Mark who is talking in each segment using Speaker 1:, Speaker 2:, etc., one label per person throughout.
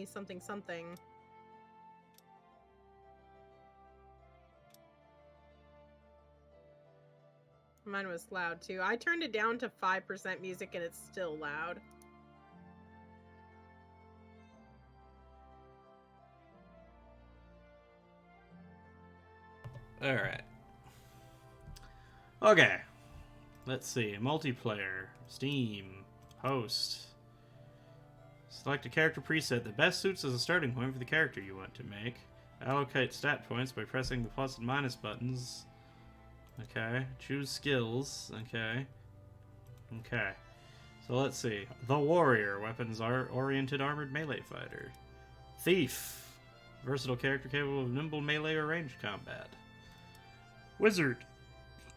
Speaker 1: something something. Mine was loud too. I turned it down to 5% music and it's still loud.
Speaker 2: Alright. Okay. Let's see. Multiplayer. Steam. Host. Select a character preset that best suits as a starting point for the character you want to make. Allocate stat points by pressing the plus and minus buttons. Okay. Choose skills. Okay. Okay. So let's see. The Warrior. Weapons are oriented armored melee fighter. Thief. Versatile character capable of nimble melee or ranged combat. Wizard.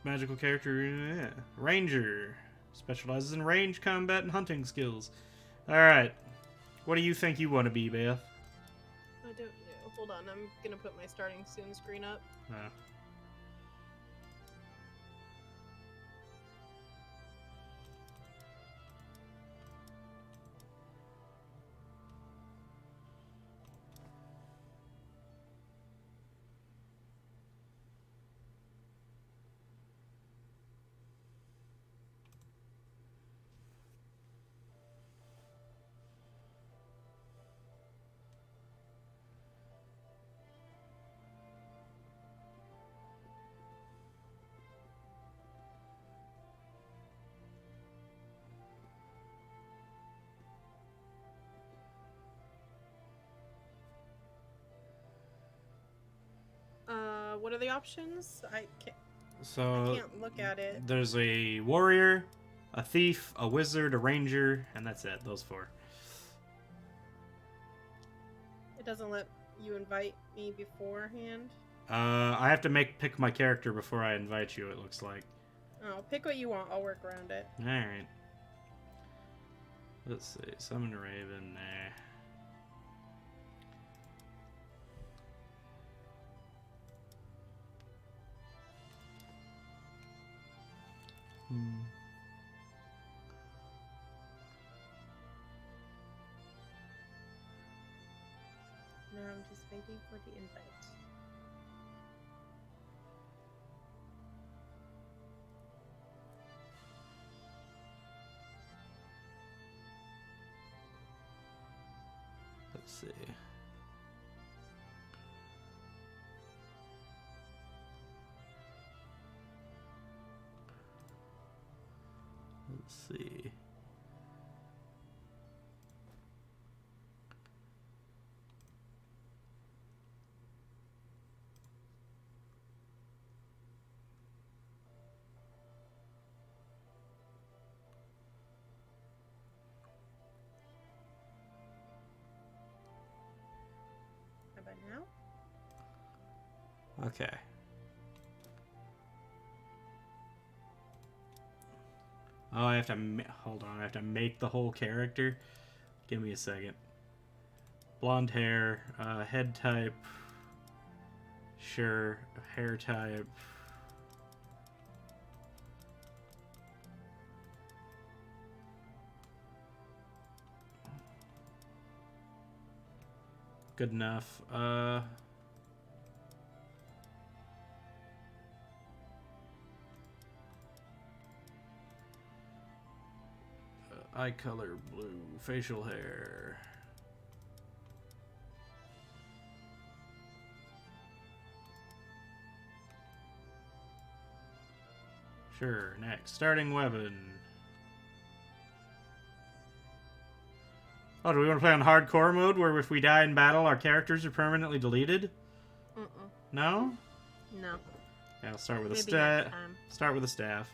Speaker 2: Magical character. Yeah. Ranger. Specializes in range combat and hunting skills. Alright. What do you think you want to be, Beth?
Speaker 1: I don't know. Hold on, I'm gonna put my starting soon screen up. What are the options? I can't look at it.
Speaker 2: There's a warrior, a thief, a wizard, a ranger, and that's it. Those four.
Speaker 1: It doesn't let you invite me beforehand.
Speaker 2: I have to pick my character before I invite you, it looks like.
Speaker 1: Oh, pick what you want. I'll work around it.
Speaker 2: Alright. Let's see. Summon Raven. Nah.
Speaker 1: Now I'm just waiting for the invite.
Speaker 2: Let's see. Let's see.
Speaker 1: How about now?
Speaker 2: Okay. Oh, I have to hold on. I have to make the whole character. Give me a second. Blonde hair, head type. Sure, hair type. Good enough. Eye color blue, facial hair. Sure, next. Starting weapon. Oh, do we want to play on hardcore mode where if we die in battle our characters are permanently deleted? No?
Speaker 1: No.
Speaker 2: Yeah, I'll start with
Speaker 1: Maybe
Speaker 2: a staff.
Speaker 1: next time.
Speaker 2: Start with a staff.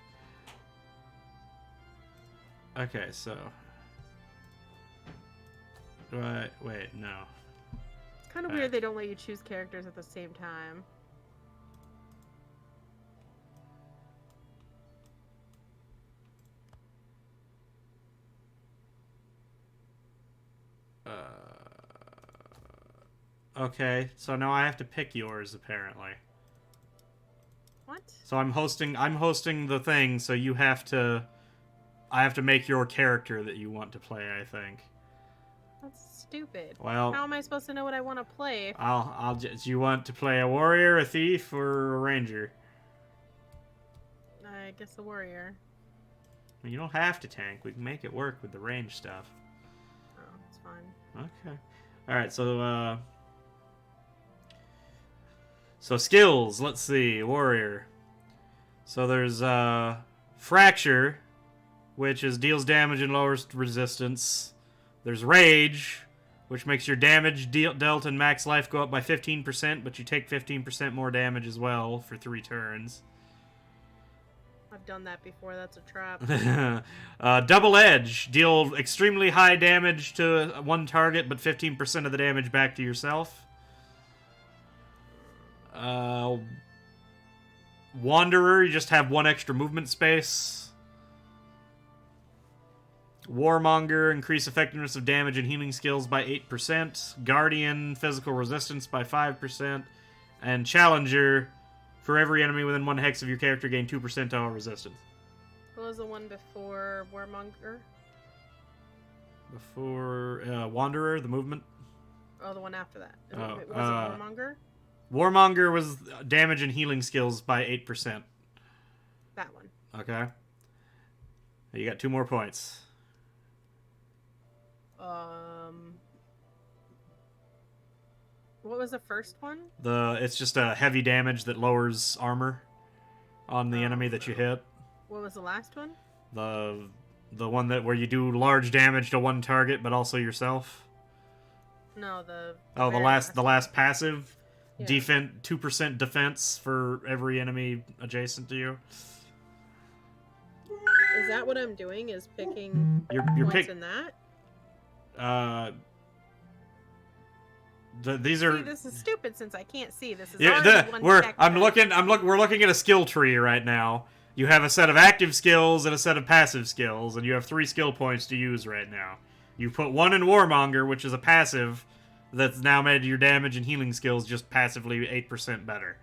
Speaker 2: Okay, so do I wait? No.
Speaker 1: It's kind of weird they don't let you choose characters at the same time.
Speaker 2: Okay, so now I have to pick yours apparently.
Speaker 1: What?
Speaker 2: So I'm hosting the thing, so I have to make your character that you want to play, I think.
Speaker 1: That's stupid.
Speaker 2: Well,
Speaker 1: How am I supposed to know what I want to play?
Speaker 2: I'll just. You want to play a warrior, a thief, or a ranger?
Speaker 1: I guess a warrior.
Speaker 2: I mean, you don't have to tank. We can make it work with the range stuff.
Speaker 1: Oh, it's fine.
Speaker 2: Okay. All right. So skills. Let's see. Warrior. So there's fracture, which is deals damage and lowers resistance. There's rage, which makes your damage dealt and max life go up by 15%, but you take 15% more damage as well for 3 turns.
Speaker 1: I've done that before. That's a trap.
Speaker 2: Double edge. Deal extremely high damage to one target, but 15% of the damage back to yourself. Wanderer, you just have 1 extra movement space. Warmonger, increase effectiveness of damage and healing skills by 8%. Guardian, physical resistance by 5%. And Challenger, for every enemy within 1 hex of your character, gain 2% total resistance.
Speaker 1: What was the one before Warmonger?
Speaker 2: Before Wanderer, the movement.
Speaker 1: Oh, the one after that. Was it
Speaker 2: uh,
Speaker 1: Warmonger?
Speaker 2: Warmonger was damage and healing skills by 8%.
Speaker 1: That one.
Speaker 2: Okay. You got 2 more points.
Speaker 1: What was the first one?
Speaker 2: It's just a heavy damage that lowers armor on the enemy that you hit.
Speaker 1: What was the last one?
Speaker 2: The one that where you do large damage to one target, but also yourself.
Speaker 1: No, the
Speaker 2: last passive.
Speaker 1: Yeah.
Speaker 2: 2% defense for every enemy adjacent to you.
Speaker 1: Is that what I'm doing? Is picking
Speaker 2: You're
Speaker 1: points in that?
Speaker 2: These are.
Speaker 1: See, this is stupid since I can't see. This is
Speaker 2: we're looking at a skill tree right now. You have a set of active skills and a set of passive skills, and you have 3 skill points to use right now. You put 1 in Warmonger, which is a passive that's now made your damage and healing skills just passively 8% better.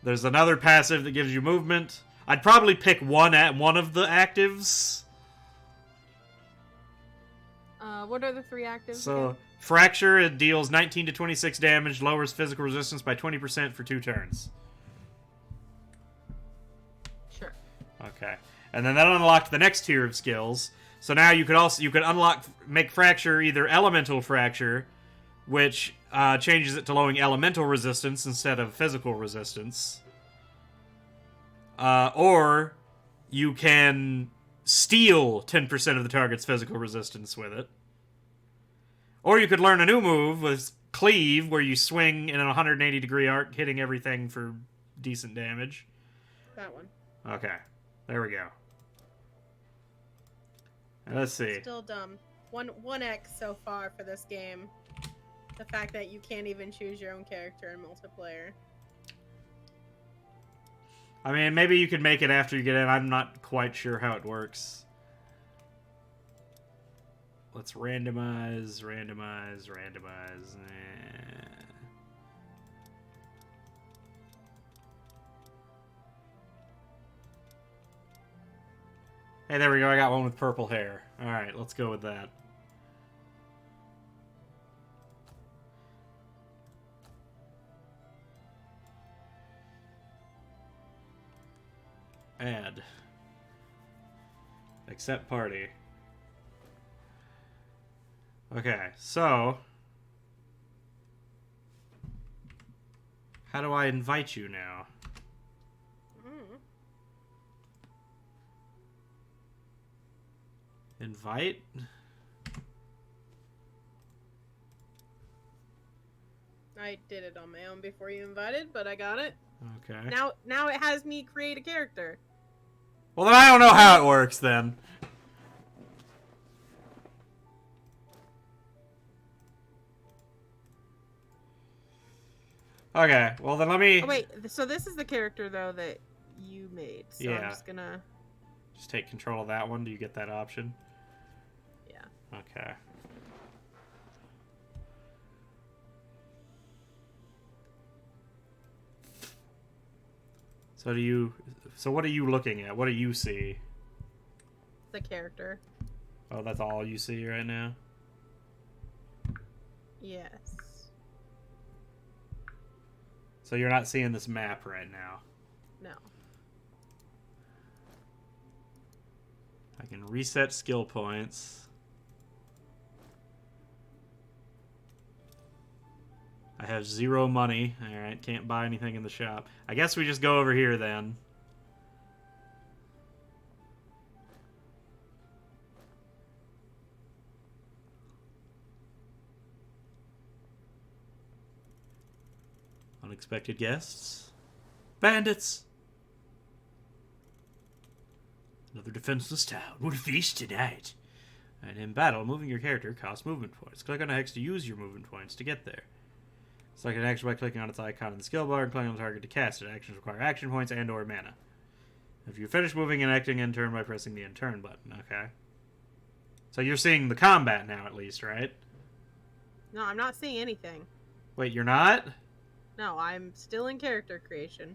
Speaker 2: There's another passive that gives you movement. I'd probably pick one of the actives.
Speaker 1: What are the 3 actives?
Speaker 2: So,
Speaker 1: again?
Speaker 2: Fracture, it deals 19 to 26 damage, lowers physical resistance by 20% for 2 turns.
Speaker 1: Sure.
Speaker 2: Okay. And then that unlocked the next tier of skills. So now you could make Fracture either Elemental Fracture, which changes it to lowering elemental resistance instead of physical resistance. Or you can steal 10% of the target's physical resistance with it. Or you could learn a new move with Cleave, where you swing in a 180-degree arc, hitting everything for decent damage.
Speaker 1: That one.
Speaker 2: Okay. There we go. Let's see.
Speaker 1: Still dumb. One X so far for this game. The fact that you can't even choose your own character in multiplayer.
Speaker 2: I mean, maybe you could make it after you get in. I'm not quite sure how it works. Let's randomize. Hey, there we go. I got one with purple hair. Alright, let's go with that. Add. Accept party. Okay, so... how do I invite you now? Invite?
Speaker 1: I did it on my own before you invited, but I got it.
Speaker 2: Okay.
Speaker 1: Now it has me create a character.
Speaker 2: Well, then I don't know how it works, then. Okay, well then let me...
Speaker 1: oh, wait, so this is the character, though, that you made. So
Speaker 2: yeah.
Speaker 1: I'm just gonna...
Speaker 2: just take control of that one. Do you get that option?
Speaker 1: Yeah.
Speaker 2: Okay. So what are you looking at? What do you see?
Speaker 1: The character.
Speaker 2: Oh, that's all you see right now?
Speaker 1: Yes.
Speaker 2: So you're not seeing this map right now.
Speaker 1: No.
Speaker 2: I can reset skill points. I have 0 money. Alright, can't buy anything in the shop. I guess we just go over here then. Unexpected guests. Bandits! Another defenseless town will feast tonight. And in battle, moving your character costs movement points. Click on a hex to use your movement points to get there. Select an action by clicking on its icon in the skill bar and clicking on the target to cast it. Actions require action points and or mana. If you finish moving and acting in turn by pressing the end turn button. Okay. So you're seeing the combat now at least, right?
Speaker 1: No, I'm not seeing anything.
Speaker 2: Wait, you're not?
Speaker 1: No, I'm still in character creation.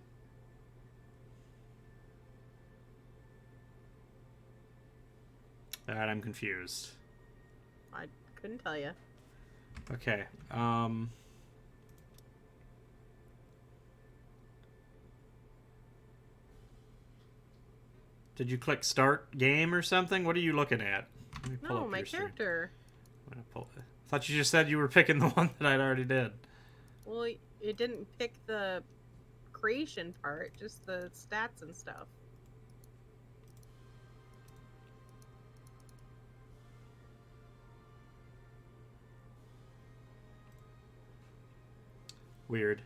Speaker 2: Alright, I'm confused.
Speaker 1: I couldn't tell you.
Speaker 2: Okay. Did you click start game or something? What are you looking at? Let me pull
Speaker 1: No,
Speaker 2: up
Speaker 1: my
Speaker 2: your screen.
Speaker 1: character.
Speaker 2: I'm gonna pull it. I thought you just said you were picking the one that I'd already did.
Speaker 1: Well, it didn't pick the creation part, just the stats and stuff.
Speaker 2: Weird.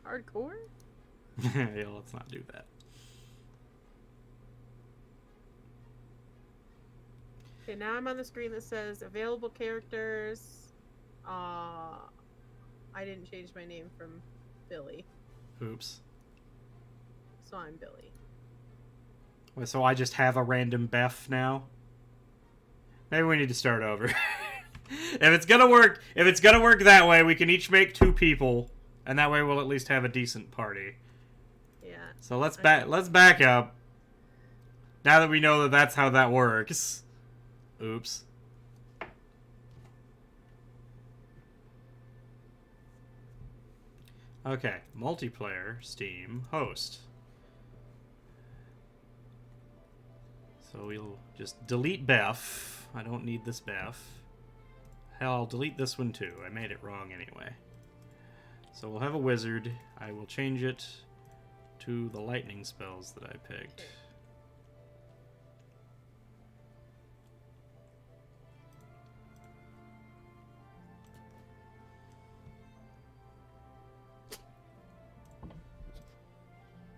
Speaker 1: Hardcore?
Speaker 2: Yeah, let's not do that.
Speaker 1: Okay, now I'm on the screen that says available characters. I didn't change my name from Billy,
Speaker 2: Oops.
Speaker 1: so I'm Billy.
Speaker 2: Wait, so I just have a random Beth now? Maybe we need to start over. If it's gonna work that way, we can each make 2 people, and that way we'll at least have a decent party.
Speaker 1: Yeah.
Speaker 2: So let's back up. Now that we know that that's how that works. Oops. Okay, multiplayer, Steam, host. So we'll just delete Beth. I don't need this Beth. Hell, I'll delete this one too. I made it wrong anyway. So we'll have a wizard. I will change it to the lightning spells that I picked.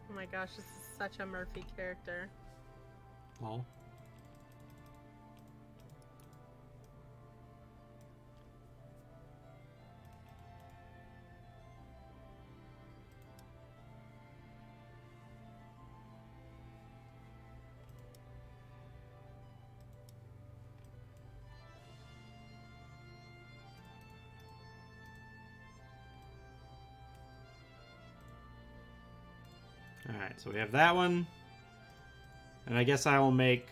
Speaker 1: Oh my gosh, this is such a Murphy character.
Speaker 2: Lol. Alright, so we have that one. And I guess I will make...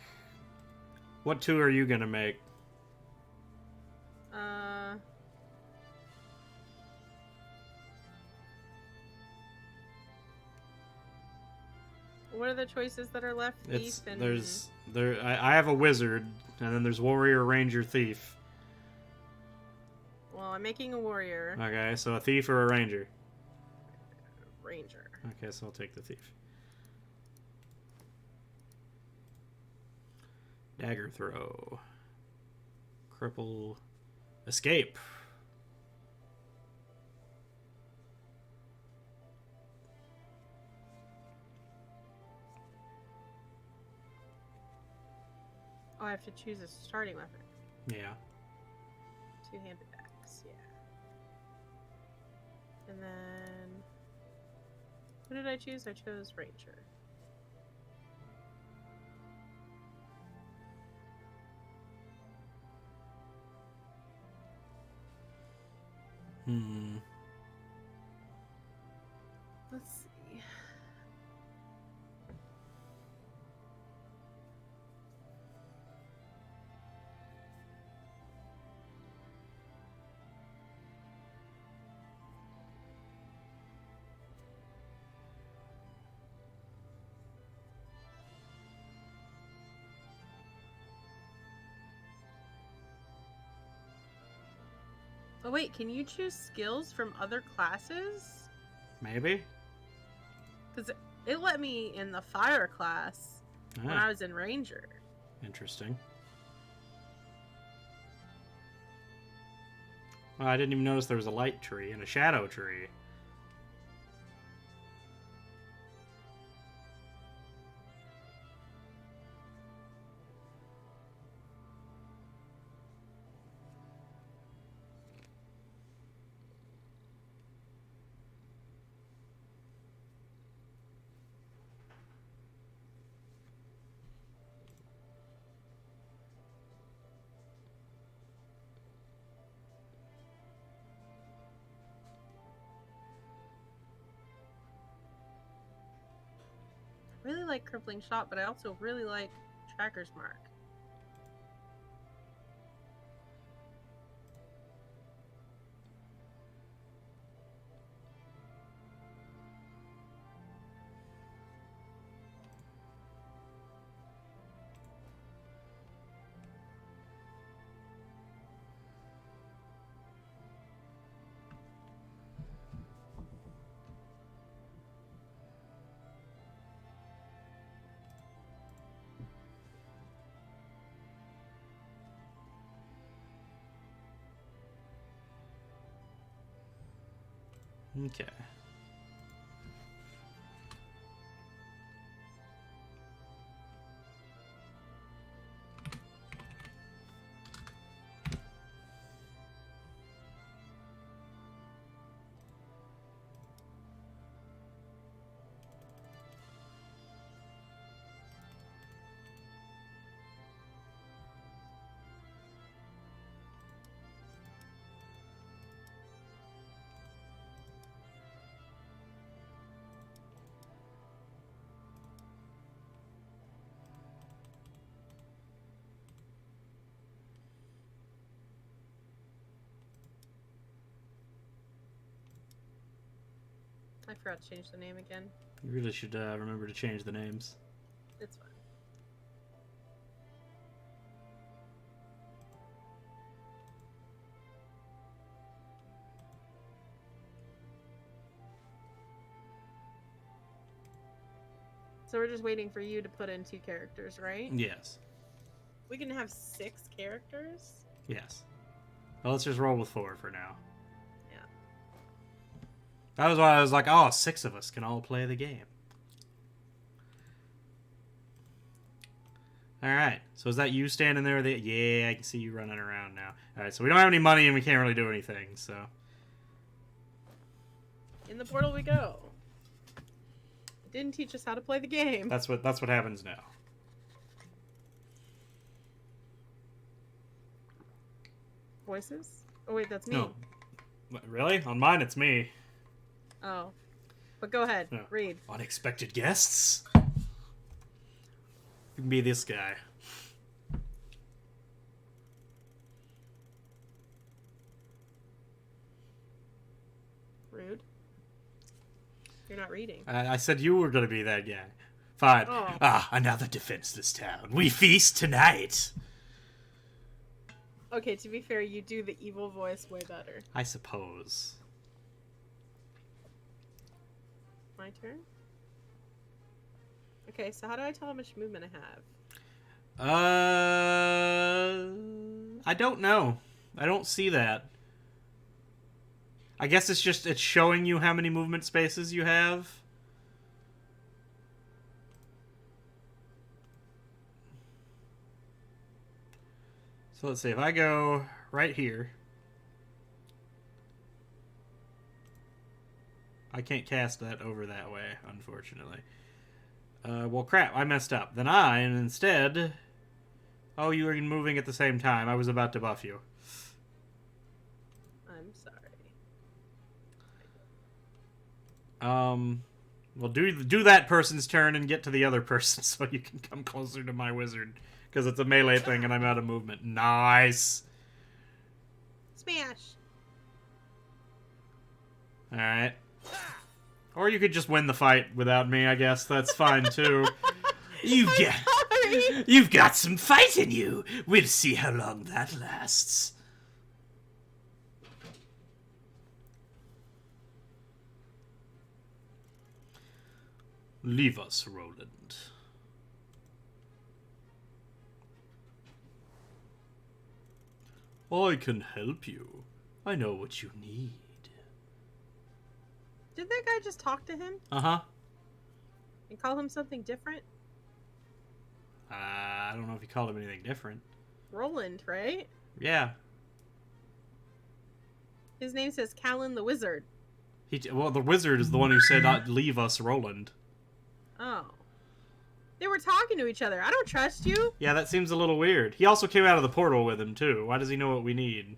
Speaker 2: What 2 are you gonna make?
Speaker 1: What are the choices that are left? Thief and...
Speaker 2: I have a wizard, and then there's warrior, ranger, thief.
Speaker 1: Well, I'm making a warrior.
Speaker 2: Okay, so a thief or a ranger?
Speaker 1: Ranger.
Speaker 2: Okay, so I'll take the thief. Dagger throw. Cripple. Escape.
Speaker 1: Oh, I have to choose a starting weapon.
Speaker 2: Yeah.
Speaker 1: Two-handed axe, yeah. And then... What did I choose? I chose Ranger. Oh wait, can you choose skills from other classes?
Speaker 2: Maybe?
Speaker 1: Because it let me in the fire class when I was in ranger.
Speaker 2: Interesting. Well, I didn't even notice there was a light tree and a shadow tree.
Speaker 1: I really like crippling shot, but I also really like tracker's mark.
Speaker 2: Okay.
Speaker 1: I forgot to change the name again.
Speaker 2: You really should remember to change the names.
Speaker 1: It's fine. So we're just waiting for you to put in 2 characters, right?
Speaker 2: Yes.
Speaker 1: We can have 6 characters?
Speaker 2: Yes. Well, let's just roll with 4 for now.
Speaker 1: Yeah.
Speaker 2: That was why I was like, oh, 6 of us can all play the game. Alright, so is that you standing there? Yeah, I can see you running around now. Alright, so we don't have any money and we can't really do anything, so...
Speaker 1: In the portal we go. It didn't teach us how to play the game.
Speaker 2: That's what happens now.
Speaker 1: Voices? Oh wait, that's me.
Speaker 2: No. What, really? On mine, it's me.
Speaker 1: Oh. But go ahead,
Speaker 2: No.
Speaker 1: read.
Speaker 2: Unexpected guests? You can be this guy.
Speaker 1: Rude. You're not reading.
Speaker 2: I said you were going to be that guy. Fine.
Speaker 1: Oh.
Speaker 2: Ah, another defenseless town. We feast tonight.
Speaker 1: Okay, to be fair, you do the evil voice way better.
Speaker 2: I suppose.
Speaker 1: My turn? Okay, so how do I tell how much movement I have?
Speaker 2: I don't know. I don't see that. I guess it's showing you how many movement spaces you have. So let's see, if I go right here, I can't cast that over that way, unfortunately. Well, crap, I messed up. Then instead... Oh, you were moving at the same time. I was about to buff you.
Speaker 1: I'm sorry.
Speaker 2: Well, do that person's turn and get to the other person so you can come closer to my wizard. Because it's a melee thing and I'm out of movement. Nice!
Speaker 1: Smash!
Speaker 2: Alright. Or you could just win the fight without me, I guess. That's fine, too. You've got some fight in you. We'll see how long that lasts. Leave us, Roland. I can help you. I know what you need.
Speaker 1: Did that guy just talk to him
Speaker 2: Uh-huh.
Speaker 1: and call him something different?
Speaker 2: I don't know if he called him anything different.
Speaker 1: Roland, right?
Speaker 2: Yeah.
Speaker 1: His name says Callan the Wizard.
Speaker 2: Well, the wizard is the one who said, leave us, Roland.
Speaker 1: Oh. They were talking to each other. I don't trust you.
Speaker 2: Yeah, that seems a little weird. He also came out of the portal with him, too. Why does he know what we need?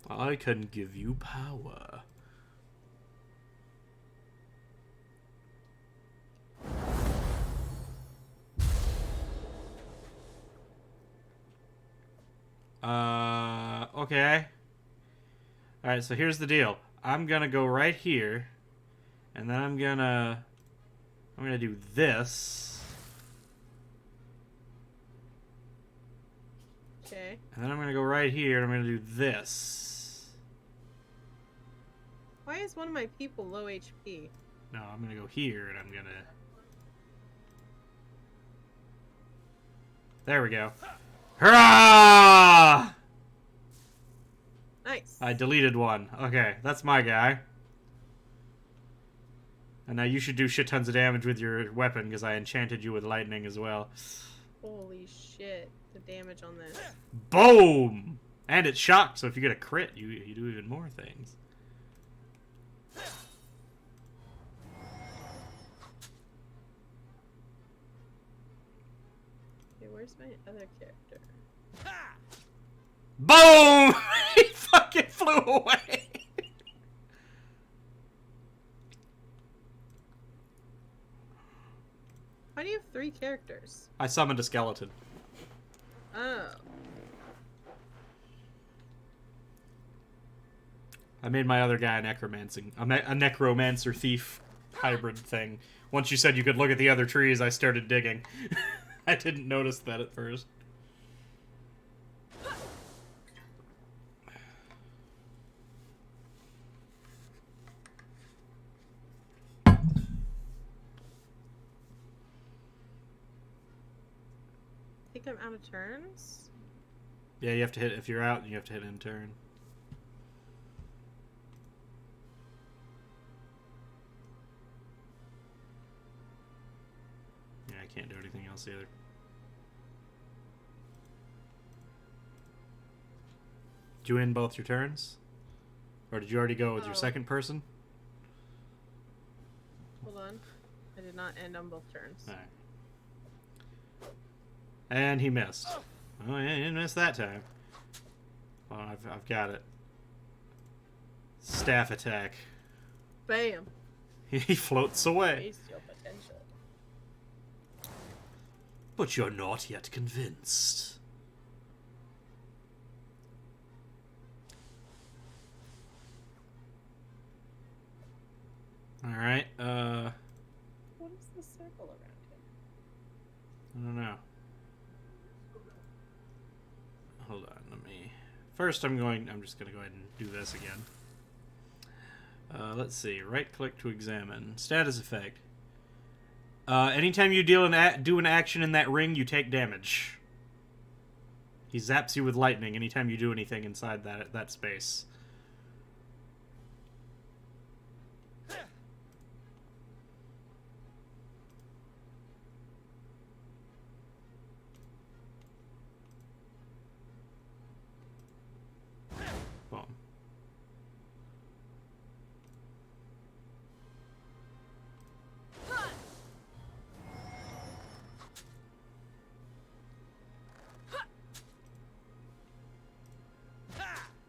Speaker 2: I can give you power. Okay. Alright, so here's the deal. I'm gonna go right here, and then I'm gonna do this,
Speaker 1: Okay.
Speaker 2: and then I'm gonna go right here, and I'm gonna do this.
Speaker 1: Why is one of my people low HP?
Speaker 2: No, I'm gonna go here, and I'm gonna... There we go. Hurrah!
Speaker 1: Nice.
Speaker 2: I deleted one. Okay, that's my guy. And now you should do shit tons of damage with your weapon, because I enchanted you with lightning as well.
Speaker 1: Holy shit. The damage on this.
Speaker 2: Boom! And it's shocked, so if you get a crit, you do even more things.
Speaker 1: Okay, where's my other character?
Speaker 2: Boom! He fucking flew away!
Speaker 1: Why do you have 3 characters?
Speaker 2: I summoned a skeleton.
Speaker 1: Oh.
Speaker 2: I made my other guy a necromancer thief hybrid thing. Once you said you could look at the other trees, I started digging. I didn't notice that at first.
Speaker 1: I think I'm out of turns.
Speaker 2: Yeah, you have to hit, if you're out, you have to hit in turn. Yeah, I can't do anything else either. Did you end both your turns? Or did you already go with your second person?
Speaker 1: Hold on. I did not end on both turns.
Speaker 2: Alright. And he missed. Oh, yeah, he didn't miss that time. Oh, I've got it. Staff attack.
Speaker 1: Bam.
Speaker 2: He floats away.
Speaker 1: Waste your potential.
Speaker 2: But you're not yet convinced. Alright,
Speaker 1: What is the circle around him?
Speaker 2: I don't know. Hold on, let me... First I'm just gonna go ahead and do this again. Let's see, right-click to examine. Status effect. Anytime you do an action in that ring, you take damage. He zaps you with lightning anytime you do anything inside that space. Boom.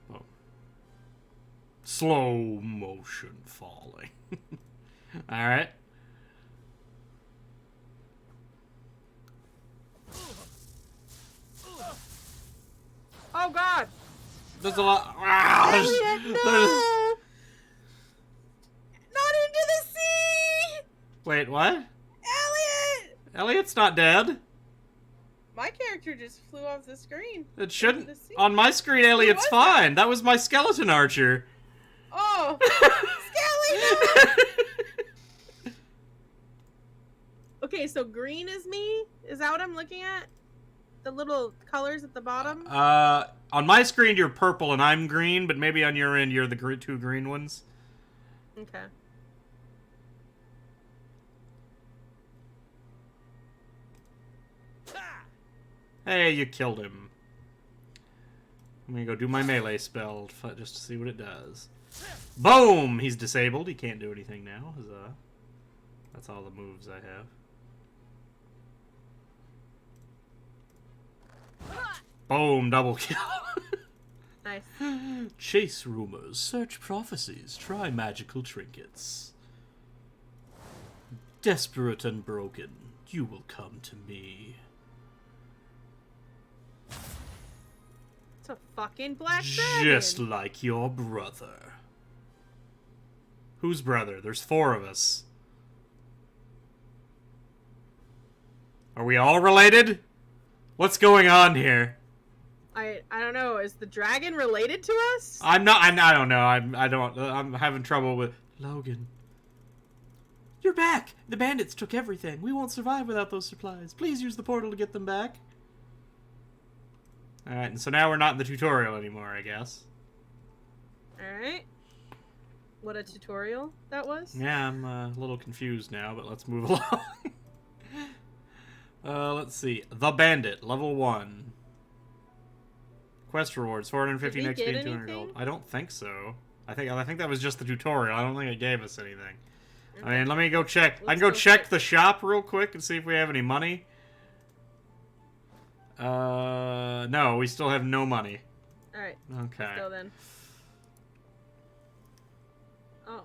Speaker 2: Boom. Slow motion falling. Alright.
Speaker 1: Oh god!
Speaker 2: There's a lot. Ah,
Speaker 1: Elliot, no! Not into the sea!
Speaker 2: Wait, what?
Speaker 1: Elliot!
Speaker 2: Elliot's not dead.
Speaker 1: My character just flew off the screen.
Speaker 2: It shouldn't.
Speaker 1: Into the sea.
Speaker 2: On my screen, Elliot's
Speaker 1: was
Speaker 2: fine. That was my skeleton archer.
Speaker 1: Oh! Skelly, no! Okay, so green is me? Is that what I'm looking at? The little colors at the bottom?
Speaker 2: On my screen you're purple and I'm green, but maybe on your end you're the two green ones.
Speaker 1: Okay.
Speaker 2: Hey, you killed him. I'm gonna go do my melee spell just to see what it does. Boom! He's disabled. He can't do anything now. That's all the moves I have. Boom! Double kill.
Speaker 1: Nice.
Speaker 2: Chase rumors, search prophecies, try magical trinkets. Desperate and broken, you will come to me.
Speaker 1: It's a fucking black dragon.
Speaker 2: Just like your brother. Whose brother? There's 4 of us. Are we all related? What's going on here?
Speaker 1: I don't know. Is the dragon related to us?
Speaker 2: I don't know. I'm having trouble with Logan. You're back. The bandits took everything. We won't survive without those supplies. Please use the portal to get them back. All right, and so now we're not in the tutorial anymore, I guess.
Speaker 1: All right. What a tutorial that was.
Speaker 2: Yeah, I'm a little confused now, but let's move along. Let's see. The Bandit, level 1. Quest rewards, 450
Speaker 1: Did we
Speaker 2: XP
Speaker 1: get
Speaker 2: and 200 gold.
Speaker 1: anything?
Speaker 2: I don't think so. I think that was just the tutorial. I don't think it gave us anything.
Speaker 1: Okay.
Speaker 2: I mean, let me go check. I
Speaker 1: Let's
Speaker 2: can go
Speaker 1: go
Speaker 2: check
Speaker 1: check.
Speaker 2: the shop real quick and see if we have any money. No, we still have no money.
Speaker 1: All right.
Speaker 2: Okay.
Speaker 1: Let's go then. Oh,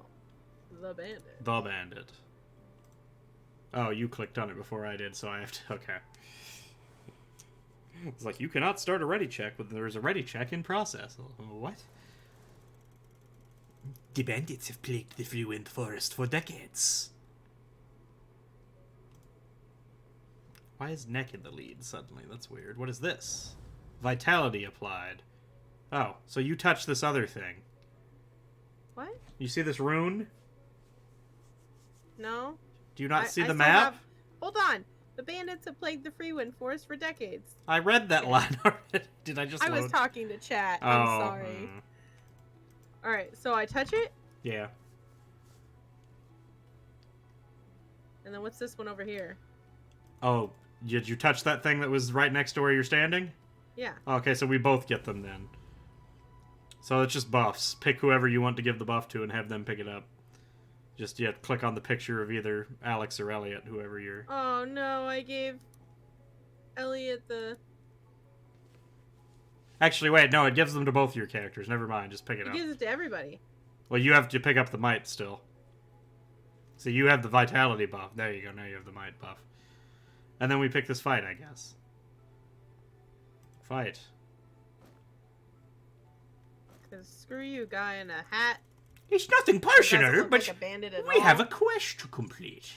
Speaker 1: the bandit.
Speaker 2: The Bandit. Oh, you clicked on it before I did, so I have to... Okay. It's like, you cannot start a ready check when there is a ready check in process. What? The bandits have plagued the Freewind Forest for decades. Why is Neck in the lead suddenly? That's weird. What is this? Vitality applied. Oh, so you touch this other thing.
Speaker 1: What?
Speaker 2: You see this rune?
Speaker 1: No.
Speaker 2: Do you not see
Speaker 1: I
Speaker 2: the
Speaker 1: still
Speaker 2: map?
Speaker 1: have- Hold on. The bandits have plagued the Freewind Forest for decades.
Speaker 2: I read that line already. Did I just
Speaker 1: I
Speaker 2: load?
Speaker 1: was talking to chat.
Speaker 2: Oh,
Speaker 1: I'm sorry. All right, so I touch it,
Speaker 2: Yeah.
Speaker 1: and then what's this one over here?
Speaker 2: Oh, did you touch that thing that was right next to where you're standing?
Speaker 1: Yeah.
Speaker 2: Okay, so we both get them then. So it's just buffs. Pick whoever you want to give the buff to and have them pick it up. Just, yeah, click on the picture of either Alex or Elliot, whoever you're...
Speaker 1: Oh no, I gave Elliot the.
Speaker 2: Actually, wait, no, it gives them to both your characters. Never mind, just pick it
Speaker 1: He
Speaker 2: up.
Speaker 1: gives it to everybody.
Speaker 2: Well, you have to pick up the might still. So you have the vitality buff. There you go, now you have the might buff. And then we pick this fight, I guess. Fight.
Speaker 1: Cause screw you, guy in a hat.
Speaker 2: It's nothing
Speaker 1: Doesn't
Speaker 2: personal,
Speaker 1: look
Speaker 2: but
Speaker 1: like a bandit at
Speaker 2: we
Speaker 1: all.
Speaker 2: have a quest to complete.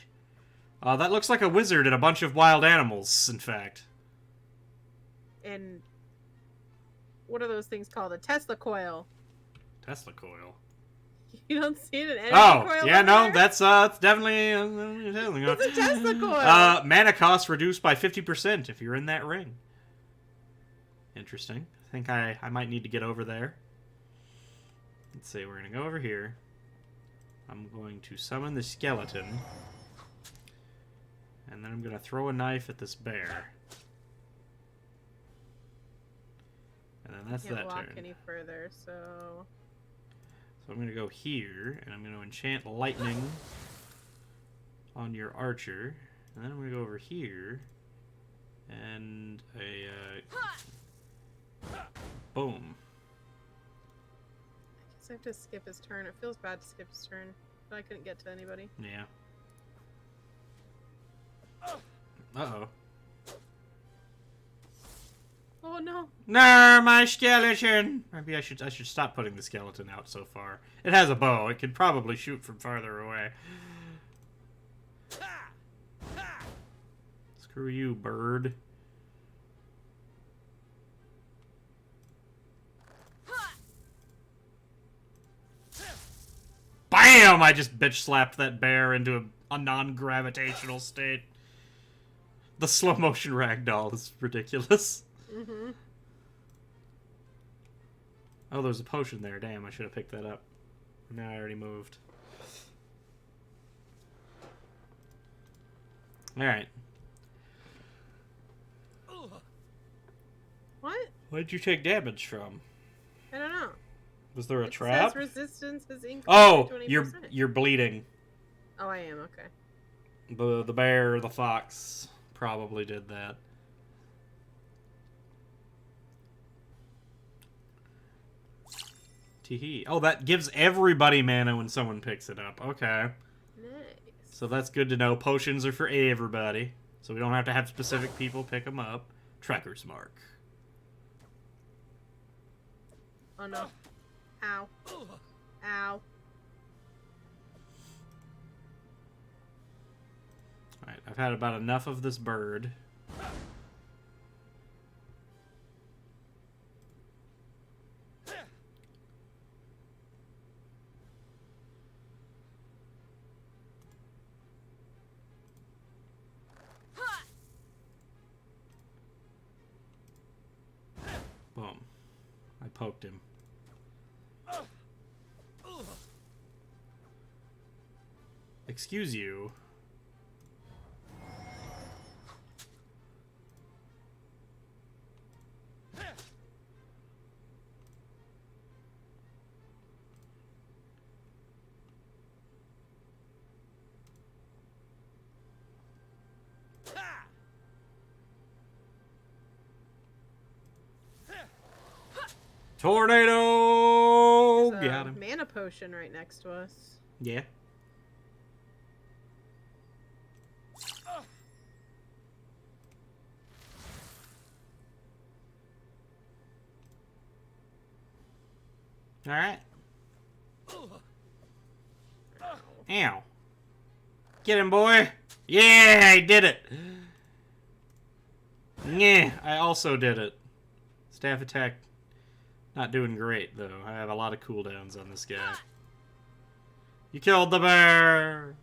Speaker 2: That looks like a wizard and a bunch of wild animals, in fact.
Speaker 1: And what are those things called? A Tesla coil.
Speaker 2: Tesla coil.
Speaker 1: You don't see it in energy
Speaker 2: Oh,
Speaker 1: coil.
Speaker 2: yeah,
Speaker 1: over
Speaker 2: no,
Speaker 1: there?
Speaker 2: that's definitely...
Speaker 1: It's a Tesla coil.
Speaker 2: Mana cost reduced by 50% if you're in that ring. Interesting. I think I might need to get over there. Let's see, we're going to go over here. I'm going to summon the skeleton. And then I'm going to throw a knife at this bear. And then that's
Speaker 1: Can't
Speaker 2: that
Speaker 1: walk
Speaker 2: turn.
Speaker 1: any further, so.
Speaker 2: So I'm going to go here, and I'm going to enchant lightning on your archer. And then I'm going to go over here, and boom.
Speaker 1: I guess I have to skip his turn. It feels bad to skip his turn, but I couldn't get to anybody.
Speaker 2: Yeah. Uh-oh.
Speaker 1: Oh no!
Speaker 2: No, my skeleton! Maybe I should stop putting the skeleton out so far. It has a bow. It could probably shoot from farther away. Screw you, bird. BAM! I just bitch slapped that bear into a non-gravitational state. The slow motion ragdoll is ridiculous.
Speaker 1: Mm-hmm.
Speaker 2: Oh, there's a potion there. Damn, I should have picked that up. Now I already moved. Alright.
Speaker 1: What?
Speaker 2: What did you take damage from?
Speaker 1: I don't know.
Speaker 2: Was there a
Speaker 1: It
Speaker 2: trap?
Speaker 1: says resistance has increased
Speaker 2: Oh,
Speaker 1: by 20%.
Speaker 2: you're bleeding.
Speaker 1: Oh, I am, okay.
Speaker 2: The bear or the fox probably did that. Teehee. Oh, that gives everybody mana when someone picks it up. Okay.
Speaker 1: Nice.
Speaker 2: So that's good to know. Potions are for everybody. So we don't have to have specific people pick them up. Trekker's Mark.
Speaker 1: Oh no. Ow. Ow.
Speaker 2: Alright, I've had about enough of this bird. Boom. I poked him. Excuse you. Tornado!
Speaker 1: There's a
Speaker 2: Got him.
Speaker 1: mana potion right next to us.
Speaker 2: Yeah. Alright. Ow. Get him, boy! Yeah, I did it! Yeah, I also did it. Staff attack. Not doing great, though. I have a lot of cooldowns on this guy. You killed the bear!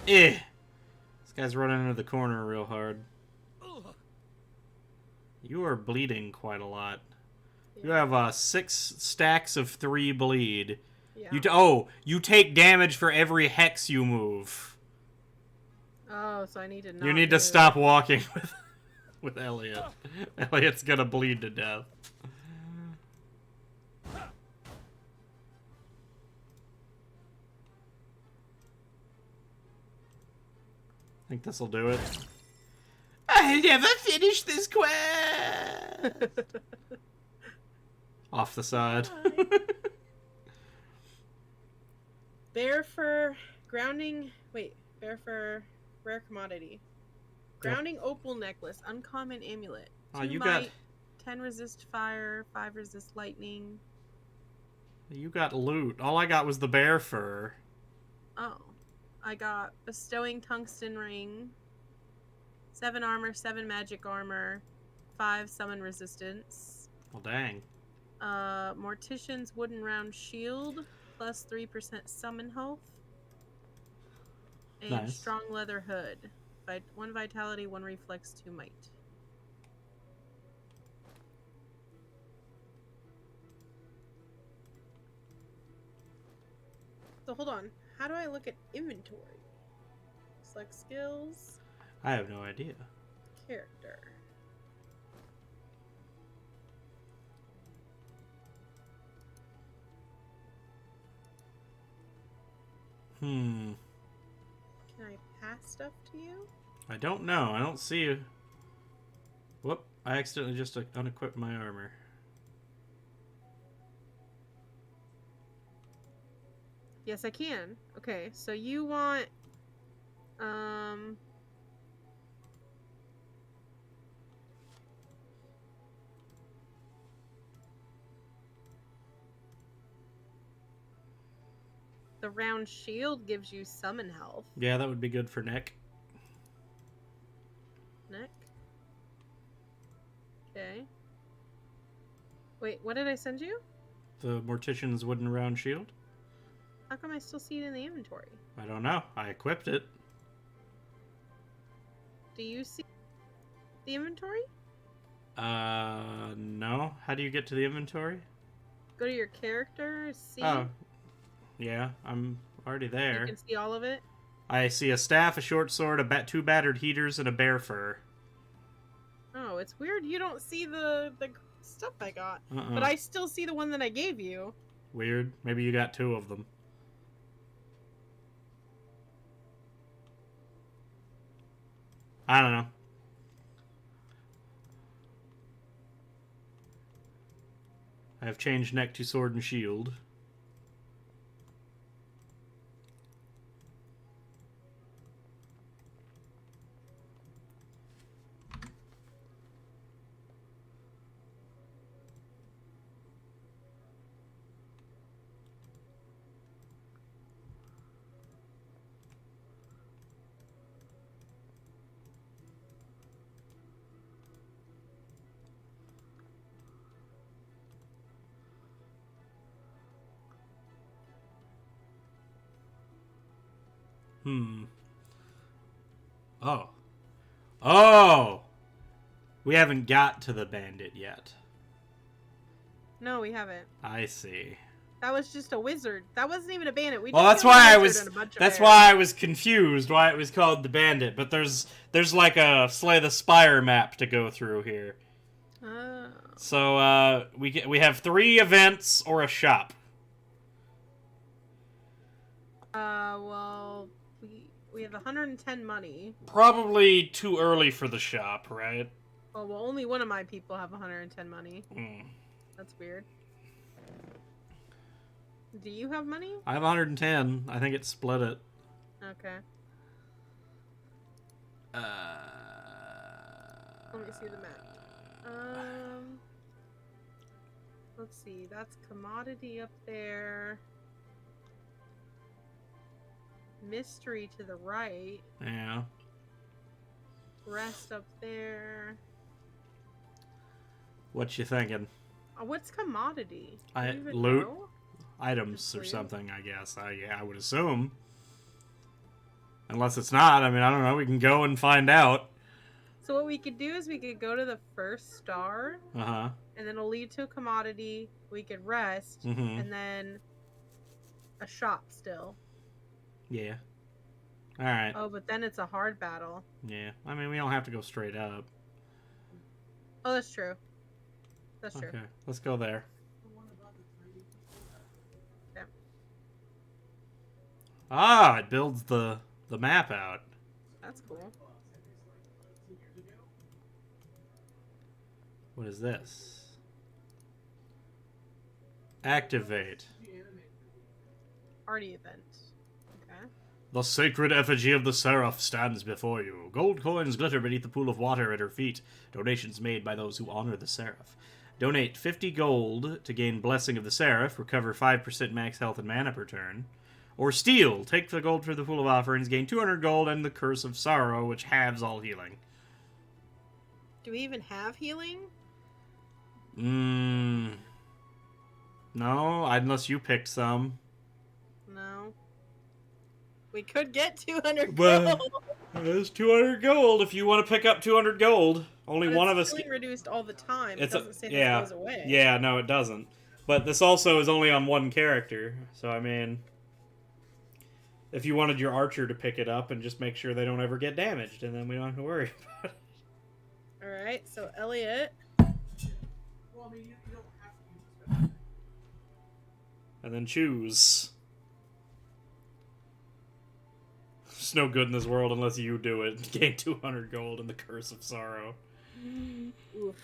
Speaker 2: Eh! This guy's running into the corner real hard. You are bleeding quite a lot. You have 6 stacks of 3 bleed.
Speaker 1: Yeah.
Speaker 2: You take damage for every hex you move.
Speaker 1: Oh, so I need to not
Speaker 2: You need to
Speaker 1: move.
Speaker 2: stop walking with Elliot. Elliot's gonna bleed to death. I think this'll do it. I never finished this quest! Off the side.
Speaker 1: Bear fur grounding. Wait, bear fur rare commodity. Grounding opal necklace, uncommon amulet. 2
Speaker 2: You
Speaker 1: might,
Speaker 2: got
Speaker 1: 10 resist fire, 5 resist lightning.
Speaker 2: you got loot. All I got was the bear fur.
Speaker 1: Oh, I got bestowing tungsten ring, 7 armor, 7 magic armor, 5 summon resistance.
Speaker 2: Well, dang.
Speaker 1: Mortician's wooden round shield, plus 3% summon health. And
Speaker 2: Nice.
Speaker 1: strong leather hood. 1 vitality, 1 reflex, 2 might. So hold on. How do I look at inventory? Select skills,
Speaker 2: I have no idea.
Speaker 1: character.
Speaker 2: Hmm.
Speaker 1: Can I pass stuff to you?
Speaker 2: I don't know. I don't see you. Whoop. I accidentally just unequipped my armor.
Speaker 1: Yes, I can. Okay, so you want the round shield gives you summon health.
Speaker 2: Yeah, that would be good for Nick.
Speaker 1: Neck. Okay. Wait, what did I send you?
Speaker 2: The Mortician's wooden round shield.
Speaker 1: How come I still see it in the inventory?
Speaker 2: I don't know. I equipped it.
Speaker 1: Do you see the inventory?
Speaker 2: No. How do you get to the inventory?
Speaker 1: Go to your character, see.
Speaker 2: Oh, yeah. I'm already
Speaker 1: You
Speaker 2: there.
Speaker 1: can see all of it.
Speaker 2: I see a staff, a short sword, two battered heaters, and a bear fur.
Speaker 1: Oh, it's weird you don't see the stuff I got.
Speaker 2: Uh-uh.
Speaker 1: But I still see the one that I gave you.
Speaker 2: Weird. Maybe you got 2 of them. I don't know. I have changed neck to sword and shield. Oh. Oh! We haven't got to the bandit yet.
Speaker 1: No, we haven't.
Speaker 2: I see.
Speaker 1: That was just a wizard. That wasn't even a bandit. We
Speaker 2: Well,
Speaker 1: just
Speaker 2: that's
Speaker 1: killed a
Speaker 2: why I
Speaker 1: wizard
Speaker 2: was.
Speaker 1: and a bunch of
Speaker 2: That's
Speaker 1: bears.
Speaker 2: why I was confused. Why it was called the bandit. But there's like a Slay the Spire map to go through here.
Speaker 1: Oh.
Speaker 2: So we have 3 events or a shop.
Speaker 1: Well, we have 110 money.
Speaker 2: Probably too early for the shop, right?
Speaker 1: Well, only one of my people have 110 money.
Speaker 2: Mm.
Speaker 1: That's weird. Do you have money?
Speaker 2: I have 110. I think it split it.
Speaker 1: Okay. Let me see the map. Let's see. That's commodity up there. Mystery to the right.
Speaker 2: Yeah.
Speaker 1: Rest up there.
Speaker 2: What you thinking?
Speaker 1: What's commodity? Do you even
Speaker 2: Loot.
Speaker 1: know?
Speaker 2: Items
Speaker 1: Just
Speaker 2: or
Speaker 1: loot?
Speaker 2: something, I guess. I would assume. Unless it's not. I mean, I don't know. We can go and find out.
Speaker 1: So what we could do is we could go to the first star,
Speaker 2: Uh-huh.
Speaker 1: and then it'll lead to a commodity. We could rest,
Speaker 2: Mm-hmm.
Speaker 1: and then a shop still.
Speaker 2: Yeah. Alright.
Speaker 1: Oh, but then it's a hard battle.
Speaker 2: Yeah. I mean, we don't have to go straight up.
Speaker 1: Oh, that's true. That's true.
Speaker 2: Okay. Let's go there.
Speaker 1: Yeah.
Speaker 2: Ah, it builds the map out.
Speaker 1: That's cool.
Speaker 2: What is this? Activate.
Speaker 1: Party event. Okay.
Speaker 2: The sacred effigy of the Seraph stands before you. Gold coins glitter beneath the pool of water at her feet. Donations made by those who honor the Seraph. Donate 50 gold to gain Blessing of the Seraph. Recover 5% max health and mana per turn. Or steal. Take the gold for the pool of offerings. Gain 200 gold and the Curse of Sorrow, which halves all healing.
Speaker 1: Do we even have healing?
Speaker 2: No, unless you picked some.
Speaker 1: No. We could get 200
Speaker 2: Well,
Speaker 1: gold.
Speaker 2: there's 200 gold if you want to pick up 200 gold. Only
Speaker 1: But
Speaker 2: one
Speaker 1: it's
Speaker 2: of us.
Speaker 1: healing reduced all the time. It
Speaker 2: It's a-
Speaker 1: doesn't say
Speaker 2: yeah.
Speaker 1: this goes away.
Speaker 2: Yeah, no, it doesn't. But this also is only on one character. So, I mean, if you wanted your archer to pick it up and just make sure they don't ever get damaged, and then we don't have to worry about it.
Speaker 1: Alright, so Elliot.
Speaker 2: And then choose. There's no good in this world unless you do it. Gain 200 gold and the Curse of Sorrow.
Speaker 1: Oof.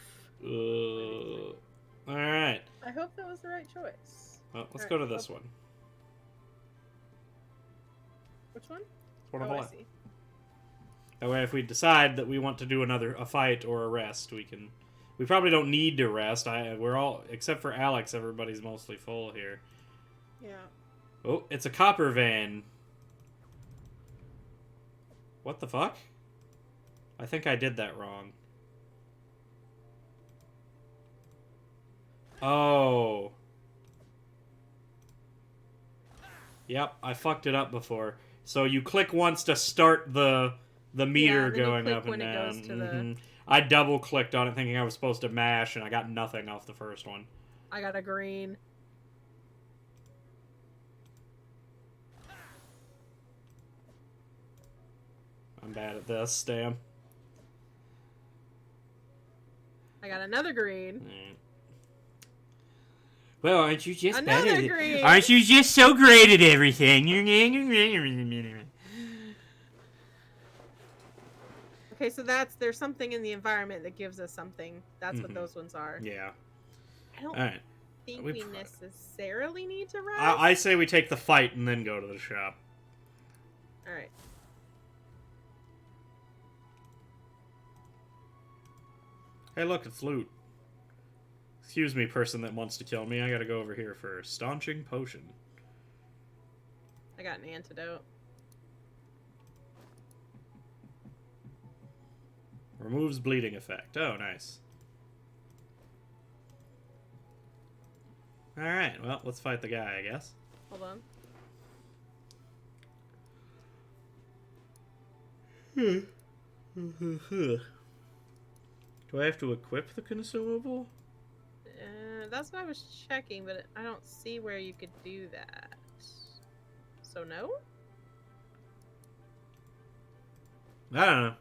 Speaker 2: Alright.
Speaker 1: I hope that was the right choice.
Speaker 2: Well, let's
Speaker 1: Alright,
Speaker 2: go to this one.
Speaker 1: Which one?
Speaker 2: One on
Speaker 1: Oh,
Speaker 2: the
Speaker 1: I
Speaker 2: left.
Speaker 1: see.
Speaker 2: That way, if we decide that we want to do a fight or a rest, we can. We probably don't need to rest. We're all, except for Alex, everybody's mostly full here.
Speaker 1: Yeah.
Speaker 2: Oh, it's a copper vein. What the fuck? I think I did that wrong. Oh. Yep, I fucked it up before. So you click once to start the meter
Speaker 1: and then you
Speaker 2: going
Speaker 1: click
Speaker 2: up and
Speaker 1: when it
Speaker 2: down.
Speaker 1: goes to the-
Speaker 2: I double clicked on it thinking I was supposed to mash, and I got nothing off the first one.
Speaker 1: I got a green.
Speaker 2: I'm bad at this, damn.
Speaker 1: I got another green.
Speaker 2: Well, aren't you just
Speaker 1: Another
Speaker 2: better?
Speaker 1: green.
Speaker 2: Aren't you just so great at everything?
Speaker 1: Okay, so there's something in the environment that gives us something. That's what those ones are.
Speaker 2: Yeah.
Speaker 1: I don't
Speaker 2: Alright.
Speaker 1: think we necessarily need to rest.
Speaker 2: I say we take the fight and then go to the shop.
Speaker 1: Alright.
Speaker 2: Hey, look, it's loot. Excuse me, person that wants to kill me. I gotta go over here for staunching potion.
Speaker 1: I got an antidote.
Speaker 2: Removes bleeding effect. Oh, nice. Alright, well, let's fight the guy, I guess.
Speaker 1: Hold on.
Speaker 2: Do I have to equip the consumable?
Speaker 1: That's what I was checking, but I don't see where you could do that. So no?
Speaker 2: I don't know.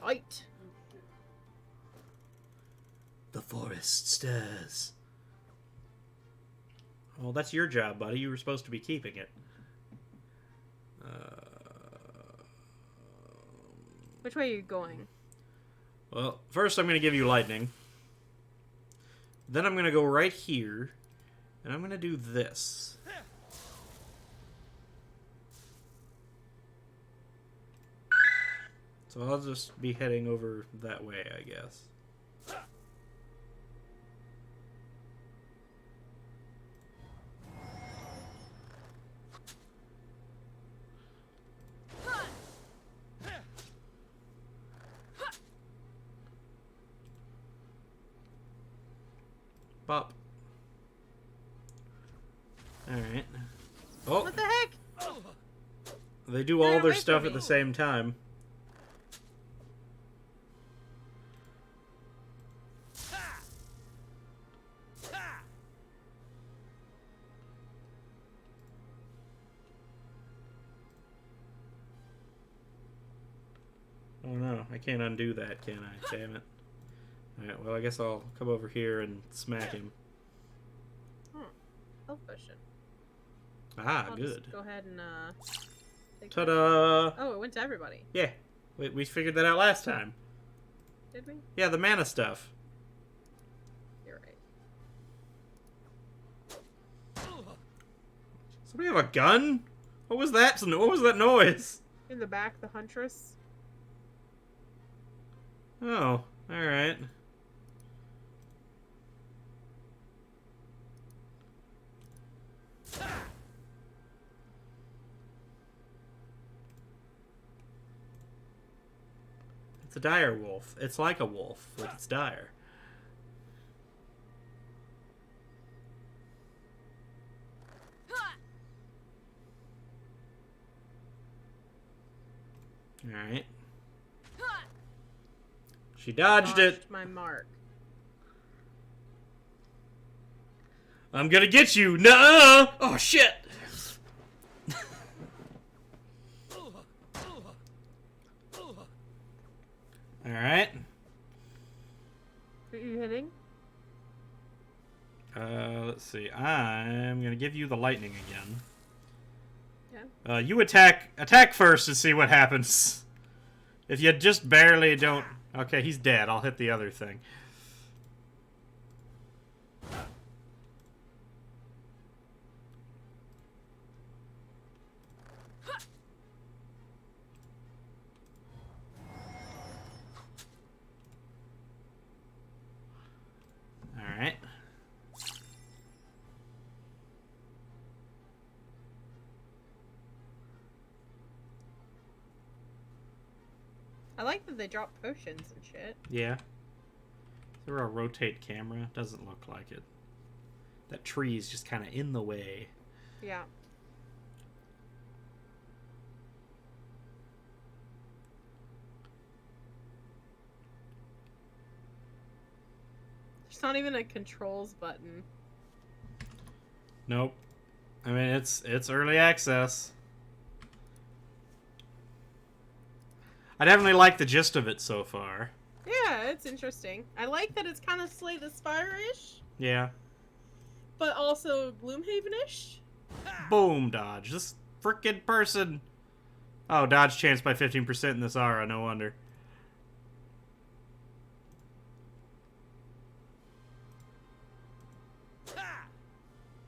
Speaker 1: Fight!
Speaker 2: The forest stirs. Well, that's your job, buddy. You were supposed to be keeping it.
Speaker 1: Which way are you going?
Speaker 2: Well, first I'm going to give you lightning. Then I'm going to go right here. And I'm going to do this. So I'll just be heading over that way, I guess. Bop. Alright. Oh!
Speaker 1: What the heck?
Speaker 2: They do
Speaker 1: Get
Speaker 2: all
Speaker 1: away
Speaker 2: their
Speaker 1: from
Speaker 2: stuff
Speaker 1: me.
Speaker 2: at the same time. Oh no, I can't undo that, can I? Damn it. Alright, well I guess I'll come over here and smack him.
Speaker 1: Health potion.
Speaker 2: Ah,
Speaker 1: I'll
Speaker 2: good.
Speaker 1: just go ahead and take that.
Speaker 2: Ta-da!
Speaker 1: Oh, it went to everybody.
Speaker 2: Yeah, we figured that out last time.
Speaker 1: Did we?
Speaker 2: Yeah, the mana stuff.
Speaker 1: You're right.
Speaker 2: Somebody have a gun? What was that? What was that noise?
Speaker 1: In the back, the huntress.
Speaker 2: Oh, alright. It's a dire wolf. It's like a wolf, but it's dire. Alright. She dodged it.
Speaker 1: My mark.
Speaker 2: I'm gonna get you. No! Oh shit! Alright.
Speaker 1: Who are you hitting?
Speaker 2: Let's see. I'm gonna give you the lightning again.
Speaker 1: Yeah.
Speaker 2: You attack first and see what happens. If you just barely don't... Okay, he's dead. I'll hit the other thing. Alright.
Speaker 1: I like that they drop potions and shit.
Speaker 2: Yeah. Is there a rotate camera? Doesn't look like it. that tree is just kind of in the way.
Speaker 1: Yeah. There's not even a controls button.
Speaker 2: Nope. I mean, it's early access. I definitely like the gist of it so far.
Speaker 1: Yeah, it's interesting. I like that it's kind of Slay the Spire-ish,
Speaker 2: Yeah.
Speaker 1: but also Gloomhaven-ish.
Speaker 2: Boom, dodge. This frickin' person. Oh, dodge chance by 15% in this aura, no wonder.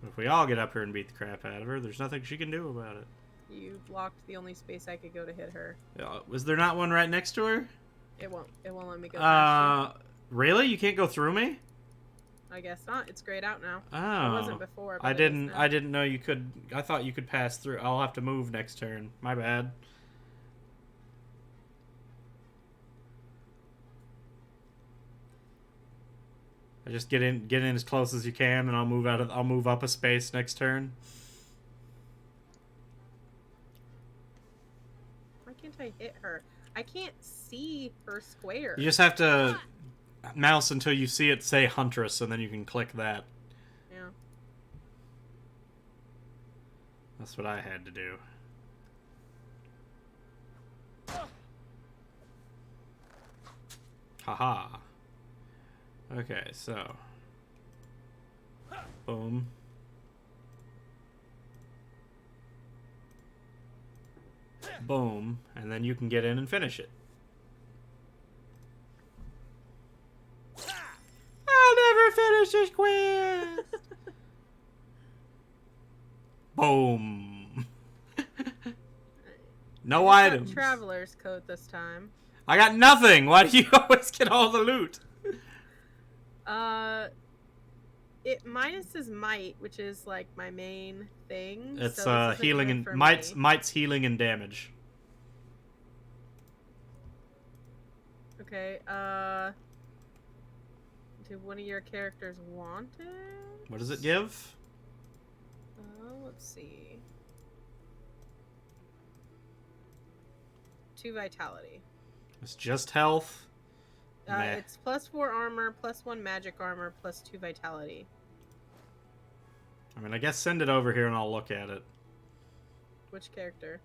Speaker 2: If we all get up here and beat the crap out of her, there's nothing she can do about it.
Speaker 1: You blocked the only space I could go to hit her.
Speaker 2: Was there not one right next to her?
Speaker 1: It won't let me go past
Speaker 2: Really? You can't go through me?
Speaker 1: you. I guess not. It's grayed out now.
Speaker 2: Oh.
Speaker 1: It wasn't before. But
Speaker 2: I
Speaker 1: it is
Speaker 2: didn't
Speaker 1: now.
Speaker 2: I didn't know you could. I thought you could pass through. I'll have to move next turn. My bad. I just get in as close as you can, and I'll move up a space next turn.
Speaker 1: Why can't I hit her? I can't see her square.
Speaker 2: You just have to mouse until you see it say Huntress, and then you can click that.
Speaker 1: Yeah.
Speaker 2: That's what I had to do. Haha. Okay, so. Boom. Boom. And then you can get in and finish it. I'll never finish this quest! Boom. No
Speaker 1: I got
Speaker 2: items.
Speaker 1: Traveler's coat this time.
Speaker 2: I got nothing. Why do you always get all the loot?
Speaker 1: It minuses might, which is like my main thing.
Speaker 2: It's
Speaker 1: so this isn't
Speaker 2: healing
Speaker 1: good
Speaker 2: and
Speaker 1: for
Speaker 2: might's
Speaker 1: me.
Speaker 2: healing and damage.
Speaker 1: Okay. Do one of your characters want it?
Speaker 2: What does it give?
Speaker 1: Let's see. 2 vitality.
Speaker 2: It's just health. Meh.
Speaker 1: It's +4 armor, +1 magic armor, +2 vitality.
Speaker 2: I mean, I guess send it over here and I'll look at it.
Speaker 1: Which character?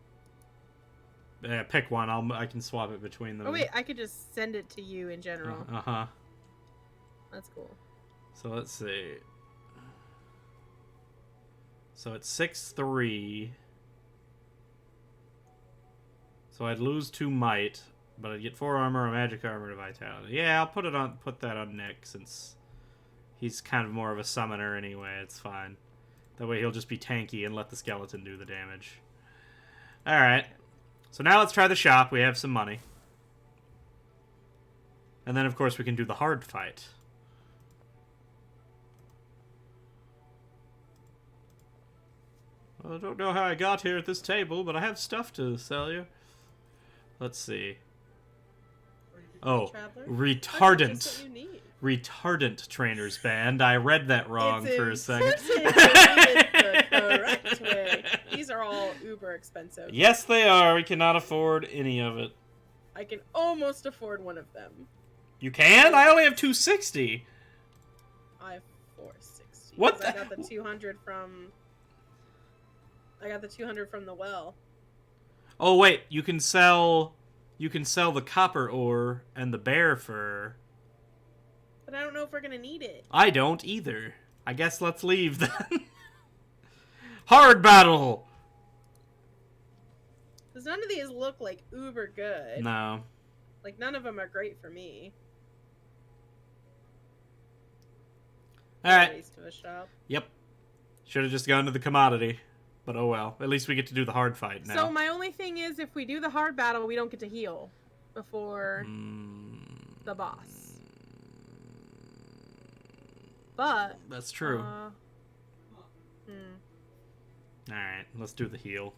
Speaker 2: Yeah, pick one. I can swap it between them.
Speaker 1: Oh wait, I could just send it to you in general.
Speaker 2: Uh-huh.
Speaker 1: That's cool.
Speaker 2: So let's see. So it's 6-3. So I'd lose 2 might, but I'd get 4 armor, a magic armor, to vitality. Yeah, I'll put that on Nick since he's kind of more of a summoner anyway. It's fine. That way he'll just be tanky and let the skeleton do the damage. All right. So now let's try the shop. We have some money. And then of course we can do the hard fight. I don't know how I got here at this table, but I have stuff to sell you. Let's see. Oh,
Speaker 1: Traveler?
Speaker 2: retardant.
Speaker 1: That's what you need.
Speaker 2: Retardant trainers band. I read that wrong
Speaker 1: It's
Speaker 2: for a second.
Speaker 1: important to read it the correct way. These are all uber expensive.
Speaker 2: Yes, they are. We cannot afford any of it.
Speaker 1: I can almost afford one of them.
Speaker 2: You can? I only have 260.
Speaker 1: I have 460.
Speaker 2: What
Speaker 1: 'cause I
Speaker 2: the-
Speaker 1: got the 200 from. I got the 200 from the well.
Speaker 2: Oh wait, you can sell the copper ore and the bear fur.
Speaker 1: But I don't know if we're gonna need it.
Speaker 2: I don't either. I guess let's leave then. Hard battle.
Speaker 1: Because none of these look like uber good.
Speaker 2: No.
Speaker 1: Like none of them are great for me.
Speaker 2: All right.
Speaker 1: Race to a shop.
Speaker 2: Yep. Should have just gone to the commodity. But oh well. At least we get to do the hard fight now.
Speaker 1: So my only thing is, if we do the hard battle, we don't get to heal before the boss. But
Speaker 2: That's true.
Speaker 1: hmm.
Speaker 2: Alright, let's do the heal.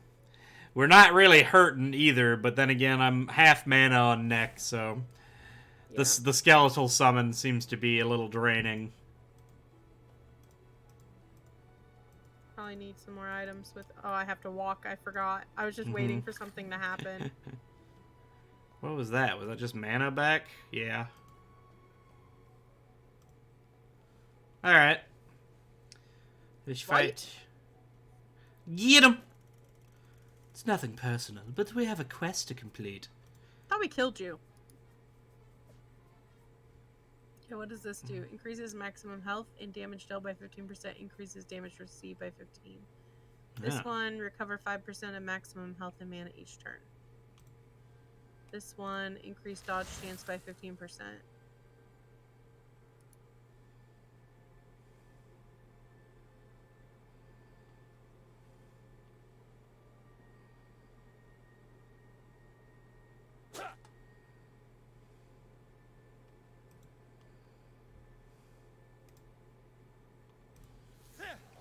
Speaker 2: We're not really hurting either, but then again, I'm half mana on neck, so
Speaker 1: Yeah.
Speaker 2: the skeletal summon seems to be a little draining.
Speaker 1: Probably need some more items with... Oh, I have to walk. I forgot. I was just waiting for something to happen.
Speaker 2: What was that? Was that just mana back? Yeah. Alright. Fish fight. Get him! It's nothing personal, but we have a quest to complete.
Speaker 1: Thought we killed you. Okay, what does this do? Increases maximum health and damage dealt by 15%. Increases damage received by 15. This one, recover 5% of maximum health and mana each turn. This one, increase dodge chance by 15%.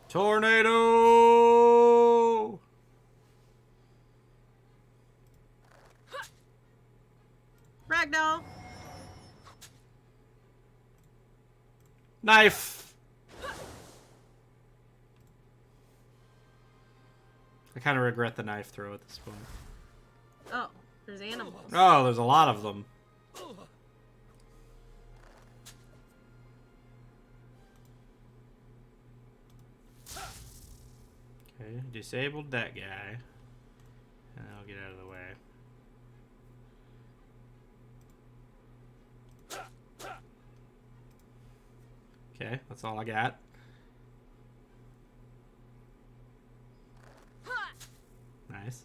Speaker 2: Tornado!
Speaker 1: Ragdoll!
Speaker 2: Knife! I kind of regret the knife throw at this point.
Speaker 1: Oh, there's animals.
Speaker 2: Oh, there's a lot of them. Okay, disabled that guy. And I'll get out of the way. Okay, that's all I got. Nice.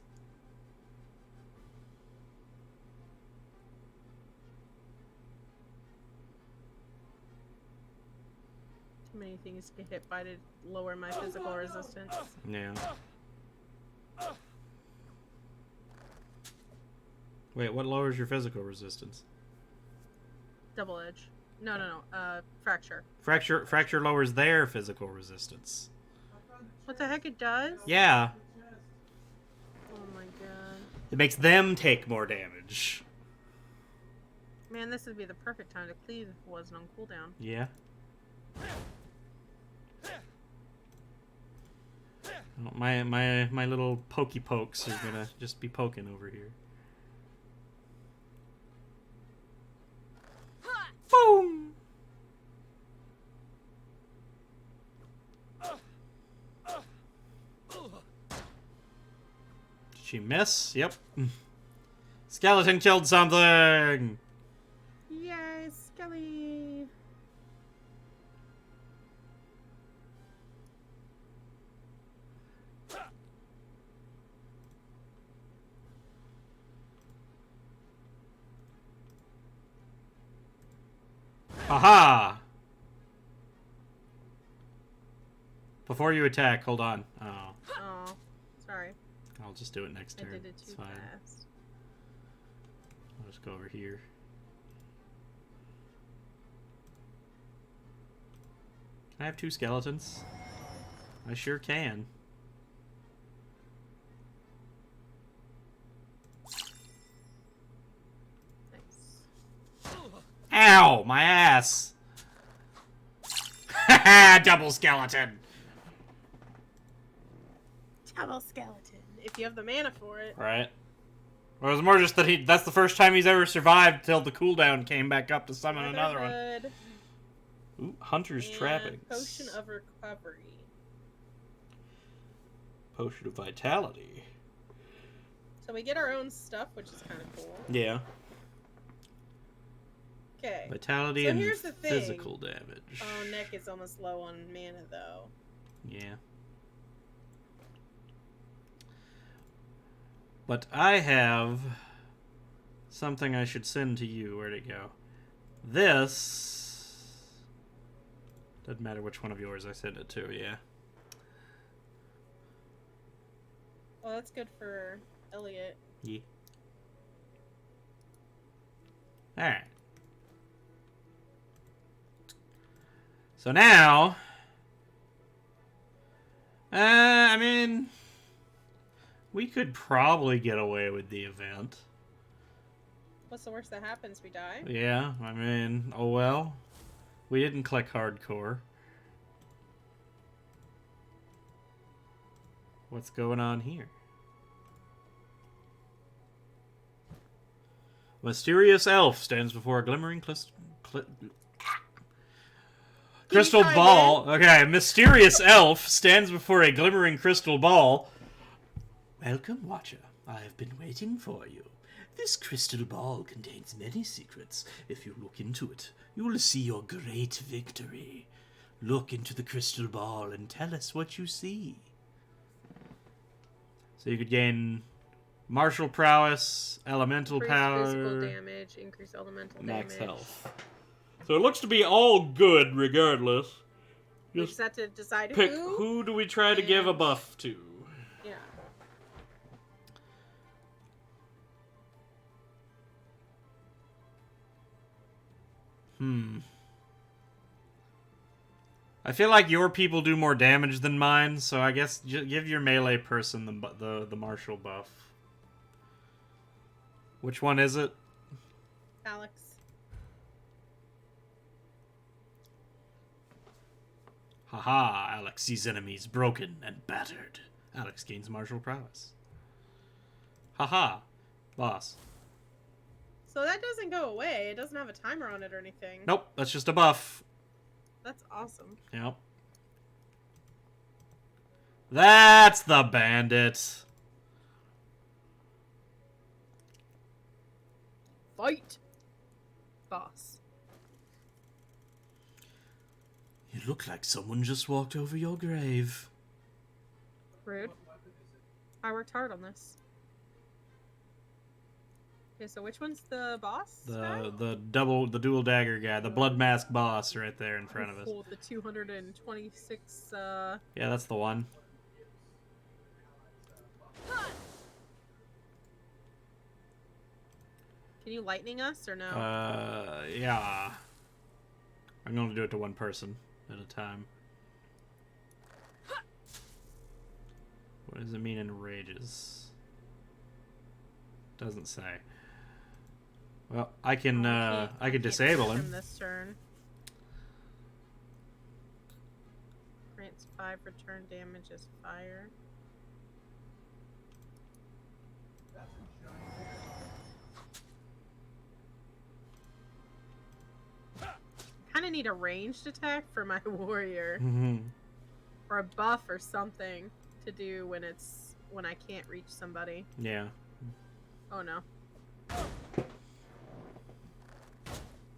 Speaker 1: Too many things to get hit by to lower my physical resistance.
Speaker 2: Yeah. Wait, what lowers your physical resistance?
Speaker 1: Double edge. No. Fracture.
Speaker 2: Fracture lowers their physical resistance.
Speaker 1: What the heck it does?
Speaker 2: Yeah.
Speaker 1: Oh my god.
Speaker 2: It makes them take more damage.
Speaker 1: Man, this would be the perfect time to cleave if it wasn't on cooldown.
Speaker 2: Yeah. Oh, my little pokey pokes are gonna just be poking over here. Boom! Did she miss? Yep. Skeleton killed something!
Speaker 1: Yay, Skelly!
Speaker 2: Aha! Before you attack, hold on. Oh,
Speaker 1: Oh, sorry.
Speaker 2: I'll just do it next
Speaker 1: I
Speaker 2: turn.
Speaker 1: did it
Speaker 2: It's
Speaker 1: too
Speaker 2: fine.
Speaker 1: fast.
Speaker 2: I'll just go over here. Can I have 2 skeletons? I sure can.
Speaker 1: Nice.
Speaker 2: Ow! My ass! Haha! Double skeleton!
Speaker 1: Double skeleton. If you have the mana for it.
Speaker 2: Right. Well, it was more just that that's the first time he's ever survived till the cooldown came back up to summon another one.
Speaker 1: Brotherhood
Speaker 2: Ooh, Hunter's
Speaker 1: and
Speaker 2: Trappings.
Speaker 1: Potion of Recovery.
Speaker 2: Potion of Vitality.
Speaker 1: So we get our own stuff, which is kind of cool.
Speaker 2: Yeah.
Speaker 1: Okay.
Speaker 2: Vitality
Speaker 1: So
Speaker 2: and
Speaker 1: here's the thing.
Speaker 2: physical damage.
Speaker 1: Oh, Neck is almost low on mana, though.
Speaker 2: Yeah. But I have something I should send to you. Where'd it go? This... Doesn't matter which one of yours I send it to, yeah.
Speaker 1: Well, that's good for Elliot.
Speaker 2: Yeah. Alright. So now... I mean... We could probably get away with the event.
Speaker 1: What's the worst that happens? We die?
Speaker 2: Yeah, I mean, oh well. We didn't click hardcore. What's going on here? Mysterious elf stands before a glimmering crystal
Speaker 1: try
Speaker 2: ball. Okay, mysterious elf stands before a glimmering crystal ball. Welcome, Watcher. I have been waiting for you. This crystal ball contains many secrets. If you look into it, you will see your great victory. Look into the crystal ball and tell us what you see. So you could gain martial prowess, elemental
Speaker 1: Increase
Speaker 2: power,
Speaker 1: physical damage, increase elemental
Speaker 2: max
Speaker 1: damage.
Speaker 2: health. So it looks to be all good regardless.
Speaker 1: We
Speaker 2: Just
Speaker 1: just have to decide
Speaker 2: pick
Speaker 1: who.
Speaker 2: who do we try to give a
Speaker 1: and-
Speaker 2: buff to.
Speaker 1: Yeah.
Speaker 2: I feel like your people do more damage than mine, so I guess give your melee person the martial buff. Which one is it?
Speaker 1: Alex.
Speaker 2: Haha, Alex sees enemies broken and battered. Alex gains martial prowess. Haha, boss.
Speaker 1: So that doesn't go away. It doesn't have a timer on it or anything.
Speaker 2: Nope, that's just a buff.
Speaker 1: That's awesome.
Speaker 2: Yep. That's the bandit.
Speaker 1: Fight. Boss.
Speaker 2: You look like someone just walked over your grave.
Speaker 1: Rude. I worked hard on this. Okay, so which one's the boss? guy?
Speaker 2: The dual dagger guy, the blood mask boss right there in front of us.
Speaker 1: Oh, the 226
Speaker 2: Yeah, that's the one.
Speaker 1: Can you lightning us or no?
Speaker 2: Yeah. I'm going to do it to one person at a time. What does it mean in rages? Doesn't say. Well, I can I can disable
Speaker 1: From
Speaker 2: him.
Speaker 1: this turn. Grants 5 return damage as fire. Kind of need a ranged attack for my warrior, or a buff or something to do when I can't reach somebody.
Speaker 2: Yeah.
Speaker 1: Oh no. I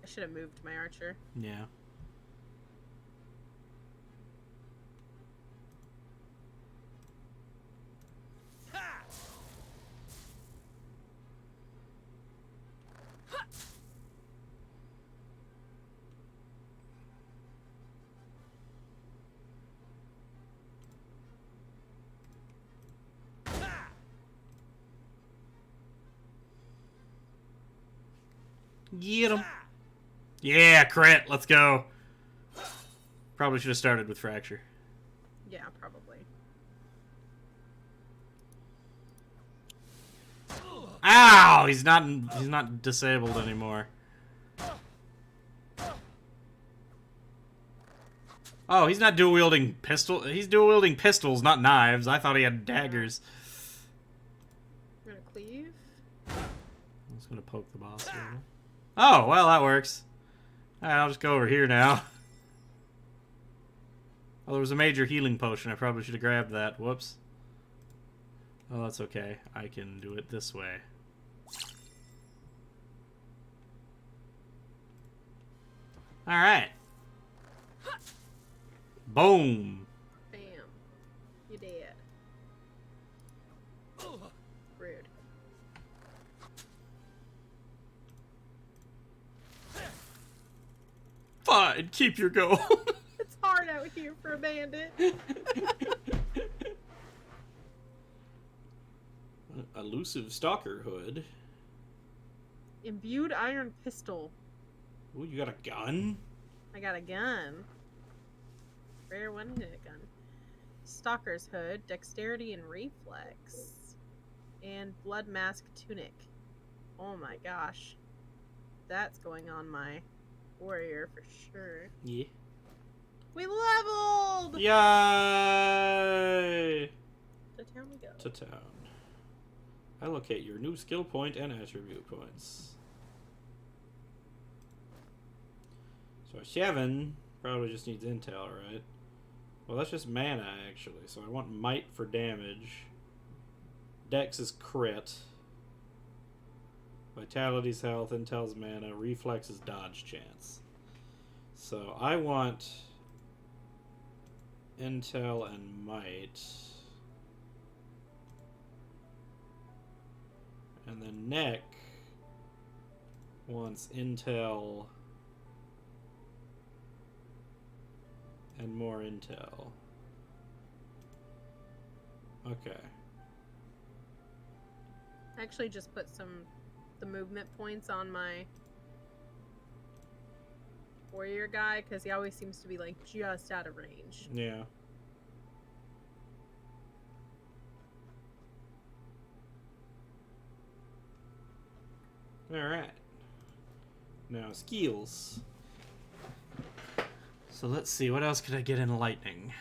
Speaker 1: should have moved my archer.
Speaker 2: Yeah. Get him. Yeah, crit. Let's go. Probably should have started with fracture.
Speaker 1: Yeah, probably.
Speaker 2: Ow! He's not disabled anymore. Oh, he's not dual wielding pistol. He's dual wielding pistols, not knives. I thought he had daggers.
Speaker 1: I'm gonna cleave.
Speaker 2: I'm just gonna poke the boss. Here. Oh, well, that works. Alright, I'll just go over here now. Oh, there was a major healing potion. I probably should have grabbed that. Whoops. Oh, that's okay. I can do it this way. Alright. Boom.
Speaker 1: Bam. You dead. Rude.
Speaker 2: Fine, keep your gold.
Speaker 1: It's hard out here for a bandit.
Speaker 2: Elusive stalker hood.
Speaker 1: Imbued iron pistol.
Speaker 2: Ooh, you got a gun?
Speaker 1: I got a gun. Rare one-hit gun. Stalker's hood, dexterity and reflex, and blood mask tunic. Oh my gosh, that's going on my warrior for sure.
Speaker 2: Yeah.
Speaker 1: We leveled.
Speaker 2: Yay!
Speaker 1: go.
Speaker 2: to town. Allocate your new skill point and attribute points. So 7 probably just needs intel, right? Well, that's just mana, actually. So I want might for damage. Dex is crit. Vitality's health, intel's mana, reflex is dodge chance. So I want intel and might. And then Neck wants intel and more intel. Okay.
Speaker 1: I actually just put the movement points on my warrior guy because he always seems to be like just out of range.
Speaker 2: Yeah. Alright. Now, skills. So let's see, what else could I get in lightning?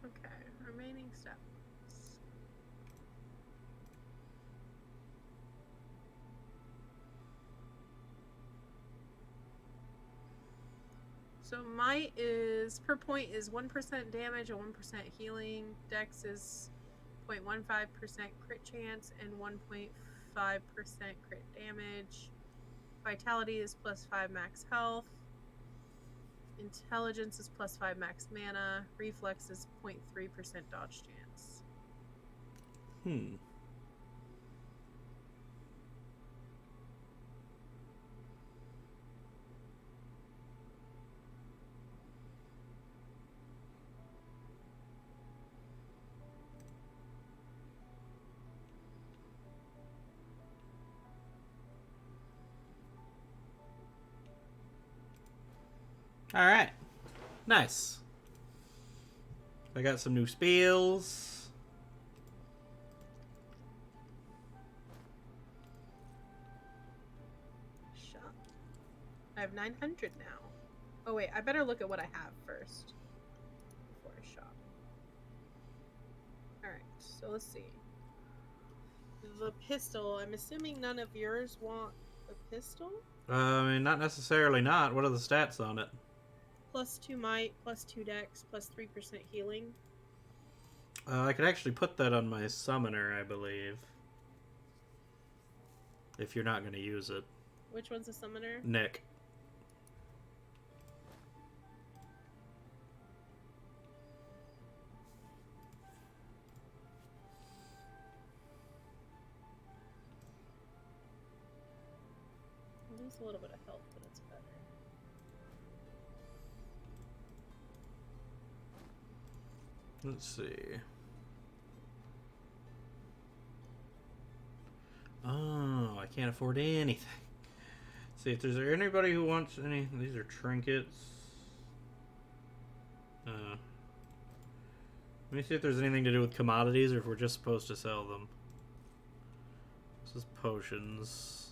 Speaker 1: Okay, remaining steps. So might is per point is 1% damage and 1% healing. Dex is 0.15% crit chance and 1.5% crit damage. Vitality is +5 max health. Intelligence is +5 max mana. Reflex is 0.3% dodge chance.
Speaker 2: Alright. Nice. I got some new spells.
Speaker 1: Shop. I have 900 now. Oh wait, I better look at what I have first before I shop. Alright, so let's see. The pistol, I'm assuming none of yours want a pistol?
Speaker 2: I mean, not necessarily not. What are the stats on it?
Speaker 1: +2 might, +2 dex, +3% healing.
Speaker 2: I could actually put that on my summoner, I believe. If you're not going to use it.
Speaker 1: Which one's a summoner?
Speaker 2: Nick.
Speaker 1: I lose a little bit of health, but it's better.
Speaker 2: Let's see. Oh, I can't afford anything. See if there's anybody who wants any. These are trinkets. Let me see if there's anything to do with commodities or if we're just supposed to sell them. This is potions.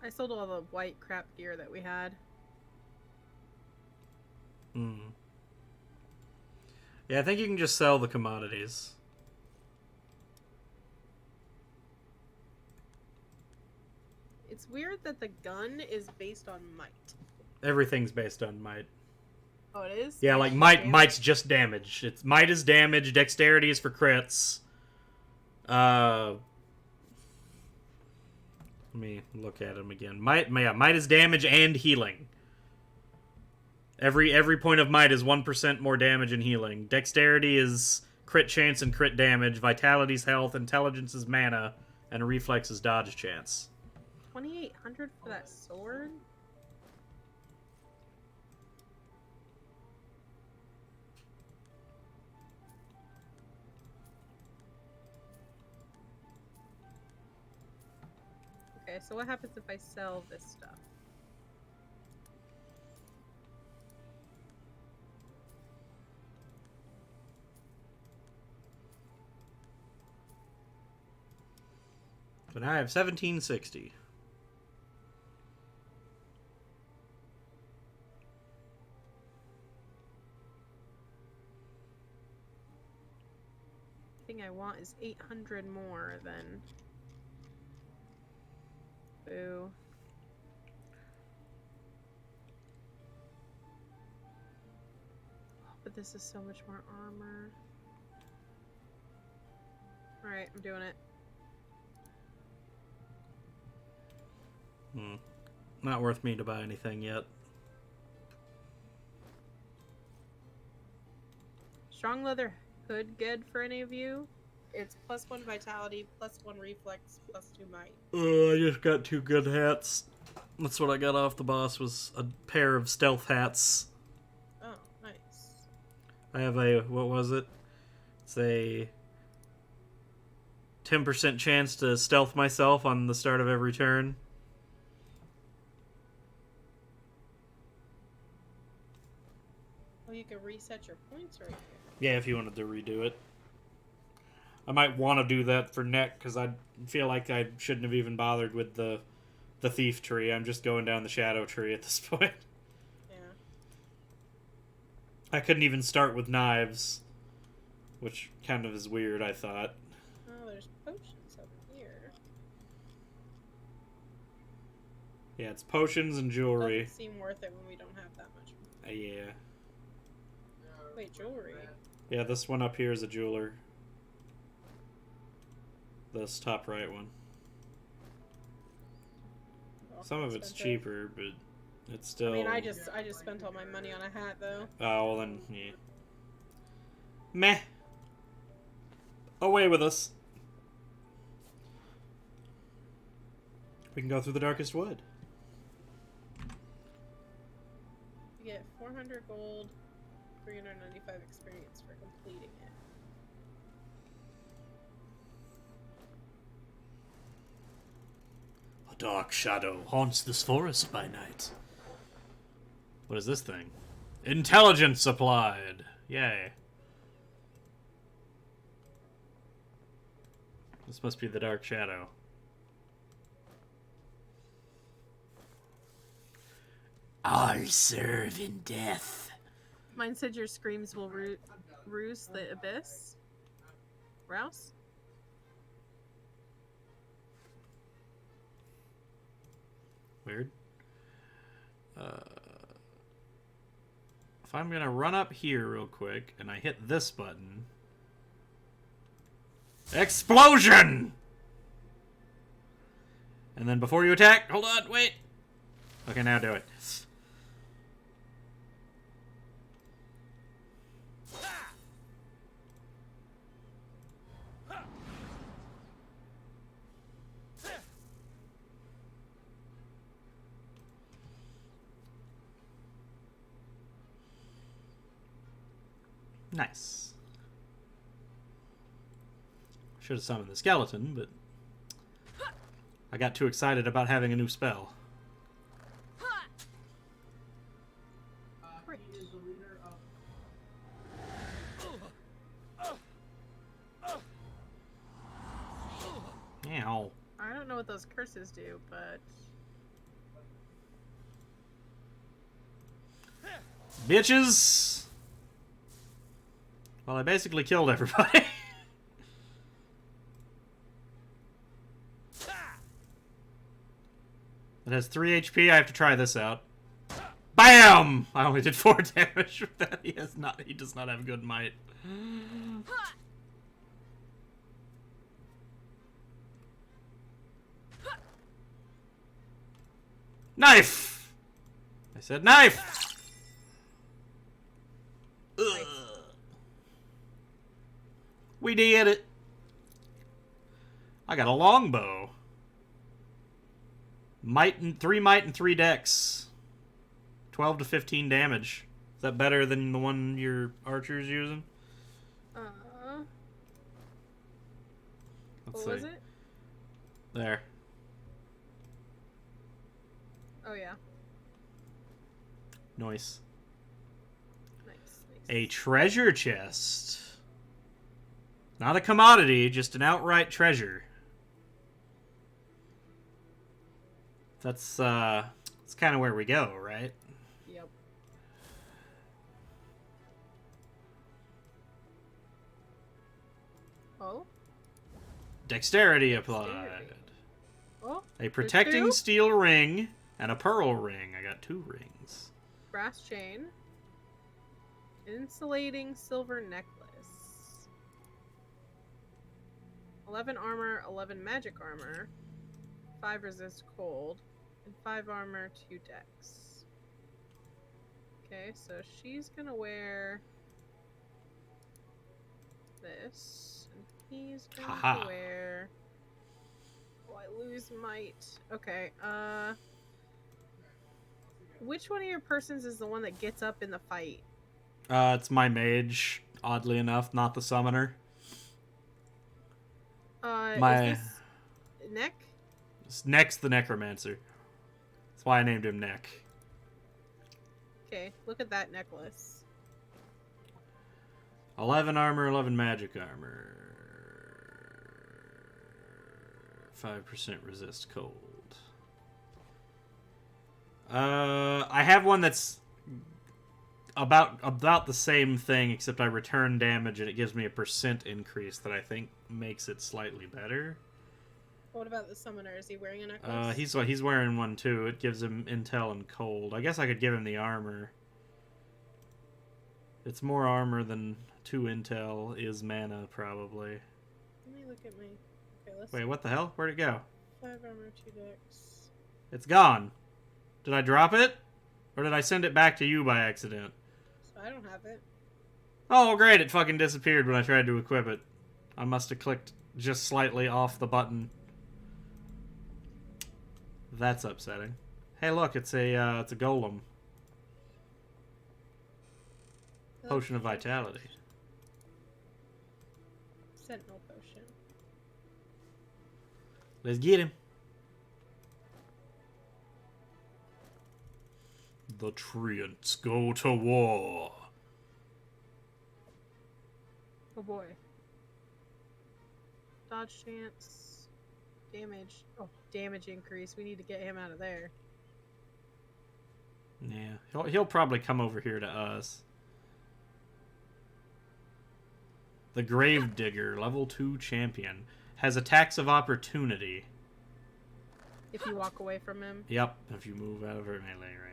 Speaker 1: I sold all the white crap gear that we had.
Speaker 2: Yeah, I think you can just sell the commodities.
Speaker 1: It's weird that the gun is based on might.
Speaker 2: Everything's based on might.
Speaker 1: Oh, it is?
Speaker 2: Yeah, like might's just damage. It's might is damage, dexterity is for crits. me look at him again. Might is damage and healing. Every point of might is 1% more damage and healing. Dexterity is crit chance and crit damage. Vitality's health. Intelligence is mana. And reflex is dodge chance.
Speaker 1: 2,800 for that sword? Okay, so what happens if I sell this stuff?
Speaker 2: So now I have 1760.
Speaker 1: The thing I want is 800 more than... Boo. But this is so much more armor. Alright, I'm doing it.
Speaker 2: Not worth me to buy anything yet.
Speaker 1: Strong leather hood good for any of you? It's +1 vitality, +1 reflex, +2 might.
Speaker 2: I just got 2 good hats. That's what I got off the boss, was a pair of stealth hats.
Speaker 1: Oh, nice.
Speaker 2: I have a, what was it? It's a 10% chance to stealth myself on the start of every turn.
Speaker 1: Oh, you can reset your points right here.
Speaker 2: Yeah, if you wanted to redo it. I might want to do that for neck, because I feel like I shouldn't have even bothered with the thief tree. I'm just going down the shadow tree at this point.
Speaker 1: Yeah.
Speaker 2: I couldn't even start with knives, which kind of is weird, I thought.
Speaker 1: Oh, there's potions over here.
Speaker 2: Yeah, it's potions and jewelry.
Speaker 1: Doesn't seem worth it when we don't have that much.
Speaker 2: Yeah.
Speaker 1: Wait, jewelry?
Speaker 2: Yeah, this one up here is a jeweler. This top right one.
Speaker 1: Oh,
Speaker 2: Some of it's
Speaker 1: expensive.
Speaker 2: cheaper, but it's still...
Speaker 1: I mean, I just spent all my money on a hat, though.
Speaker 2: Oh, well then, yeah. Meh. Away with us. We can go through the darkest wood.
Speaker 1: You get 400 gold, 395 experience for completing it.
Speaker 2: A dark shadow haunts this forest by night. What is this thing? Intelligence applied. Yay. This must be the dark shadow. I'll serve in death.
Speaker 1: Mine said your screams will roost the abyss. Rouse?
Speaker 2: Weird. If I'm gonna run up here real quick and I hit this button. Explosion! And then before you attack, hold on, wait. Okay, now do it. Nice. Should have summoned the skeleton, but I got too excited about having a new spell.
Speaker 1: Great.
Speaker 2: Ow.
Speaker 1: I don't know what those curses do, but...
Speaker 2: Bitches! Well, I basically killed everybody. It has 3 HP. I have to try this out. BAM! I only did 4 damage with that. He does not have good might. Knife! I said knife! Ugh. We did it. I got a longbow. Three might and 3 dex. 12 to 15 damage. Is that better than the one your archer's using? Let's
Speaker 1: What
Speaker 2: see.
Speaker 1: was it?
Speaker 2: There.
Speaker 1: Oh yeah.
Speaker 2: Nice.
Speaker 1: Nice.
Speaker 2: A treasure chest. Not a commodity, just an outright treasure. That's kind of where we go, right?
Speaker 1: Yep. Oh.
Speaker 2: Dexterity applied.
Speaker 1: Dexterity. Oh.
Speaker 2: A protecting
Speaker 1: two?
Speaker 2: steel ring and a pearl ring. I got 2 rings.
Speaker 1: Brass chain. Insulating silver necklace. 11 armor, 11 magic armor. 5 resist cold. And 5 armor, 2 dex. Okay, so she's gonna wear this. And he's going to wear... Oh, I lose might. Okay, which one of your persons is the one that gets up in the fight?
Speaker 2: It's my mage, oddly enough, not the summoner.
Speaker 1: Is this Neck?
Speaker 2: Neck's the necromancer. That's why I named him Neck.
Speaker 1: Okay, look at that necklace.
Speaker 2: 11 armor, 11 magic armor. 5% resist cold. I have one that's about the same thing, except I return damage and it gives me a % increase that I think makes it slightly better.
Speaker 1: What about the summoner? Is he wearing a necklace?
Speaker 2: He's wearing one too. It gives him intel and cold. I guess I could give him the armor. It's more armor than 2 intel is mana, probably.
Speaker 1: Let me look at my... Okay, let's
Speaker 2: Wait, what the hell? Where'd it go?
Speaker 1: 5 armor, 2 dex.
Speaker 2: It's gone. Did I drop it? Or did I send it back to you by accident?
Speaker 1: So I don't have it.
Speaker 2: Oh, great. It fucking disappeared when I tried to equip it. I must have clicked just slightly off the button. That's upsetting. Hey, look, it's a golem. Potion of Vitality.
Speaker 1: Sentinel potion.
Speaker 2: Let's get him. The Treants go to war.
Speaker 1: Oh boy. Dodge chance. Damage. Oh, damage increase. We need to get him out of there.
Speaker 2: Yeah, he'll probably come over here to us. The Gravedigger, level 2 champion, has attacks of opportunity.
Speaker 1: If you walk away from him.
Speaker 2: Yep, if you move out of her melee range.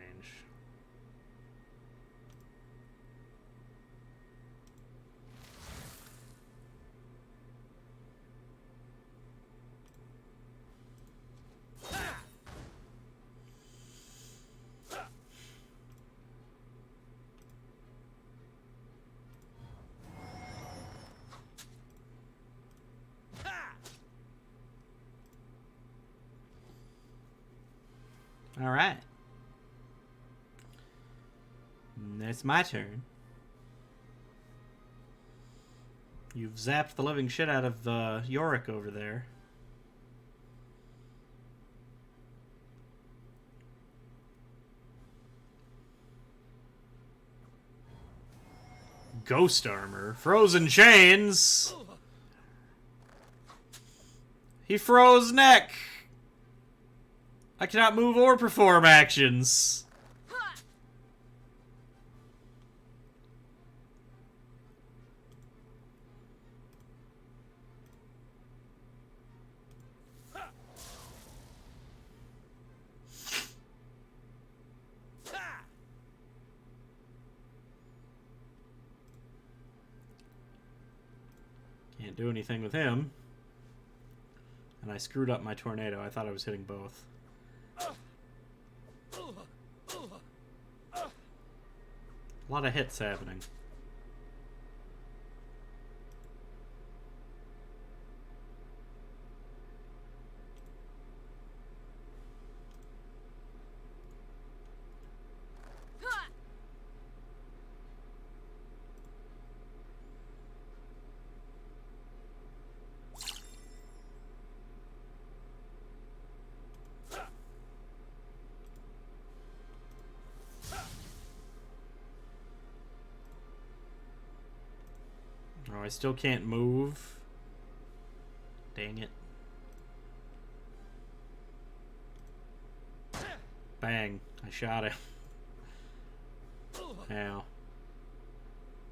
Speaker 2: All right. It's my turn. You've zapped the living shit out of Yorick over there. Ghost armor. Frozen chains. He froze Neck. I cannot move or perform actions. Can't do anything with him. And I screwed up my tornado. I thought I was hitting both. A lot of hits happening. Oh, I still can't move. Dang it. Bang. I shot him. Ow.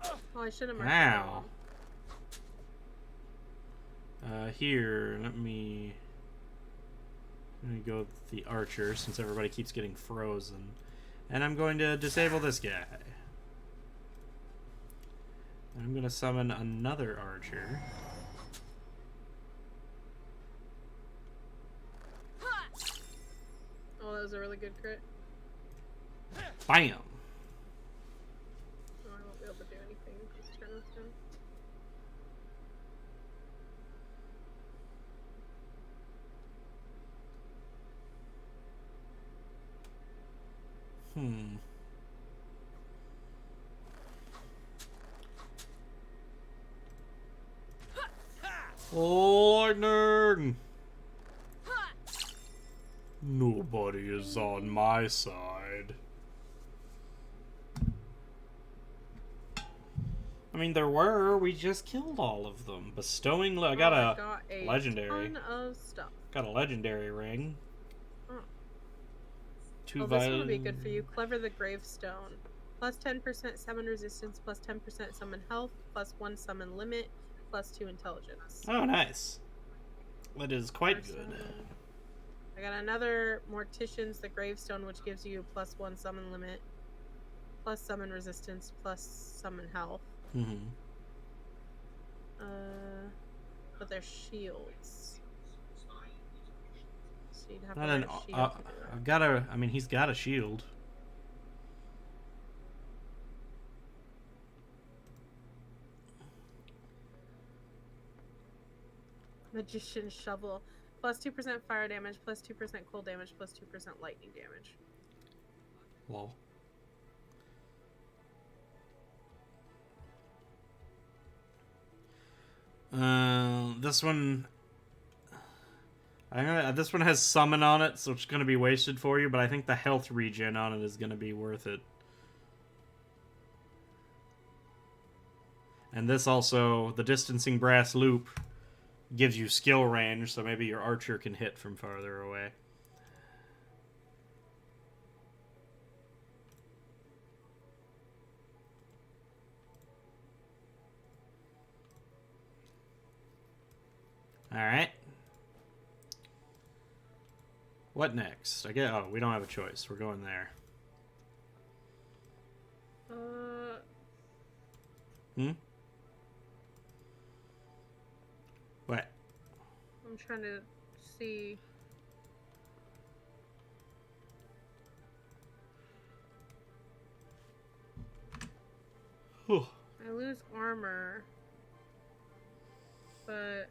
Speaker 1: Oh, I should have marked
Speaker 2: Ow.
Speaker 1: it
Speaker 2: Here, let me go with the archer since everybody keeps getting frozen. And I'm going to disable this guy. I'm going to summon another archer.
Speaker 1: Oh, that was a really good crit.
Speaker 2: Bam!
Speaker 1: Oh, I won't be able to do anything this turn with him.
Speaker 2: Lightning! Nobody is on my side. I mean, there were. We just killed all of them. Bestowing. I got a legendary.
Speaker 1: Ton of stuff.
Speaker 2: Got a legendary ring.
Speaker 1: Oh.
Speaker 2: Two
Speaker 1: Oh, this one would be good for you. Clever the Gravestone. Plus 10% summon resistance, plus 10% summon health, plus 1 summon limit, plus 2 intelligence.
Speaker 2: Oh, nice. That is quite good.
Speaker 1: I got another Mortician's the Gravestone, which gives you plus 1 summon limit, plus summon resistance, plus summon health.
Speaker 2: Mm-hmm.
Speaker 1: But they're shields. So you'd have
Speaker 2: Not
Speaker 1: to
Speaker 2: an.
Speaker 1: wear a shield to do that.
Speaker 2: I've got a. I mean, he's got a shield.
Speaker 1: Magician's Shovel. Plus 2% fire damage, plus 2% cold damage, plus 2% lightning damage.
Speaker 2: Lol. This one. This one has summon on it, so it's gonna be wasted for you. But I think the health regen on it is gonna be worth it. And this also, the distancing brass loop, gives you skill range, so maybe your archer can hit from farther away. Alright. What next? Oh, we don't have a choice. We're going there. What?
Speaker 1: I'm trying to see.
Speaker 2: Whew.
Speaker 1: I lose armor. But...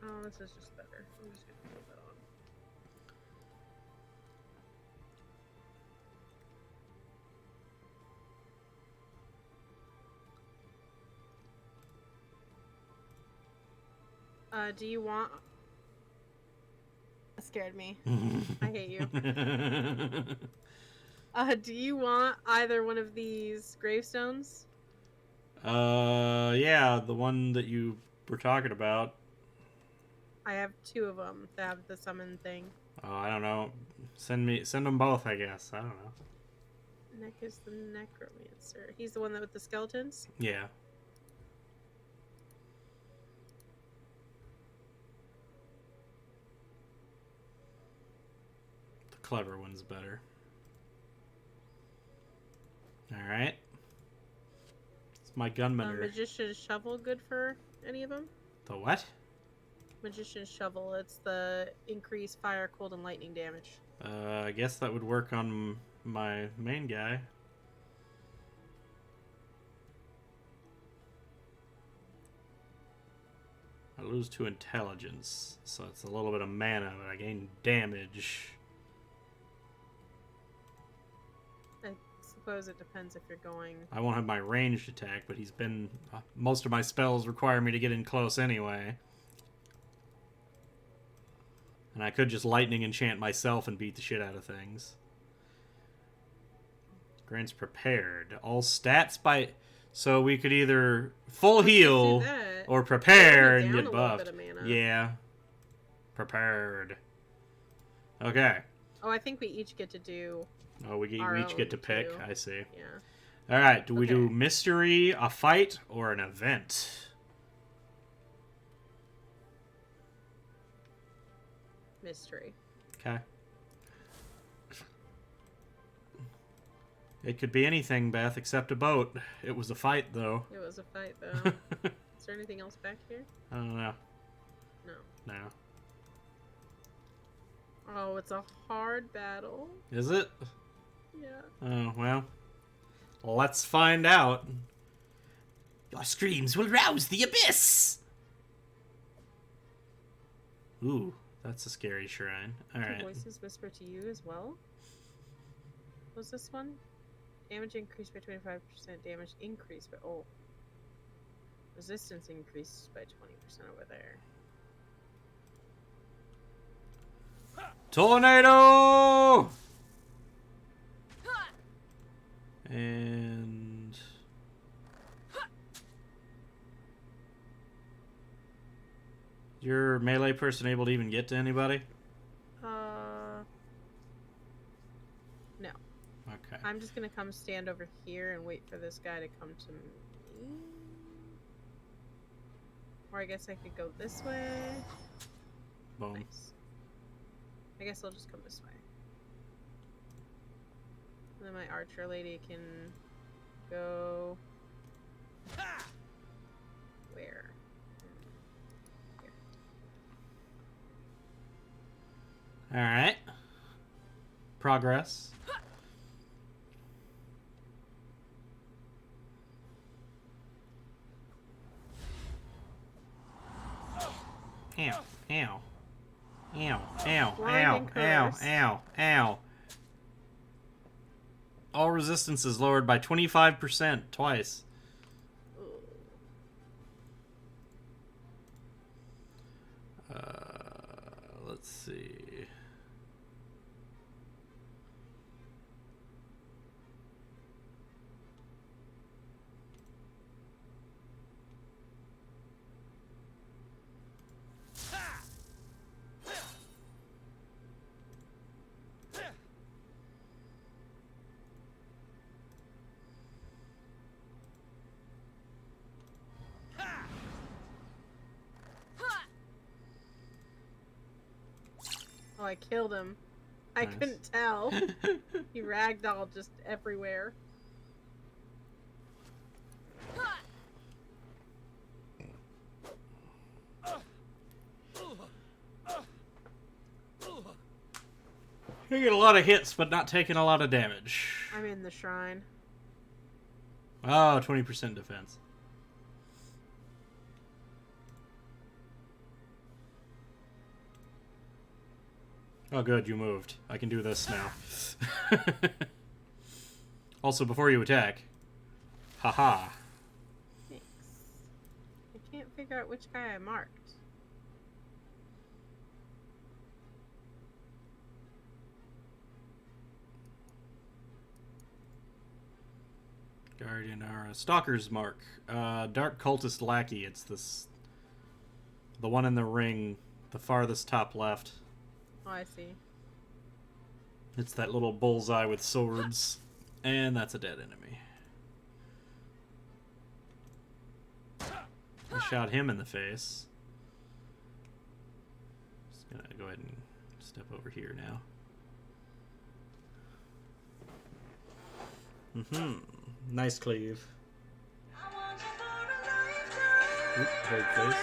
Speaker 1: oh, this is just better. I'm just gonna put that on. Do you want... that scared me. I hate you. Do you want either one of these gravestones?
Speaker 2: Yeah, the one that you were talking about.
Speaker 1: I have 2 of them that have the summon thing.
Speaker 2: Oh, I don't know. Send them both, I guess. I don't know.
Speaker 1: Nick is the necromancer. He's the one that with the skeletons?
Speaker 2: Yeah. The clever one's better. Alright. It's my gunman.
Speaker 1: Magician's Shovel good for any of them?
Speaker 2: The what?
Speaker 1: Magician's Shovel. It's the increased fire, cold, and lightning damage.
Speaker 2: I guess that would work on my main guy. I lose 2 intelligence, so it's a little bit of mana, but I gain damage.
Speaker 1: I suppose it depends if you're going.
Speaker 2: I won't have my ranged attack, but he's been... most of my spells require me to get in close anyway. And I could just lightning enchant myself and beat the shit out of things. Grants prepared. All stats by... So we could either full heal or prepare and get buffed. Yeah. Prepared. Okay.
Speaker 1: Oh, I think we each get to do...
Speaker 2: Oh, we each get to pick. Too. I see.
Speaker 1: Yeah.
Speaker 2: Alright, do we do mystery, a fight, or an event?
Speaker 1: Mystery.
Speaker 2: Okay. It could be anything, Beth, except a boat. It was a fight, though.
Speaker 1: It was a fight, though. Is there anything else back here?
Speaker 2: I don't know.
Speaker 1: No.
Speaker 2: No.
Speaker 1: Oh, it's a hard battle.
Speaker 2: Is it?
Speaker 1: Yeah.
Speaker 2: Oh, well. Let's find out. Your screams will rouse the abyss! Ooh, that's a scary shrine. Alright.
Speaker 1: Voices whisper to you as well? What's this one? Damage increased by 25%. Damage increased by... Oh. Resistance increased by 20% over there.
Speaker 2: Tornado! And... Your melee person able to even get to anybody?
Speaker 1: No.
Speaker 2: Okay.
Speaker 1: I'm just gonna come stand over here and wait for this guy to come to me. Or I guess I could go this way.
Speaker 2: Boom.
Speaker 1: Nice. I guess I'll just come this way. And then my archer lady can go... Where? Here.
Speaker 2: Alright. Progress. Ow, ow. Ow, ow, ow, ow, ow, ow. All resistance is lowered by 25% twice. Let's see.
Speaker 1: Oh, I killed him. I
Speaker 2: Nice.
Speaker 1: couldn't tell. He ragdolled just everywhere.
Speaker 2: You get a lot of hits, but not taking a lot of damage.
Speaker 1: I'm in the shrine.
Speaker 2: Oh, 20% defense. Oh, good, you moved. I can do this now. Also, before you attack. Haha.
Speaker 1: Thanks. I can't figure out which guy I marked.
Speaker 2: Guardian Aura. Stalker's Mark. Dark Cultist Lackey. It's this... the one in the ring. The farthest top left.
Speaker 1: Oh, I see.
Speaker 2: It's that little bullseye with swords. And that's a dead enemy. I shot him in the face. Just gonna go ahead and step over here now. Nice cleave. Oop, hold please.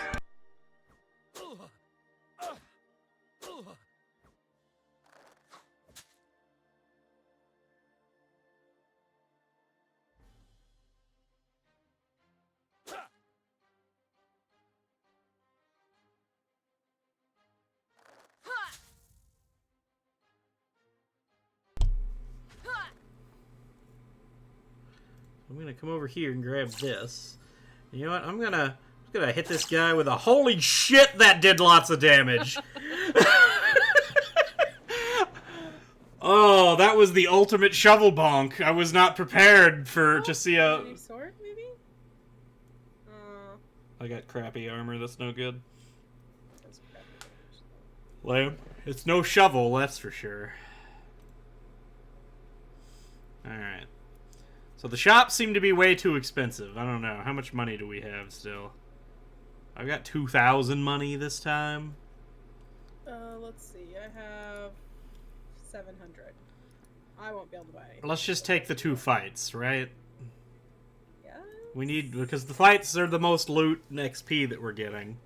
Speaker 2: I'm gonna come over here and grab this. You know what? I'm gonna hit this guy with a holy shit that did lots of damage. Oh, that was the ultimate shovel bonk. I was not prepared to see a.
Speaker 1: New sword, maybe?
Speaker 2: I got crappy armor. That's no good.
Speaker 1: That's crappy damage.
Speaker 2: Lamb. It's no shovel, that's for sure. Alright. So the shops seem to be way too expensive. I don't know. How much money do we have still? I've got 2,000 money this time.
Speaker 1: Let's see. I have 700. I won't be able to buy anything.
Speaker 2: Let's just take the 2 fights, right?
Speaker 1: Yeah.
Speaker 2: We need, because the fights are the most loot and XP that we're getting.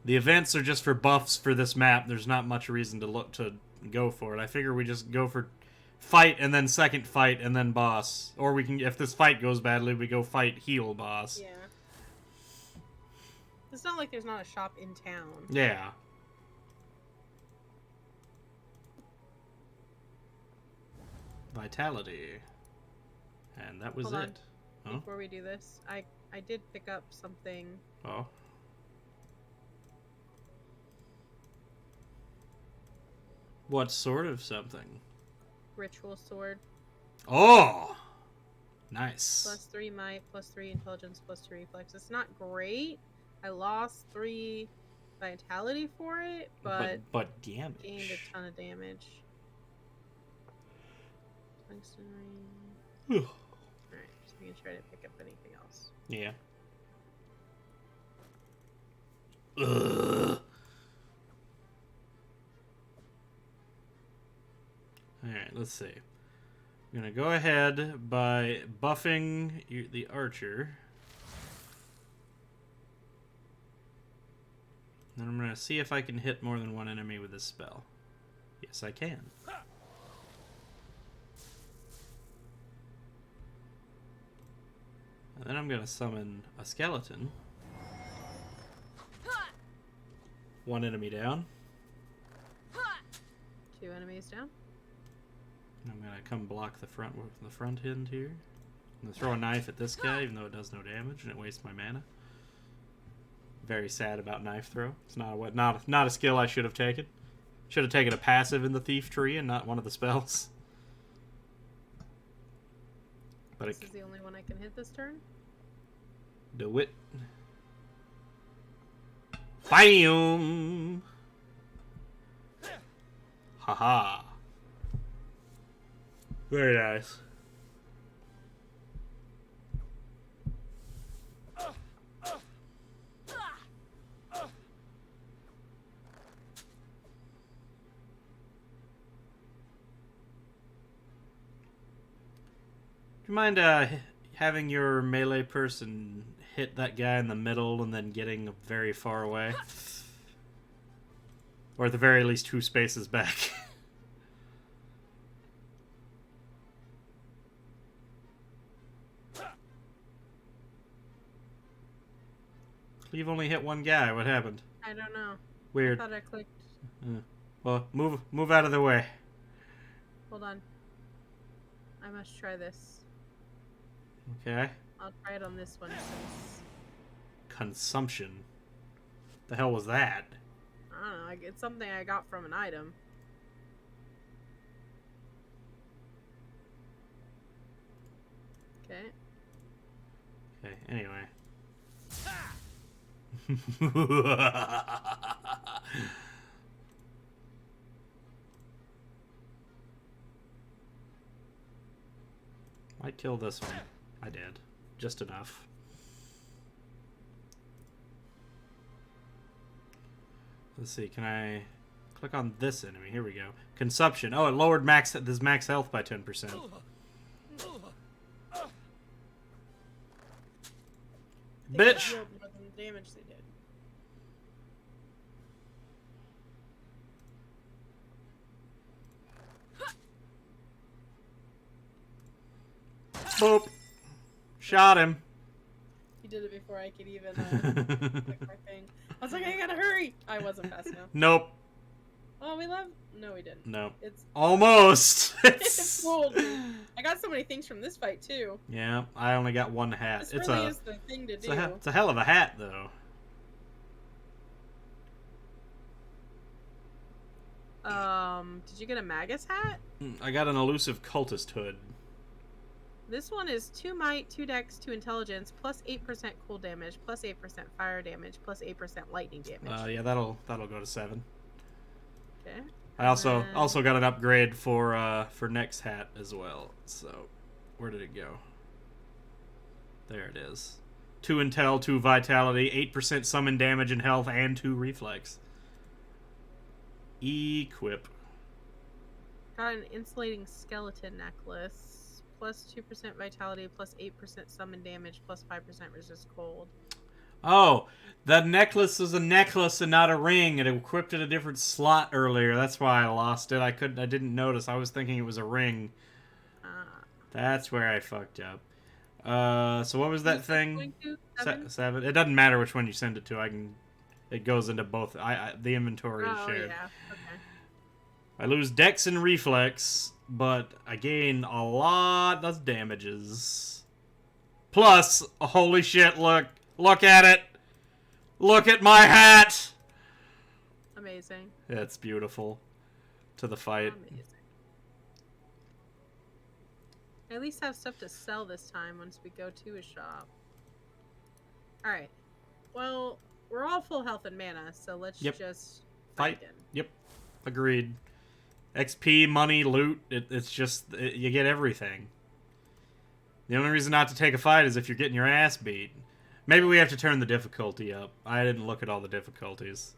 Speaker 2: The events are just for buffs for this map. There's not much reason to go for it. I figure we just go for fight and then second fight and then boss. Or we can, if this fight goes badly, we go fight heal boss.
Speaker 1: Yeah. It's not like there's not a shop in town.
Speaker 2: Yeah. Vitality. And that was
Speaker 1: Hold on.
Speaker 2: it. Huh?
Speaker 1: Before we do this, I did pick up something.
Speaker 2: Oh. What sort of something?
Speaker 1: Ritual sword.
Speaker 2: Oh! Nice.
Speaker 1: +3 might, +3 intelligence, +2 reflex. It's not great. I lost 3 vitality for it, but
Speaker 2: damage.
Speaker 1: gained a ton of damage. Tungsten ring.
Speaker 2: Whew.
Speaker 1: Alright, so we can try to pick up anything else.
Speaker 2: Yeah. Ugh. Alright, let's see. I'm gonna go ahead by buffing the archer. Then I'm gonna see if I can hit more than one enemy with this spell. Yes, I can. And then I'm gonna summon a skeleton. 1 enemy down.
Speaker 1: 2 enemies down.
Speaker 2: I'm gonna come block the front end here. I'm gonna throw a knife at this guy, even though it does no damage and it wastes my mana. Very sad about knife throw. It's not a skill I should have taken. Should have taken a passive in the thief tree and not one of the spells. But
Speaker 1: This is the only one I can hit this turn.
Speaker 2: Do it. Bam! Haha. Very nice. Do you mind having your melee person hit that guy in the middle and then getting very far away? Or at the very least 2 spaces back. Cleve only hit 1 guy. What happened?
Speaker 1: I don't know.
Speaker 2: Weird.
Speaker 1: I thought I clicked.
Speaker 2: Well, move out of the way.
Speaker 1: Hold on. I must try this.
Speaker 2: Okay.
Speaker 1: I'll try it on this one since...
Speaker 2: Consumption. The hell was that?
Speaker 1: I don't know. It's something I got from an item. Okay.
Speaker 2: Okay, anyway. Might kill this one. I did. Just enough. Let's see, can I click on this enemy? Here we go. Consumption. Oh, it lowered this max health by 10%. Bitch!
Speaker 1: More than the damage they did.
Speaker 2: Boop. Shot him.
Speaker 1: You did it before I could even click my thing. I was like, I gotta hurry! I wasn't fast enough.
Speaker 2: Nope.
Speaker 1: Oh, we love. No, we didn't.
Speaker 2: No.
Speaker 1: It's
Speaker 2: Almost!
Speaker 1: it's cool, dude. I got so many things from this fight too.
Speaker 2: Yeah, I only got one hat.
Speaker 1: This really is the thing to do.
Speaker 2: It's a hell of a hat, though.
Speaker 1: Did you get a Magus hat?
Speaker 2: I got an elusive cultist hood.
Speaker 1: This one is 2 might, 2 dex, 2 intelligence, plus 8% cool damage, plus 8% fire damage, plus 8% lightning damage.
Speaker 2: Yeah, that'll go to 7.
Speaker 1: Okay.
Speaker 2: I also got an upgrade for Next hat as well. So, where did it go? There it is. 2 intel, 2 vitality, 8% summon damage and health, and 2 reflex. Equip.
Speaker 1: Got an insulating skeleton necklace, plus 2% vitality, plus 8% summon damage, plus 5% resist cold.
Speaker 2: Oh, the necklace was a necklace and not a ring. It equipped at a different slot earlier. That's why I lost it. I didn't notice. I was thinking it was a ring. That's where I fucked up. So what was that thing? 7. It doesn't matter which one you send it to. It goes into both. The inventory is shared.
Speaker 1: Yeah. Okay.
Speaker 2: I lose dex and reflex, but I gain a lot of damages. Plus, holy shit! Look at it. Look at my hat.
Speaker 1: Amazing.
Speaker 2: That's beautiful. To the fight.
Speaker 1: Amazing. I at least have stuff to sell this time once we go to a shop. Alright. Well, we're all full health and mana, so let's just fight again.
Speaker 2: Yep. Agreed. XP, money, loot, it's just, you get everything. The only reason not to take a fight is if you're getting your ass beat. Maybe we have to turn the difficulty up. I didn't look at all the difficulties.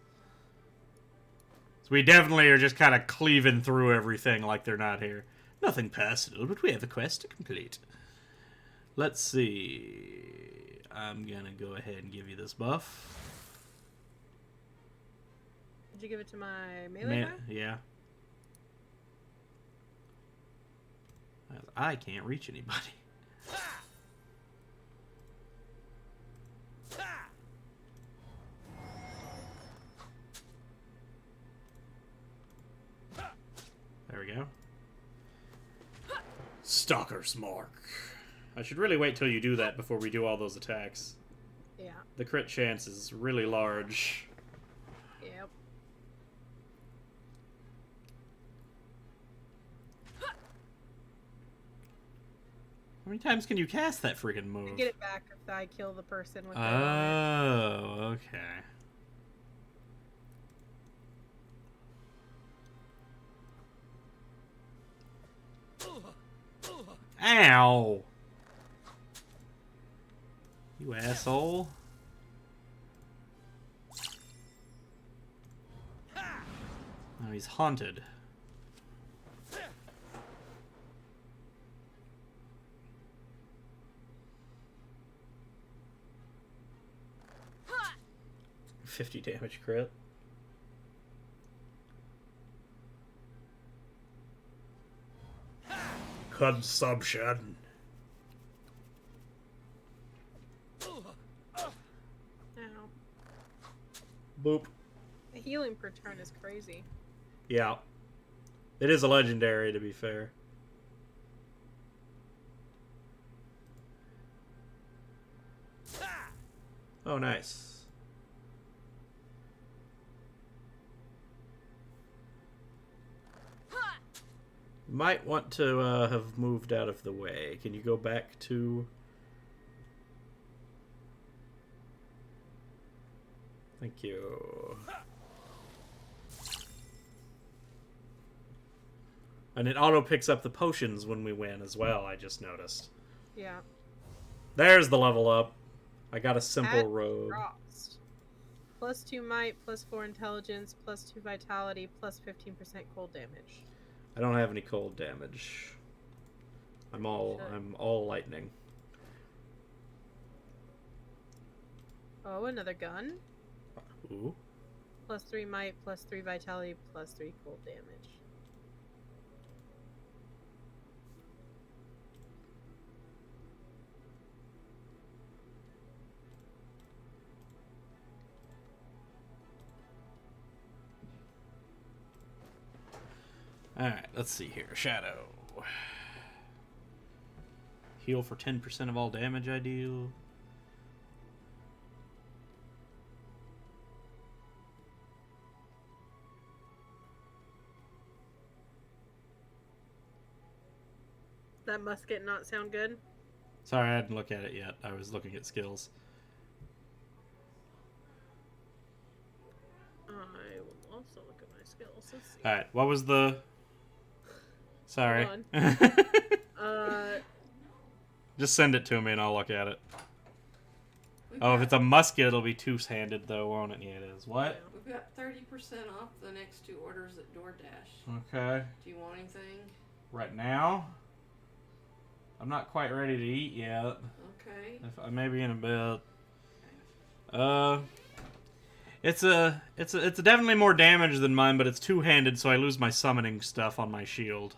Speaker 2: So we definitely are just kind of cleaving through everything like they're not here. Nothing personal, but we have a quest to complete. Let's see. I'm gonna go ahead and give you this buff.
Speaker 1: Did you give it to my melee guy?
Speaker 2: Yeah. I can't reach anybody. There we go. Stalker's Mark. I should really wait till you do that before we do all those attacks.
Speaker 1: Yeah.
Speaker 2: The crit chance is really large.
Speaker 1: Yep.
Speaker 2: How many times can you cast that freaking move?
Speaker 1: I get it back if I kill the person with
Speaker 2: Oh, okay. Ow! You asshole. Oh, he's haunted. $50 damage crit. Consumption.
Speaker 1: Ow.
Speaker 2: Boop.
Speaker 1: The healing per turn is crazy.
Speaker 2: Yeah. It is a legendary, to be fair. Oh, nice. Might want to have moved out of the way. Can you go back to... Thank you. And it auto picks up the potions when we win as well, I just noticed.
Speaker 1: Yeah.
Speaker 2: There's the level up. I got a simple robe.
Speaker 1: Frost. Plus 2 might, plus 4 intelligence, plus 2 vitality, plus 15% cold damage.
Speaker 2: I don't have any cold damage. I'm all lightning.
Speaker 1: Oh, another gun.
Speaker 2: Ooh.
Speaker 1: Plus 3 might, plus 3 vitality, plus 3 cold damage.
Speaker 2: Alright, let's see here. Shadow. Heal for 10% of all damage I deal.
Speaker 1: That musket not sound good?
Speaker 2: Sorry, I didn't look at it yet. I was looking at skills.
Speaker 1: I will also look at my skills. Let's see.
Speaker 2: Alright, what was the... Sorry.
Speaker 1: Hold on.
Speaker 2: Just send it to me and I'll look at it. Oh, if it's a musket, it'll be two-handed, though, won't it? Yeah, it is. What?
Speaker 3: We've got 30% off the next 2 orders at DoorDash.
Speaker 2: Okay.
Speaker 3: Do you want anything?
Speaker 2: Right now? I'm not quite ready to eat yet.
Speaker 3: Okay.
Speaker 2: Maybe in a bit. It's definitely more damage than mine, but it's two-handed, so I lose my summoning stuff on my shield.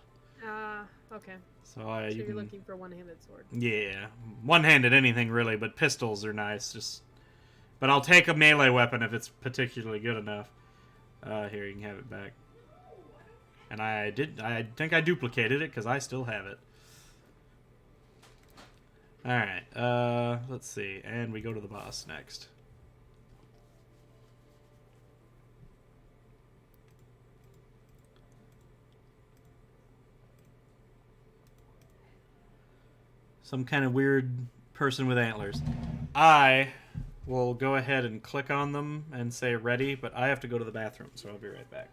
Speaker 1: Okay.
Speaker 2: So
Speaker 1: you're looking for one-handed sword.
Speaker 2: Yeah, one-handed anything really, but pistols are nice. But I'll take a melee weapon if it's particularly good enough. Here, you can have it back. And I think I duplicated it because I still have it. All right. Let's see, and we go to the boss next. Some kind of weird person with antlers. I will go ahead and click on them and say ready, but I have to go to the bathroom, so I'll be right back.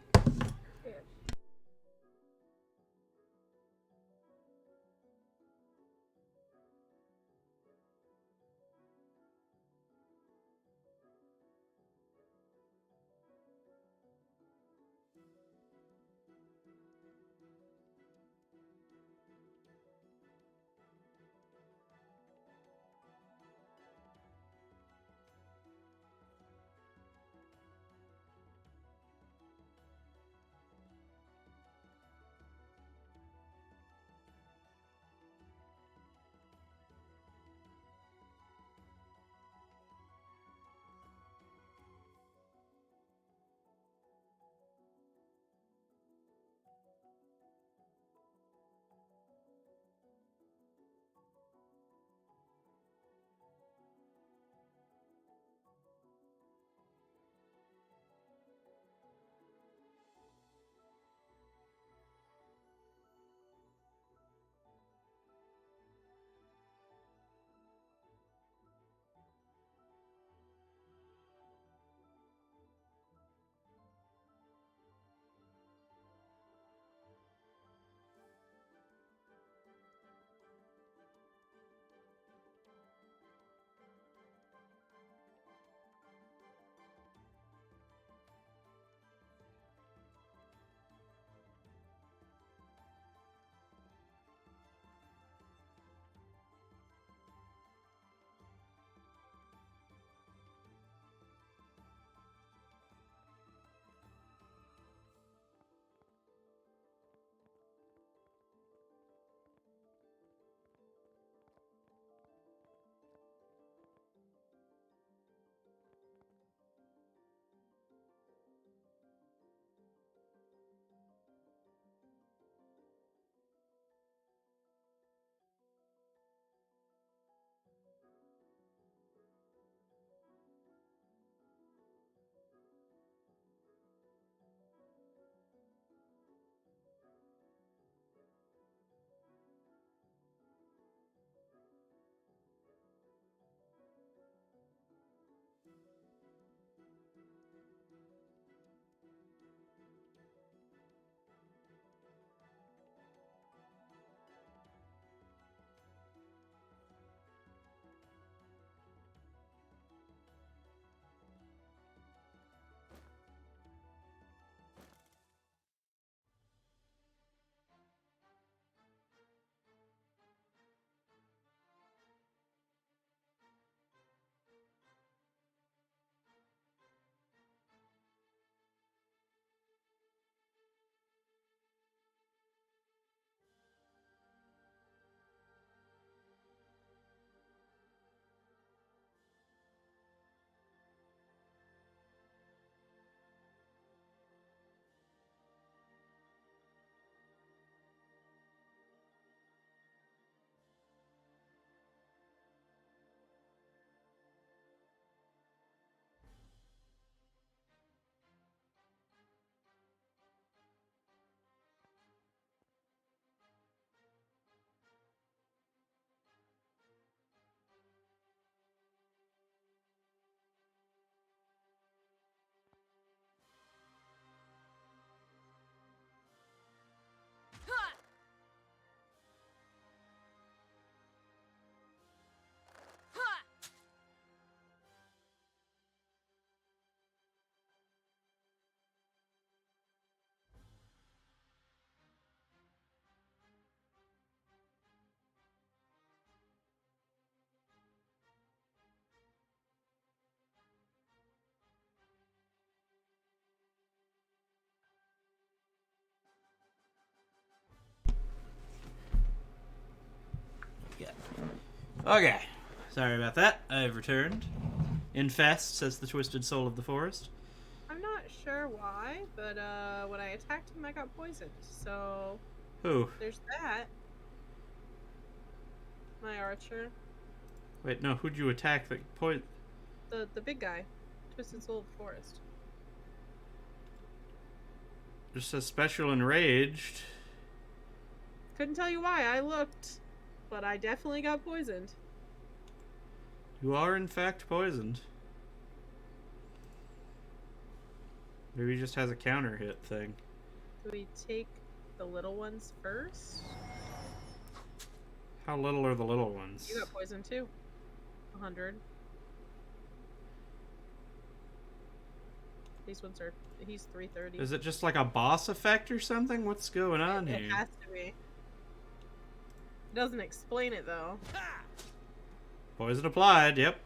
Speaker 2: Okay. Sorry about that. I've returned. Infest, says the twisted soul of the forest.
Speaker 1: I'm not sure why, but when I attacked him, I got poisoned. So
Speaker 2: Who?
Speaker 1: there's that. My archer,
Speaker 2: Wait, no, who'd you attack that point?
Speaker 1: the big guy, twisted soul of the forest.
Speaker 2: Just says special enraged.
Speaker 1: Couldn't tell you why. I looked, but I definitely got poisoned.
Speaker 2: You are in fact poisoned. Maybe he just has a counter hit thing.
Speaker 1: Do we take the little ones first?
Speaker 2: How little are the little ones?
Speaker 1: You got poisoned too. 100. These ones are. He's 330.
Speaker 2: Is it just like a boss effect or something? What's going on
Speaker 1: It
Speaker 2: here?
Speaker 1: has to be. It doesn't explain it though.
Speaker 2: Poison applied, yep.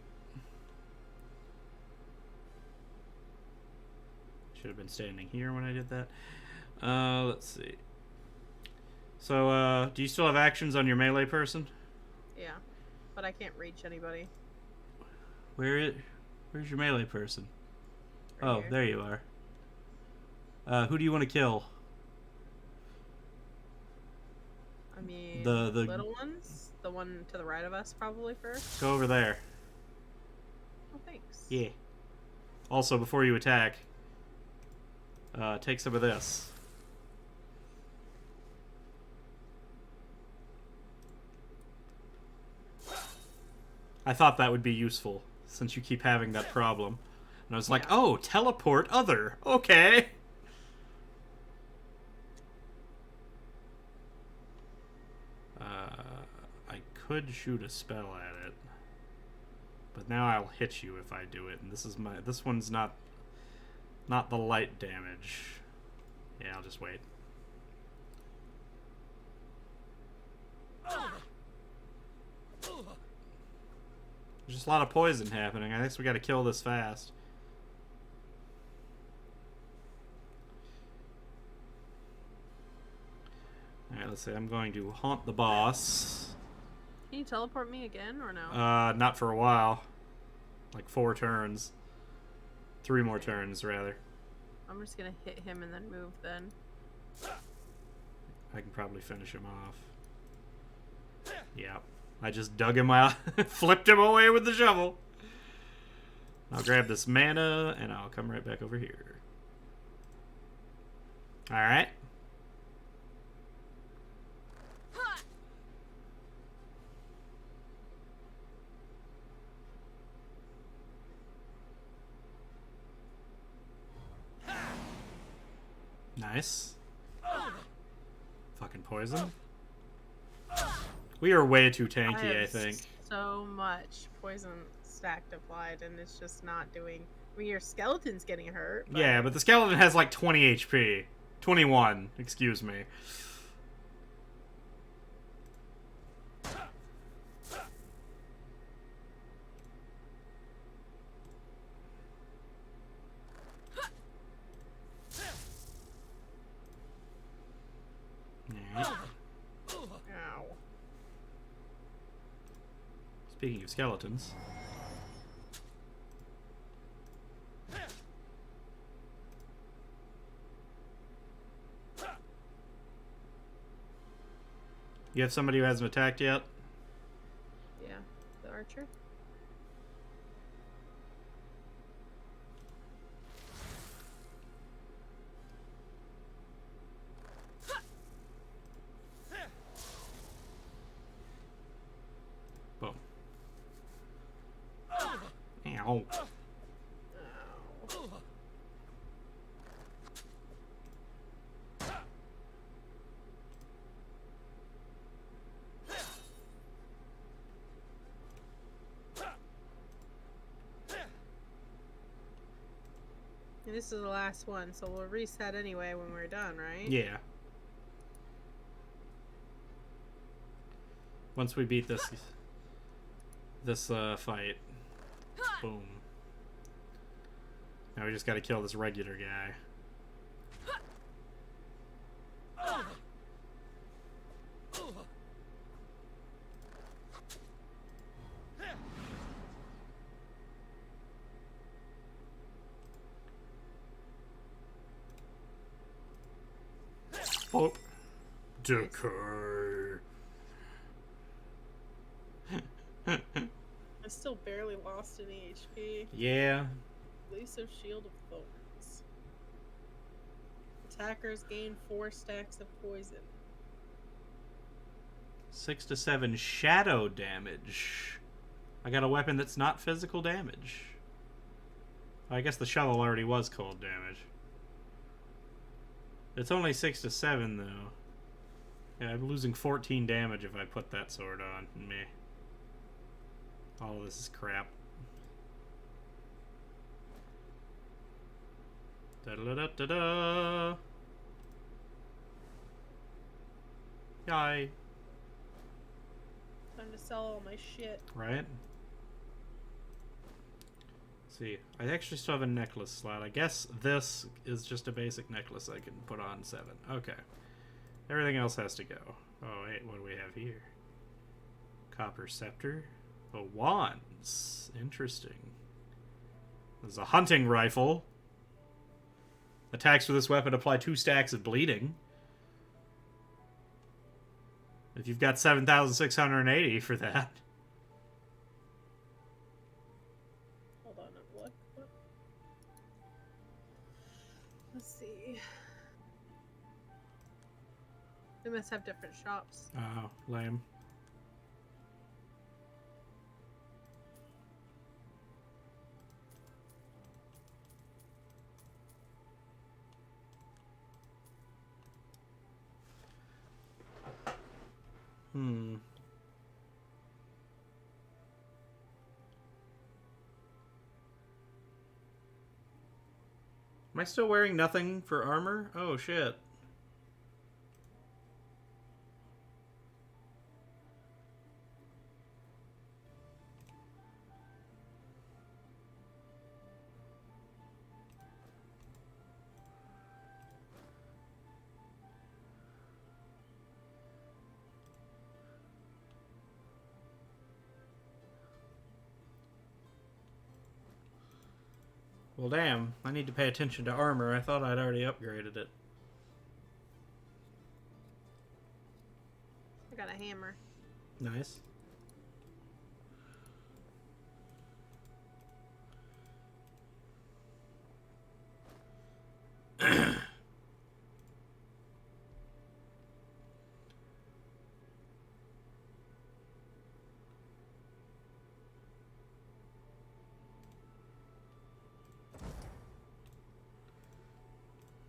Speaker 2: Should have been standing here when I did that. Let's see. So, do you still have actions on your melee person?
Speaker 1: Yeah, but I can't reach anybody.
Speaker 2: Where's your melee person?
Speaker 1: Right
Speaker 2: Oh,
Speaker 1: here.
Speaker 2: there you are. Who do you want to kill?
Speaker 1: I mean,
Speaker 2: The
Speaker 1: little ones. The one to the right of us, probably first.
Speaker 2: Go over there.
Speaker 1: Oh, thanks.
Speaker 2: Yeah. Also, before you attack, take some of this. I thought that would be useful, since you keep having that problem. And I was like, oh, teleport other. Okay. I could shoot a spell at it. But now I'll hit you if I do it, and this one's not the light damage. Yeah, I'll just wait. There's just a lot of poison happening. I guess we gotta kill this fast. Alright, let's see. I'm going to haunt the boss.
Speaker 1: Can you teleport me again or no?
Speaker 2: Not for a while. Like 4 turns. 3 more turns, rather.
Speaker 1: I'm just gonna hit him and then move then.
Speaker 2: I can probably finish him off. Yeah. I just dug him out, flipped him away with the shovel. I'll grab this mana, and I'll come right back over here. Alright. Nice. Fucking poison. We are way too tanky, I
Speaker 1: have
Speaker 2: think.
Speaker 1: So much poison stacked applied, and it's just not doing. I mean, your skeleton's getting hurt. But
Speaker 2: Yeah, but the skeleton has like 20 HP. 21, excuse me. Alright.
Speaker 1: Ow.
Speaker 2: Speaking of skeletons. You have somebody who hasn't attacked yet?
Speaker 1: Yeah, the archer.
Speaker 2: Boom. Ow.
Speaker 1: Ow. And this is the last one, so we'll reset anyway when we're done, right?
Speaker 2: Yeah. Once we beat this fight. Boom. Now we just gotta kill this regular guy. Pop. Decay.
Speaker 1: I still barely lost any HP.
Speaker 2: Yeah.
Speaker 1: Elusive Shield of Thorns. Attackers gain 4 stacks of poison.
Speaker 2: 6 to 7 shadow damage. I got a weapon that's not physical damage. I guess the shovel already was cold damage. It's only 6 to 7 though. Yeah, I'm losing 14 damage if I put that sword on. Meh. All of this is crap. Da da da da da. Yay.
Speaker 1: Time to sell all my shit.
Speaker 2: Right? Let's see, I actually still have a necklace slot. I guess this is just a basic necklace I can put on 7. Okay. Everything else has to go. Oh, wait, what do we have here? Copper scepter. Oh, wands. Interesting. There's a hunting rifle. Attacks with this weapon apply 2 stacks of bleeding. If you've got 7,680 for that.
Speaker 1: Hold on, what? Let's see. We must have different shops.
Speaker 2: Oh, lame. Hmm. Am I still wearing nothing for armor? Oh, shit. Well, damn. I need to pay attention to armor. I thought I'd already upgraded it.
Speaker 1: I got a hammer.
Speaker 2: Nice.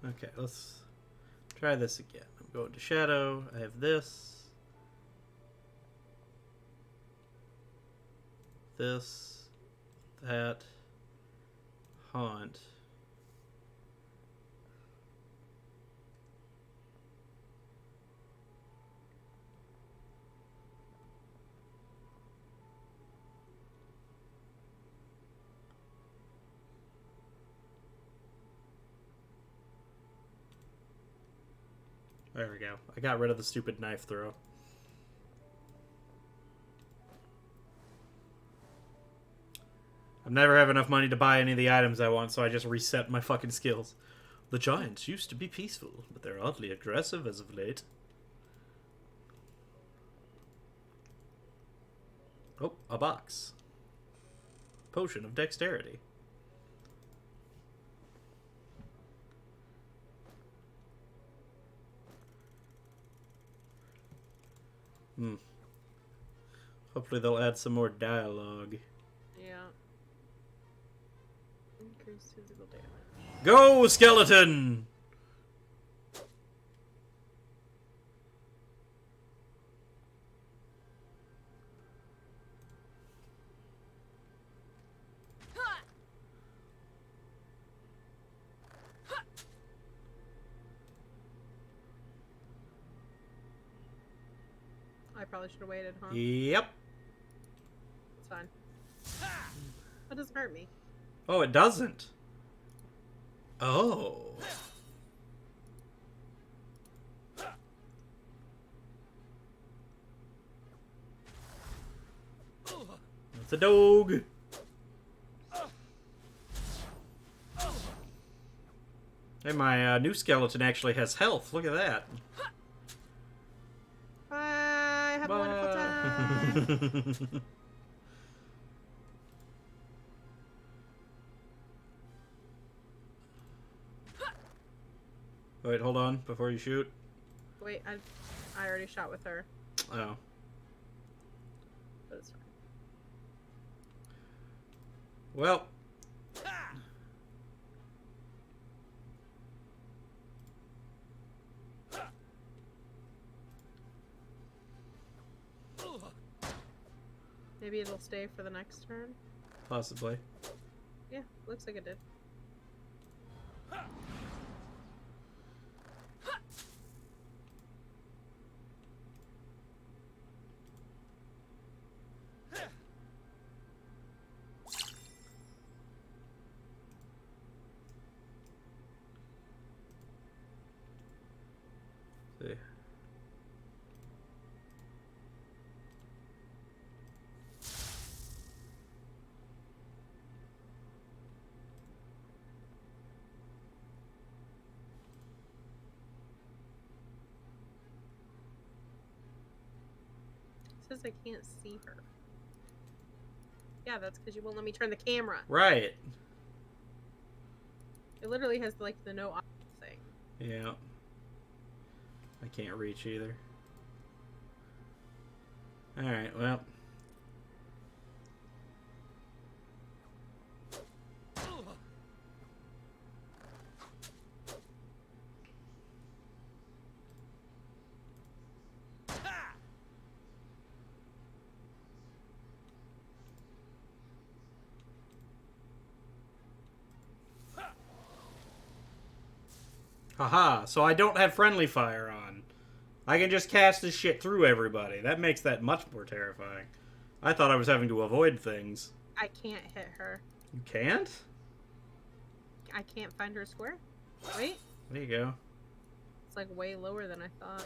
Speaker 2: Okay, let's try this again. I'm going to shadow. I have this. This. That. Haunt. There we go. I got rid of the stupid knife throw. I never have enough money to buy any of the items I want, so I just reset my fucking skills. The giants used to be peaceful, but they're oddly aggressive as of late. Oh, a box. Potion of dexterity. Hopefully they'll add some more dialogue.
Speaker 1: Yeah. Increased physical damage.
Speaker 2: Go, skeleton!
Speaker 1: I probably should have waited, huh?
Speaker 2: Yep.
Speaker 1: It's fine. That doesn't hurt me.
Speaker 2: Oh, it doesn't. Oh. It's a dog. Hey, my new skeleton actually has health. Look at that.
Speaker 1: Bye. Have a wonderful time.
Speaker 2: Wait, hold on before you shoot.
Speaker 1: Wait, I already shot with her.
Speaker 2: Oh.
Speaker 1: But it's fine.
Speaker 2: Well.
Speaker 1: Maybe it'll stay for the next turn.
Speaker 2: Possibly.
Speaker 1: Yeah, looks like it did.
Speaker 2: See.
Speaker 1: It says I can't see her. Yeah, that's because you won't let me turn the camera.
Speaker 2: Right.
Speaker 1: It literally has like the no option thing.
Speaker 2: Yeah. I can't reach either. Alright, well. Haha, so I don't have friendly fire on. I can just cast this shit through everybody. That makes that much more terrifying. I thought I was having to avoid things.
Speaker 1: I can't hit her.
Speaker 2: You can't?
Speaker 1: I can't find her square. Wait,
Speaker 2: There you go.
Speaker 1: it's like way lower than I thought.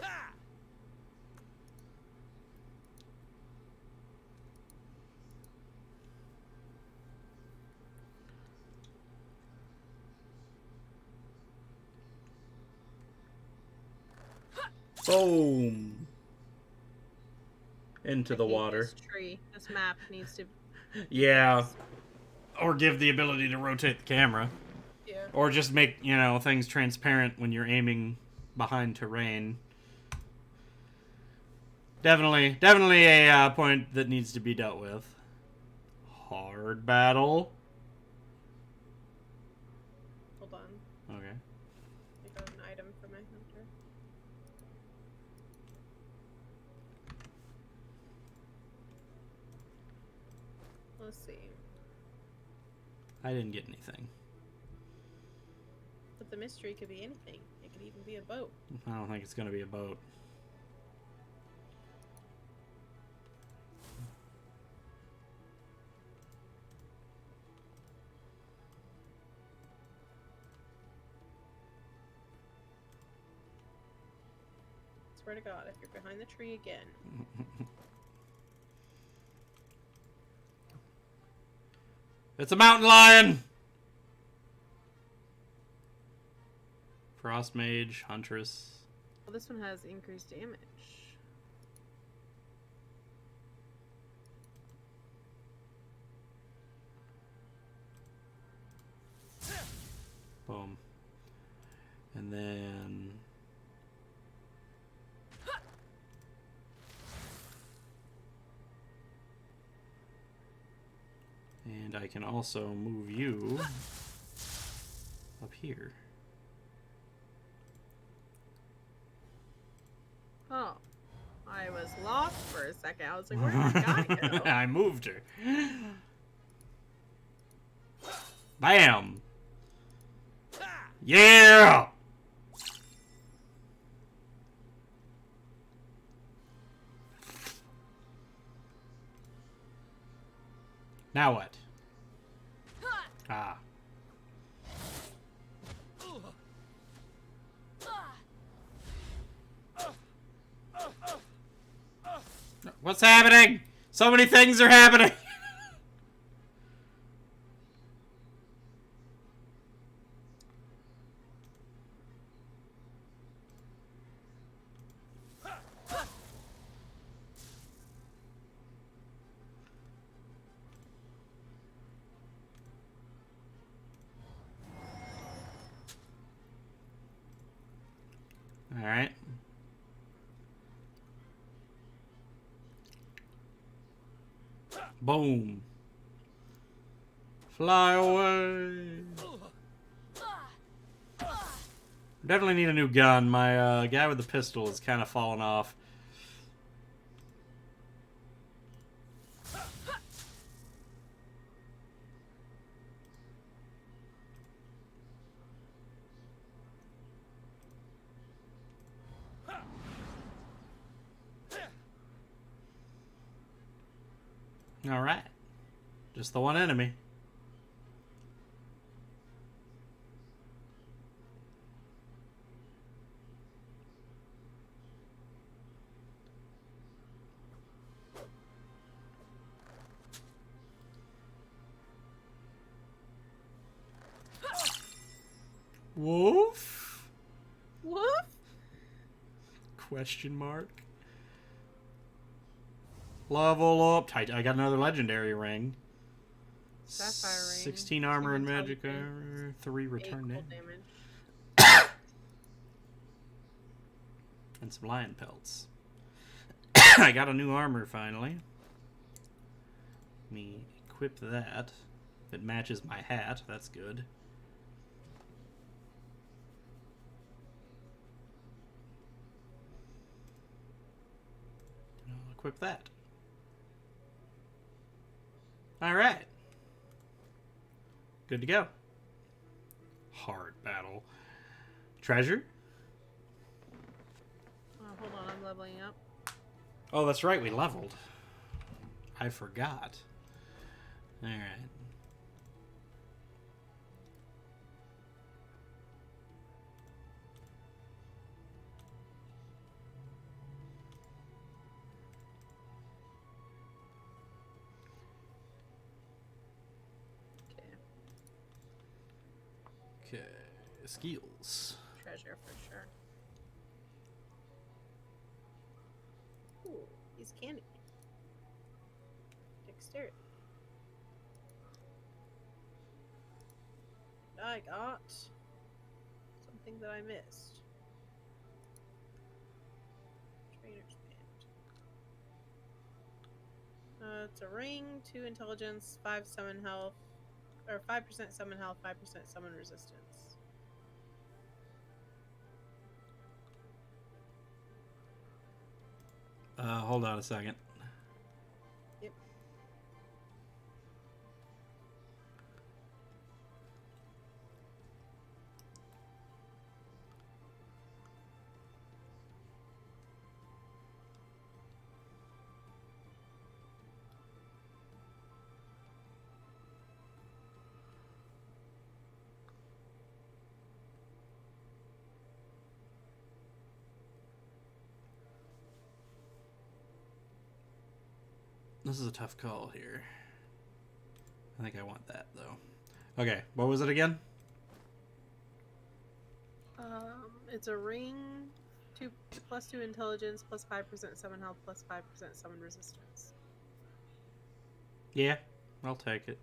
Speaker 2: Boom. Into the
Speaker 1: I hate
Speaker 2: water.
Speaker 1: This tree. This map needs to.
Speaker 2: Yeah. Or give the ability to rotate the camera.
Speaker 1: Yeah.
Speaker 2: Or just make, you know, things transparent when you're aiming behind terrain. Definitely a point that needs to be dealt with. Hard battle.
Speaker 1: Hold on.
Speaker 2: Okay.
Speaker 1: I got an item for my hunter. Let's see.
Speaker 2: I didn't get anything.
Speaker 1: But the mystery could be anything. It could even be a boat.
Speaker 2: I don't think it's going to be a boat.
Speaker 1: Swear to God, if you're behind the tree again.
Speaker 2: It's a mountain lion! Frost Mage, Huntress.
Speaker 1: Well, this one has increased damage.
Speaker 2: Boom. And then... And I can also move you up here.
Speaker 1: Oh. I was lost for a second. I was like, where did the guy go?
Speaker 2: I moved her. Bam! Yeah! Now what? Ah. What's happening? So many things are happening. Alright. Boom. Fly away. Definitely need a new gun. My guy with the pistol is kind of falling off. Alright. Just the one enemy. Woof?
Speaker 1: Woof?
Speaker 2: Question mark. Level up. I got another legendary ring.
Speaker 1: Sapphire ring.
Speaker 2: 16 armor and
Speaker 1: Two
Speaker 2: magic
Speaker 1: intelligence,
Speaker 2: armor. 3 return
Speaker 1: 8 cold
Speaker 2: damage.
Speaker 1: damage.
Speaker 2: And some lion pelts. I got a new armor finally. Let me equip that. It matches my hat. That's good. And I'll equip that. Alright. Good to go. Hard battle. Treasure?
Speaker 1: Oh, hold on, I'm leveling up.
Speaker 2: Oh, that's right, we leveled. I forgot. Alright.
Speaker 1: Okay,
Speaker 2: Okay, skills.
Speaker 1: treasure for sure. Ooh, he's candy. Dexterity. I got something that I missed. Trainer's band. It's a ring, 2 intelligence, 5 summon health, or 5% summon health, 5% summon resistance.
Speaker 2: Hold on a second.
Speaker 1: Yep.
Speaker 2: This is a tough call here. I think I want that, though. Okay, what was it again?
Speaker 1: It's a ring, 2+2 intelligence, plus 5% summon health, plus 5% summon resistance.
Speaker 2: Yeah, I'll take it.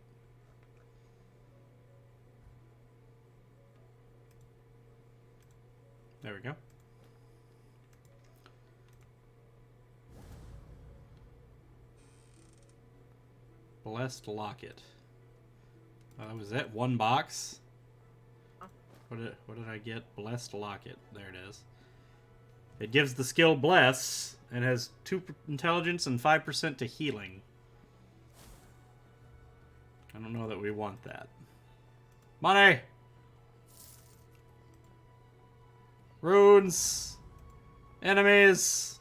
Speaker 2: There we go. Blessed Locket. Was that one box?
Speaker 1: Oh.
Speaker 2: What did I get? Blessed Locket. There it is. It gives the skill Bless and has 2 intelligence and 5% to healing. I don't know that we want that. Money! Runes! Enemies!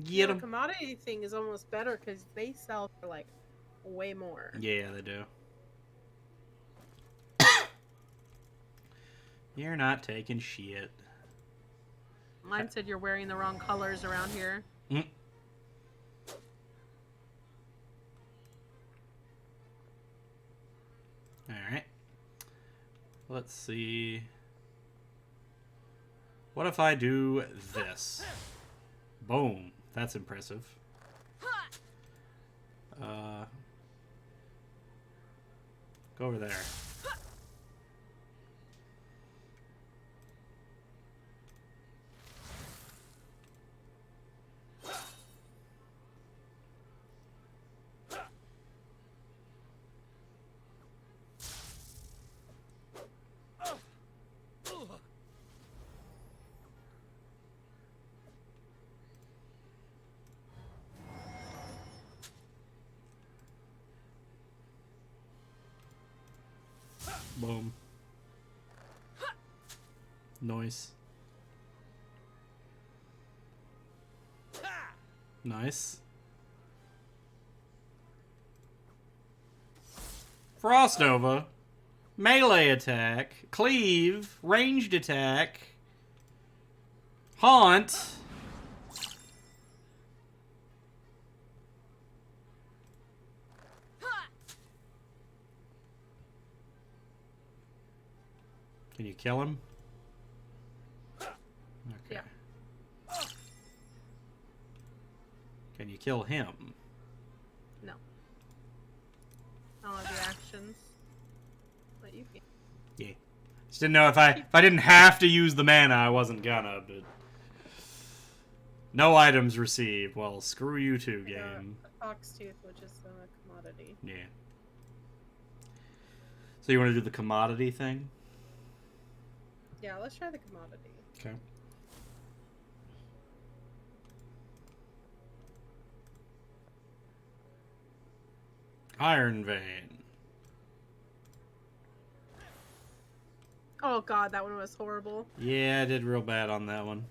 Speaker 2: Get
Speaker 1: The
Speaker 2: 'em.
Speaker 1: commodity thing is almost better because they sell for like way more.
Speaker 2: Yeah, they do. You're not taking shit.
Speaker 1: Mine said you're wearing the wrong colors around here.
Speaker 2: Mm. Alright. Let's see. What if I do this? Boom. That's impressive. Go over there. Boom. Nice. Nice. Frost Nova. Melee attack. Cleave. Ranged attack. Haunt. Can you kill him? Okay.
Speaker 1: Yeah.
Speaker 2: Can you kill him?
Speaker 1: No. All of the actions. But you can.
Speaker 2: Yeah. Just didn't know if I didn't have to use the mana, I wasn't gonna, but no items received. Well, screw you too, game.
Speaker 1: A fox tooth, which is a commodity.
Speaker 2: Yeah. So you want to do the commodity thing?
Speaker 1: Yeah, let's try the commodity.
Speaker 2: Okay. Iron Vein.
Speaker 1: Oh god, that one was horrible.
Speaker 2: Yeah, I did real bad on that one.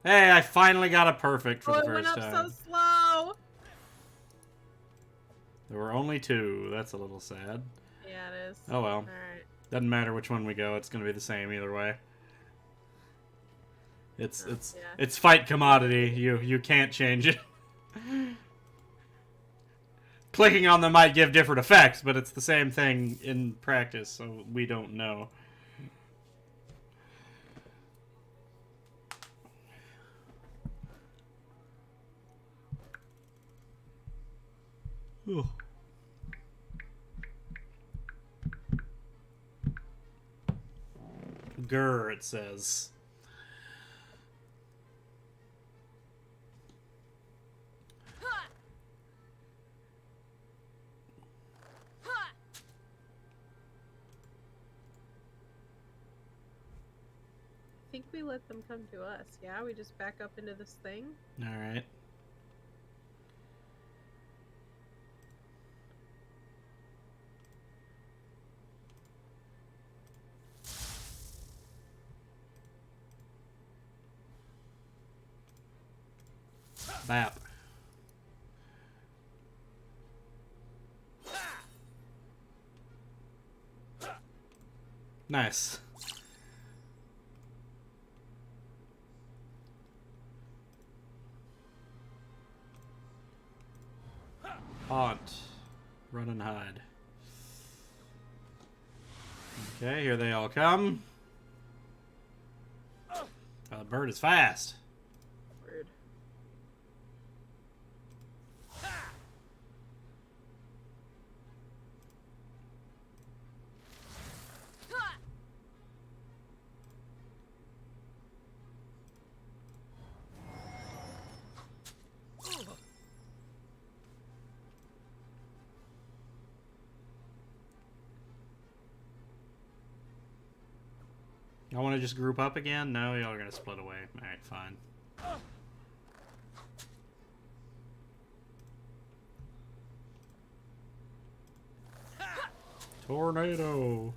Speaker 2: Hey, I finally got a perfect for the
Speaker 1: it
Speaker 2: first
Speaker 1: went up
Speaker 2: time.
Speaker 1: so slow.
Speaker 2: There were only 2. That's a little sad.
Speaker 1: Yeah, it is.
Speaker 2: Oh well.
Speaker 1: Alright.
Speaker 2: Doesn't matter which one we go. It's going to be the same either way. It's fight commodity. You can't change it. Clicking on them might give different effects, but it's the same thing in practice, so we don't know. Ooh. Grr, it says.
Speaker 1: I think we let them come to us. Yeah, we just back up into this thing.
Speaker 2: Alright. Bap. Nice. Haunt. Run and hide. Okay, here they all come. Oh, the bird is fast.
Speaker 1: Weird.
Speaker 2: Y'all want to just group up again? No, y'all are going to split away. Alright, fine. Tornado.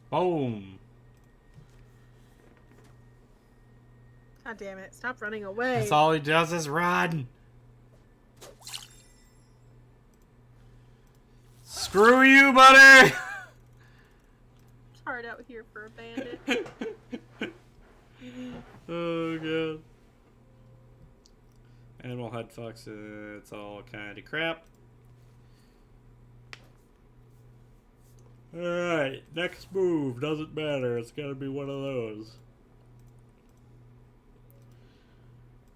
Speaker 2: Boom.
Speaker 1: God damn it. Stop running away.
Speaker 2: That's all he does is run. Screw you, buddy.
Speaker 1: It's hard out here for a bandit.
Speaker 2: Oh, God. Animal head fox, it's all kind of crap. Alright, next move. Doesn't matter. It's gotta be one of those.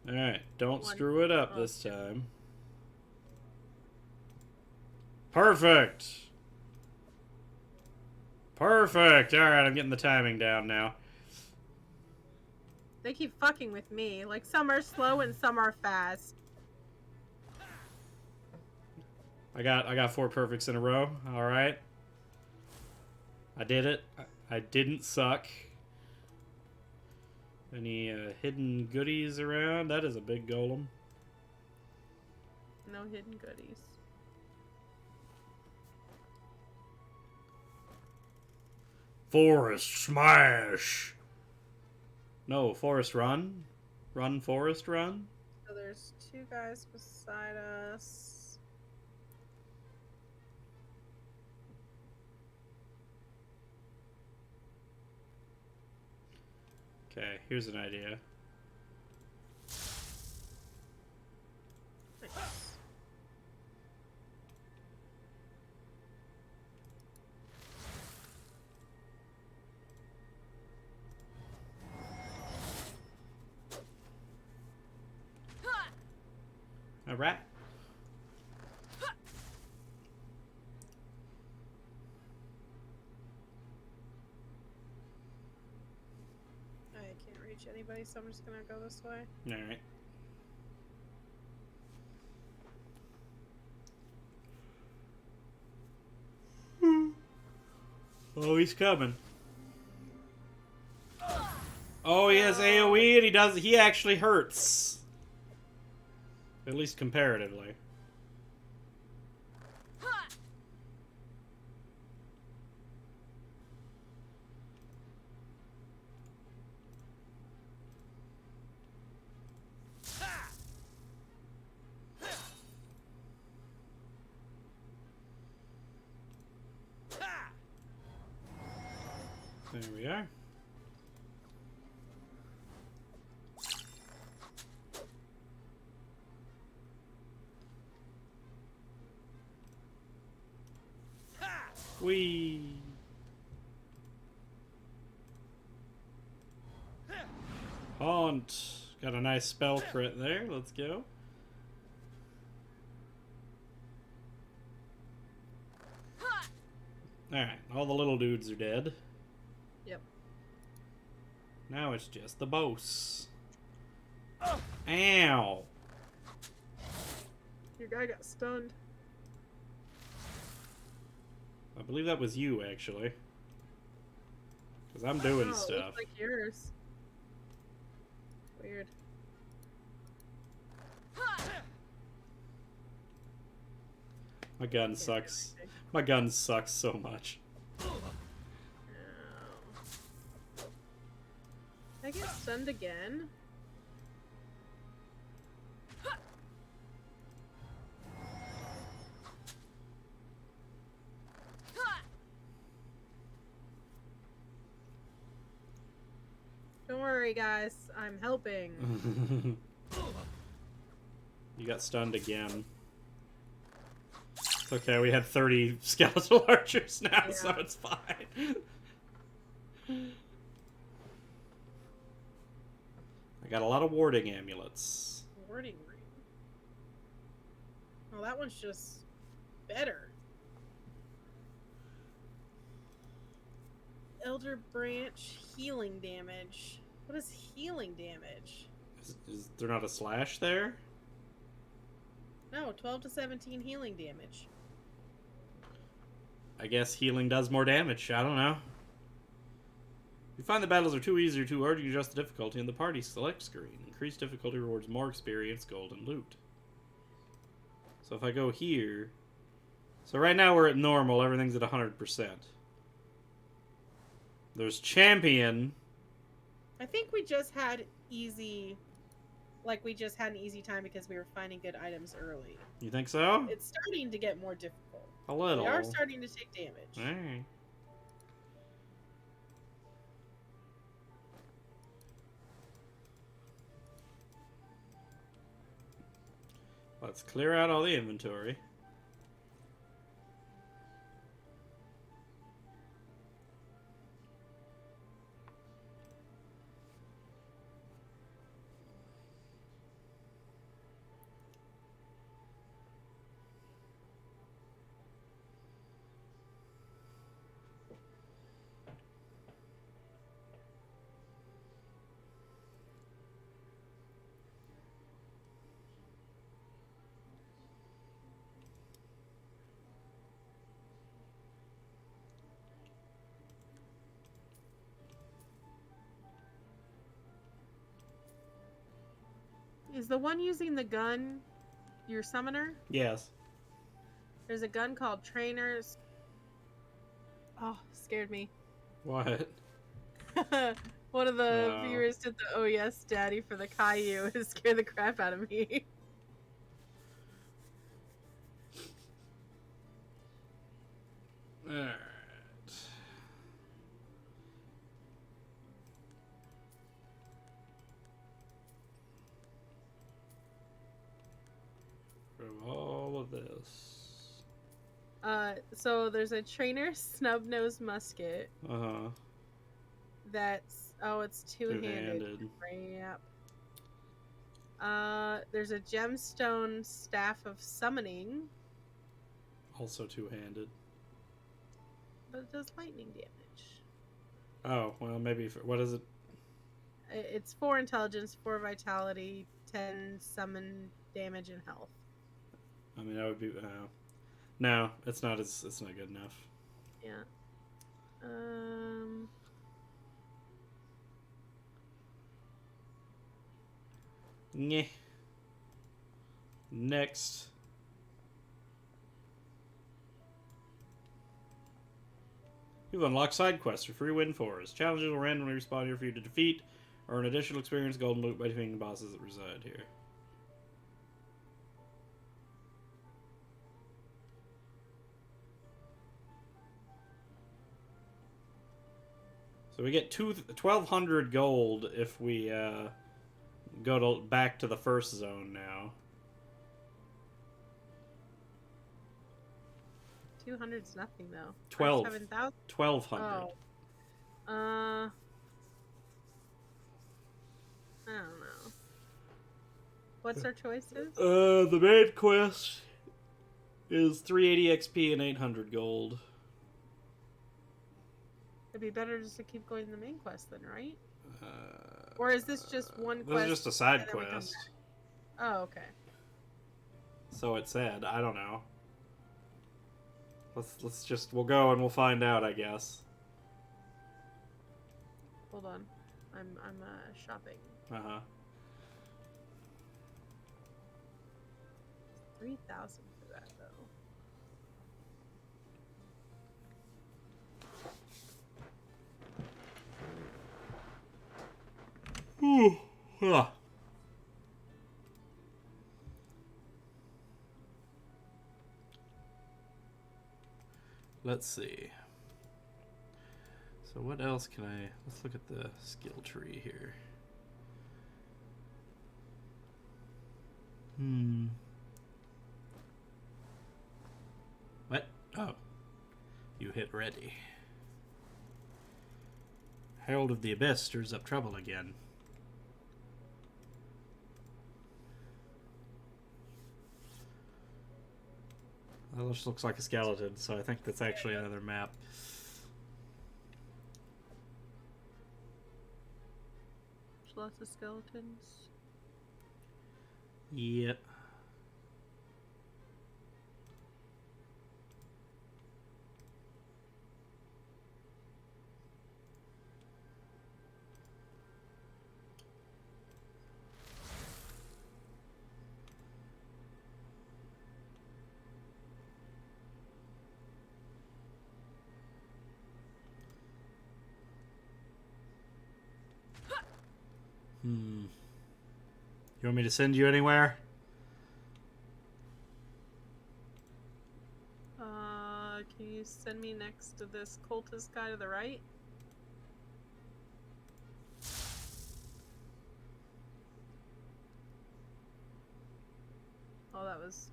Speaker 2: Alright, don't screw it up this time. Perfect! Perfect! Alright, I'm getting the timing down now.
Speaker 1: They keep fucking with me. Like, some are slow and some are fast.
Speaker 2: I got 4 perfects in a row. Alright. I did it. I didn't suck. Any hidden goodies around? That is a big golem.
Speaker 1: No hidden goodies.
Speaker 2: Forest smash! No, forest run? Run, forest run?
Speaker 1: So there's two guys beside us.
Speaker 2: Okay, here's an idea.
Speaker 1: Nice.
Speaker 2: Alright.
Speaker 1: I can't reach anybody, so I'm just gonna go this way.
Speaker 2: Alright. Oh, he's coming. Oh, he has AoE and he actually hurts. At least comparatively. There we are. Whee! Haunt! Got a nice spell crit there. Let's go. Alright, all the little dudes are dead.
Speaker 1: Yep.
Speaker 2: Now it's just the boss. Ow!
Speaker 1: Your guy got stunned.
Speaker 2: I believe that was you, actually. Because I'm doing
Speaker 1: Oh, it
Speaker 2: stuff.
Speaker 1: looks like yours. Weird.
Speaker 2: My gun sucks. My gun sucks so much.
Speaker 1: Ow. I get stunned again. Don't worry, guys. I'm helping.
Speaker 2: You got stunned again. It's okay, we had 30 skeletal archers now,
Speaker 1: Yeah.
Speaker 2: so it's fine. I got a lot of warding amulets.
Speaker 1: Warding ring. Oh, that one's just better. Elder branch healing damage. What is healing damage?
Speaker 2: Is there not a slash there?
Speaker 1: No, 12 to 17 healing damage.
Speaker 2: I guess healing does more damage. I don't know. If you find the battles are too easy or too hard, you can adjust the difficulty in the party select screen. Increased difficulty rewards more experience, gold, and loot. So if I go here... So right now we're at normal. Everything's at 100%. There's champion.
Speaker 1: I think we just had easy... Like, we just had an easy time because we were finding good items early.
Speaker 2: You think so?
Speaker 1: It's starting to get more difficult.
Speaker 2: A little.
Speaker 1: We are starting to take damage.
Speaker 2: Alright. Let's clear out all the inventory.
Speaker 1: Is the one using the gun your summoner?
Speaker 2: Yes.
Speaker 1: There's a gun called Trainers. Oh, scared me.
Speaker 2: What?
Speaker 1: One of the
Speaker 2: No.
Speaker 1: viewers did the "Oh yes, Daddy" for the Caillou. It scared the crap out of me.
Speaker 2: Alright. From all of this.
Speaker 1: So there's a Trainer snub-nosed musket
Speaker 2: Uh-huh.
Speaker 1: that's it's two-handed. Crap. There's a gemstone staff of summoning,
Speaker 2: Also two-handed.
Speaker 1: but it does lightning damage.
Speaker 2: Oh, well, maybe... what is it?
Speaker 1: It's 4 intelligence, 4 vitality, 10 summon damage and health.
Speaker 2: I mean, that would be... no, it's not good enough.
Speaker 1: Yeah.
Speaker 2: Nyeh. Next. You've unlocked side quests for free win fours. Challenges will randomly respawn here for you to defeat, or an additional experience golden loot by defeating the bosses that reside here. So we get 1,200 gold if we go back to the first zone now.
Speaker 1: 200's nothing though.
Speaker 2: 12.
Speaker 1: 7,000.
Speaker 2: 1,200.
Speaker 1: Oh. I don't know. What's our choices?
Speaker 2: The main quest is 380 XP and 800 gold.
Speaker 1: It'd be better just to keep going to the main quest then, right? Or is this just one
Speaker 2: This
Speaker 1: quest?
Speaker 2: is just a side
Speaker 1: and then we come
Speaker 2: quest.
Speaker 1: back? Oh, okay.
Speaker 2: So it said. I don't know. We'll go and we'll find out, I guess.
Speaker 1: Hold on. I'm shopping.
Speaker 2: Uh-huh.
Speaker 1: 3,000 for that though.
Speaker 2: Ooh. Ah. Let's see. So what else can I... Let's look at the skill tree here. What? Oh. You hit ready. Herald of the Abyss stirs up trouble again. That just looks like a skeleton, so I think that's actually another map.
Speaker 1: There's lots of skeletons.
Speaker 2: Yep. You want me to send you anywhere?
Speaker 1: Can you send me next to this cultist guy to the right? Oh, that was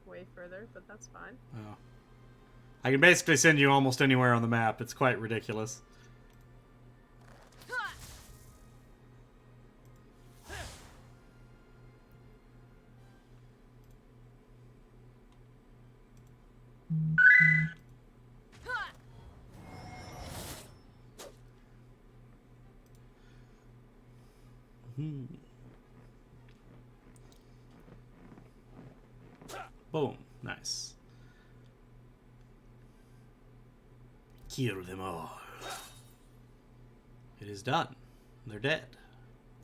Speaker 1: way further, but that's fine.
Speaker 2: Oh. I can basically send you almost anywhere on the map. It's quite ridiculous. Boom. Nice. Kill them all. It is done. They're dead.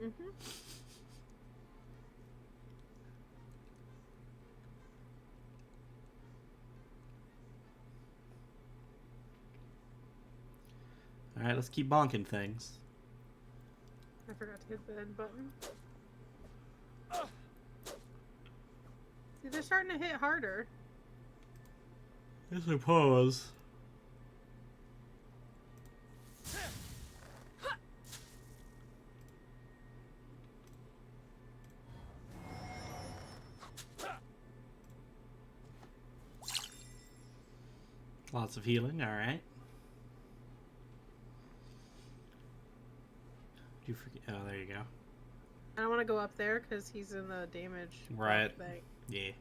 Speaker 1: Mm-hmm.
Speaker 2: Alright, let's keep bonking things.
Speaker 1: I forgot to hit the end button. See, they're starting to hit harder.
Speaker 2: I suppose. Lots of healing, alright. You forget. Oh, there you go.
Speaker 1: I don't want to go up there because he's in the damage.
Speaker 2: Right.
Speaker 1: Thing.
Speaker 2: Yeah.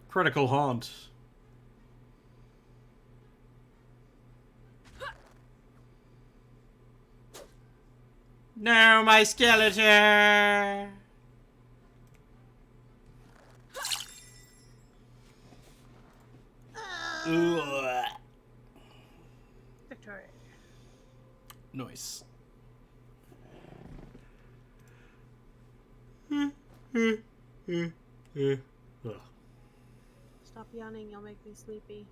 Speaker 2: Critical haunt. No, my skeleton! Ugh.
Speaker 1: Victory.
Speaker 2: Nice. Ugh.
Speaker 1: Stop yawning, you'll make me sleepy.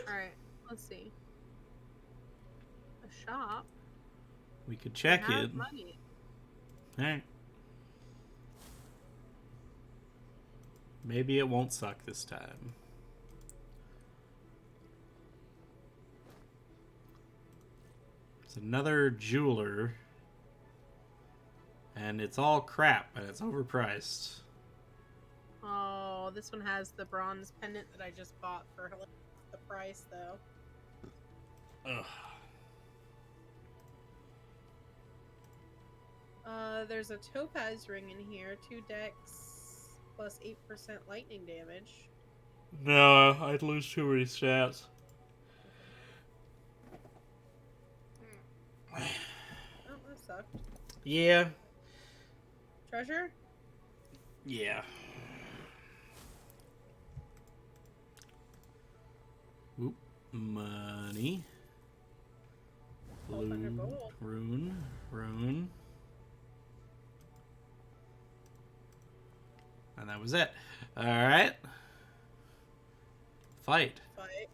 Speaker 1: Alright, let's see. A shop.
Speaker 2: We could check
Speaker 1: Have
Speaker 2: it.
Speaker 1: money.
Speaker 2: Alright. Maybe it won't suck this time. It's another jeweler. And it's all crap, and it's overpriced.
Speaker 1: Oh, this one has the bronze pendant that I just bought for like, the price, though.
Speaker 2: Ugh.
Speaker 1: There's a topaz ring in here, 2 decks plus 8% lightning damage.
Speaker 2: No, I'd lose too many stats.
Speaker 1: Oh, that sucked.
Speaker 2: Yeah.
Speaker 1: Treasure?
Speaker 2: Yeah. Oop. Money.
Speaker 1: 1200 gold.
Speaker 2: Rune. And that was it. Alright. Fight.
Speaker 1: Fight.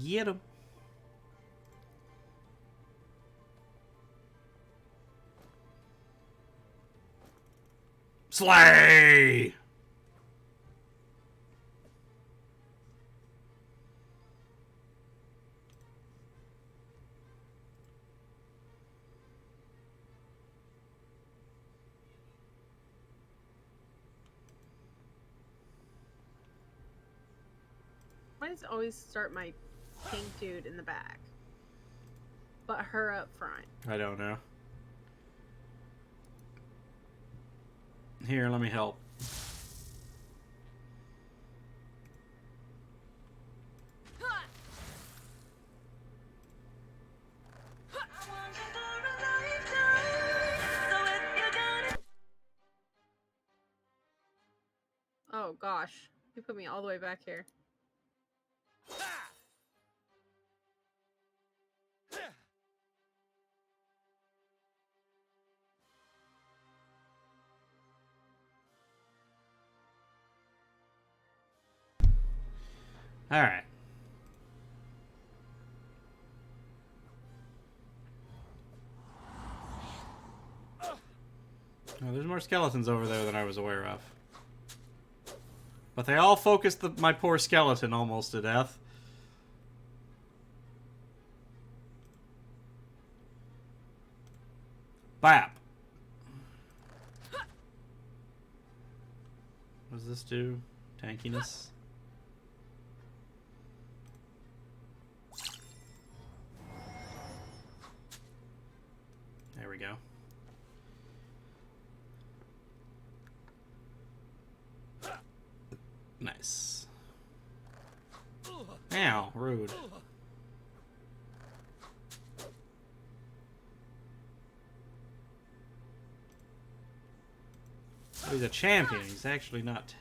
Speaker 2: Get him. Slay!
Speaker 1: Why does it always start my pink dude in the back, but her up front?
Speaker 2: I don't know. Here, let me help.
Speaker 1: Oh gosh, you put me all the way back here.
Speaker 2: Alright. Oh, there's more skeletons over there than I was aware of. But they all focused my poor skeleton almost to death. Bap. What does this do? Tankiness? There we go. Nice. Ow, rude. He's a champion. He's actually not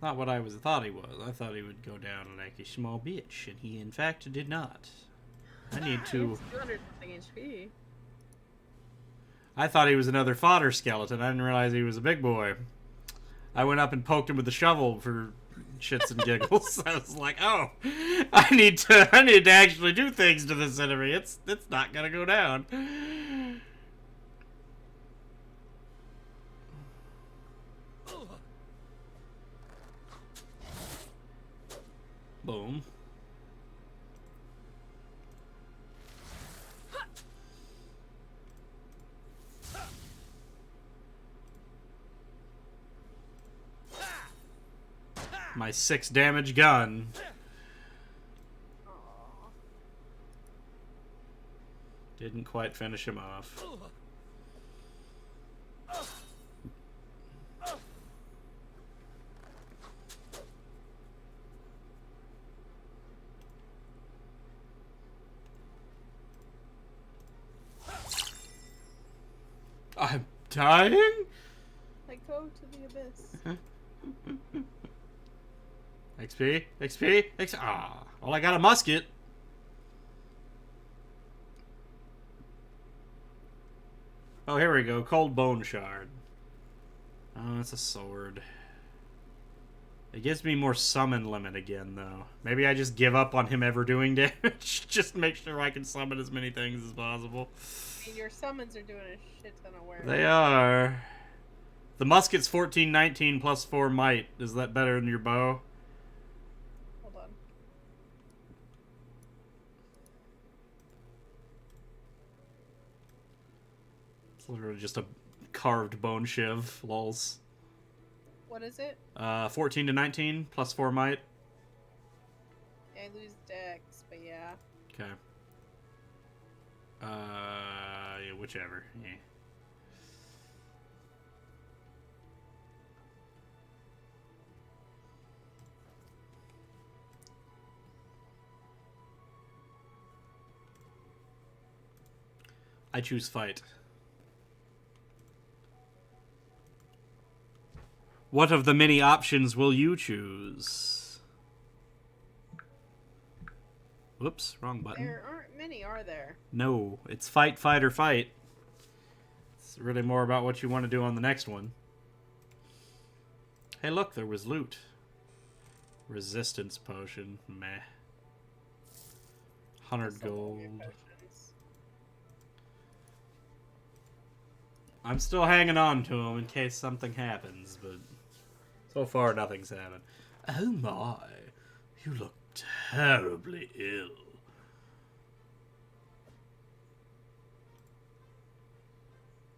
Speaker 2: what I thought he was. I thought he would go down like a small bitch, and he in fact did not. I need to.
Speaker 1: 200 something HP.
Speaker 2: I thought he was another fodder skeleton. I didn't realize he was a big boy. I went up and poked him with the shovel for shits and giggles. I was like, oh, I need to actually do things to this enemy. It's not gonna go down. Boom. My 6 damage gun. Didn't quite finish him off. I'm dying?
Speaker 1: Like, go to the abyss.
Speaker 2: XP. Ah, well, I got a musket. Oh, here we go. Cold bone shard. Oh, it's a sword. It gives me more summon limit again, though. Maybe I just give up on him ever doing damage. Just make sure I can summon as many things as possible.
Speaker 1: I mean, your summons are doing a shit ton of work.
Speaker 2: They are. The musket's 1419 plus 4 might. Is that better than your bow?
Speaker 1: Hold on.
Speaker 2: It's literally just a carved bone shiv. Lols.
Speaker 1: What is it?
Speaker 2: 14 to 19 plus 4 might.
Speaker 1: I lose dex, but yeah.
Speaker 2: Okay. Yeah, whichever. Yeah. I choose fight. What of the many options will you choose? Whoops, wrong button.
Speaker 1: There aren't many, are there?
Speaker 2: No, it's fight, fight, or fight. It's really more about what you want to do on the next one. Hey, look, there was loot. Resistance potion. Meh. 100 gold. I'm still hanging on to him in case something happens, but so far nothing's happened. Oh my, you look terribly ill.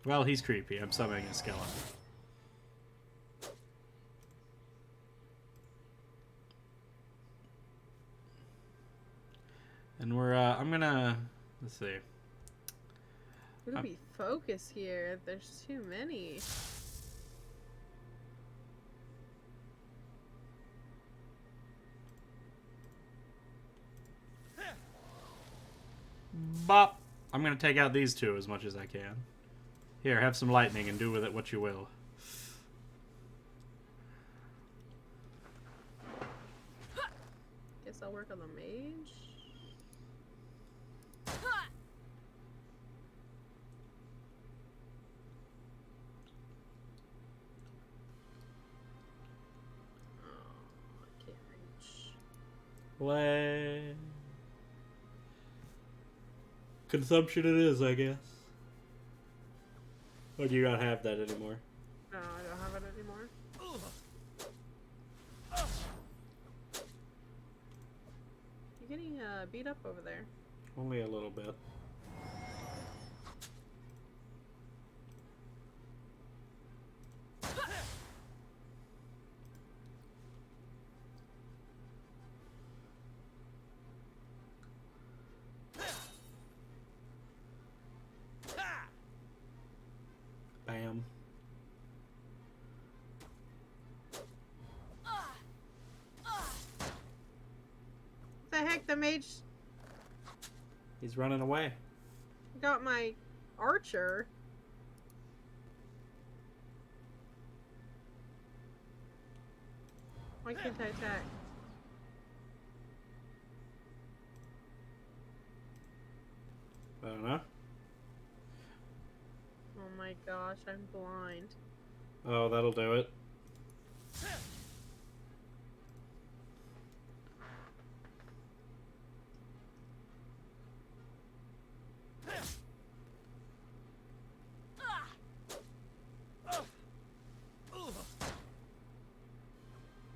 Speaker 2: Well, he's creepy. I'm summoning a skeleton. And we're, I'm gonna, let's see.
Speaker 1: Who do we focus here? There's too many.
Speaker 2: Bop! I'm gonna take out these two as much as I can. Here, have some lightning and do with it what you will.
Speaker 1: Guess I'll work on the mage. I can't reach.
Speaker 2: Play. Consumption it is, I guess. Or do you not have that anymore?
Speaker 1: No, I don't have it anymore. You're getting beat up over there.
Speaker 2: Only a little bit. Bam.
Speaker 1: the heck? The mage
Speaker 2: He's running away.
Speaker 1: got my archer. Why can't I attack?
Speaker 2: I don't know.
Speaker 1: Oh my gosh, I'm blind.
Speaker 2: Oh, that'll do it.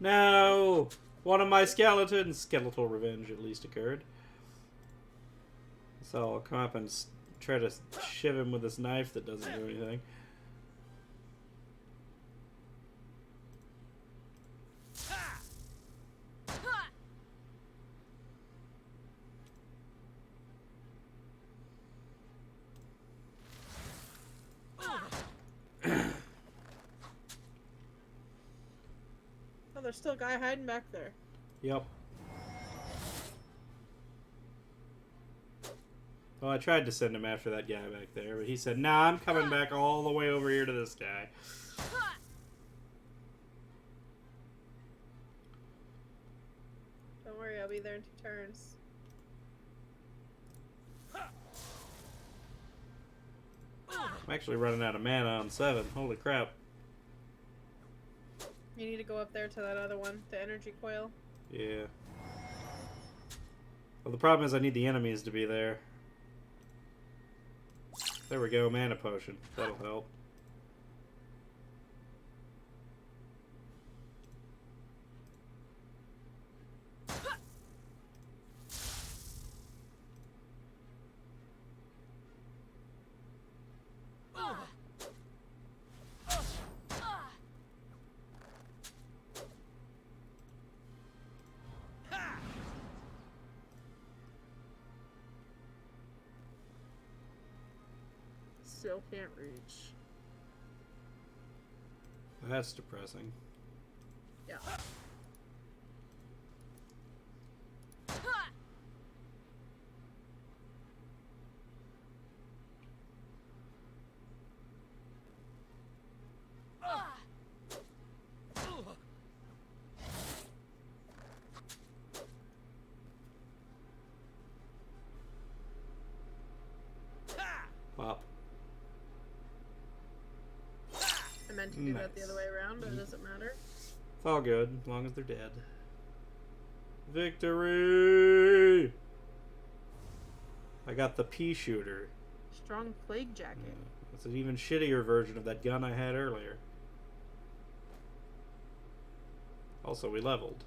Speaker 2: No! One of my skeletons! Skeletal revenge at least occurred. So I'll come up and try to shiv him with this knife that doesn't do anything.
Speaker 1: Oh, there's still a guy hiding back there.
Speaker 2: Yep. Well, I tried to send him after that guy back there, but he said, nah, I'm coming back all the way over here to this guy.
Speaker 1: Don't worry, I'll be there in 2 turns.
Speaker 2: I'm actually running out of mana on 7. Holy crap.
Speaker 1: You need to go up there to that other one, the energy coil.
Speaker 2: Yeah. Well, the problem is I need the enemies to be there. There we go, mana potion. That'll help.
Speaker 1: Still can't reach.
Speaker 2: That's depressing.
Speaker 1: Yeah.
Speaker 2: Pop.
Speaker 1: I meant to do that the other way around, but it doesn't matter.
Speaker 2: It's all good, as long as they're dead. Victory! I got the pea shooter.
Speaker 1: Strong plague jacket.
Speaker 2: It's an even shittier version of that gun I had earlier. Also, we leveled.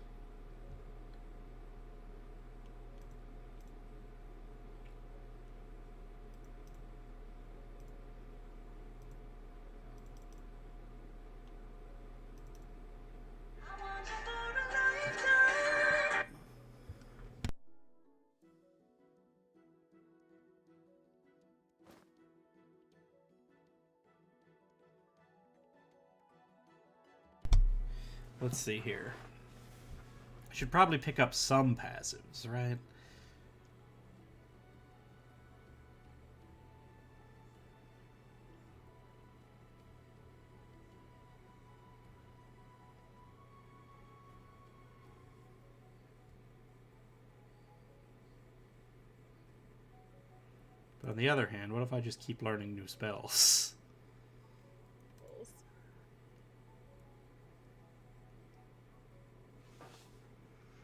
Speaker 2: Let's see here. I should probably pick up some passives, right? But on the other hand, what if I just keep learning new spells?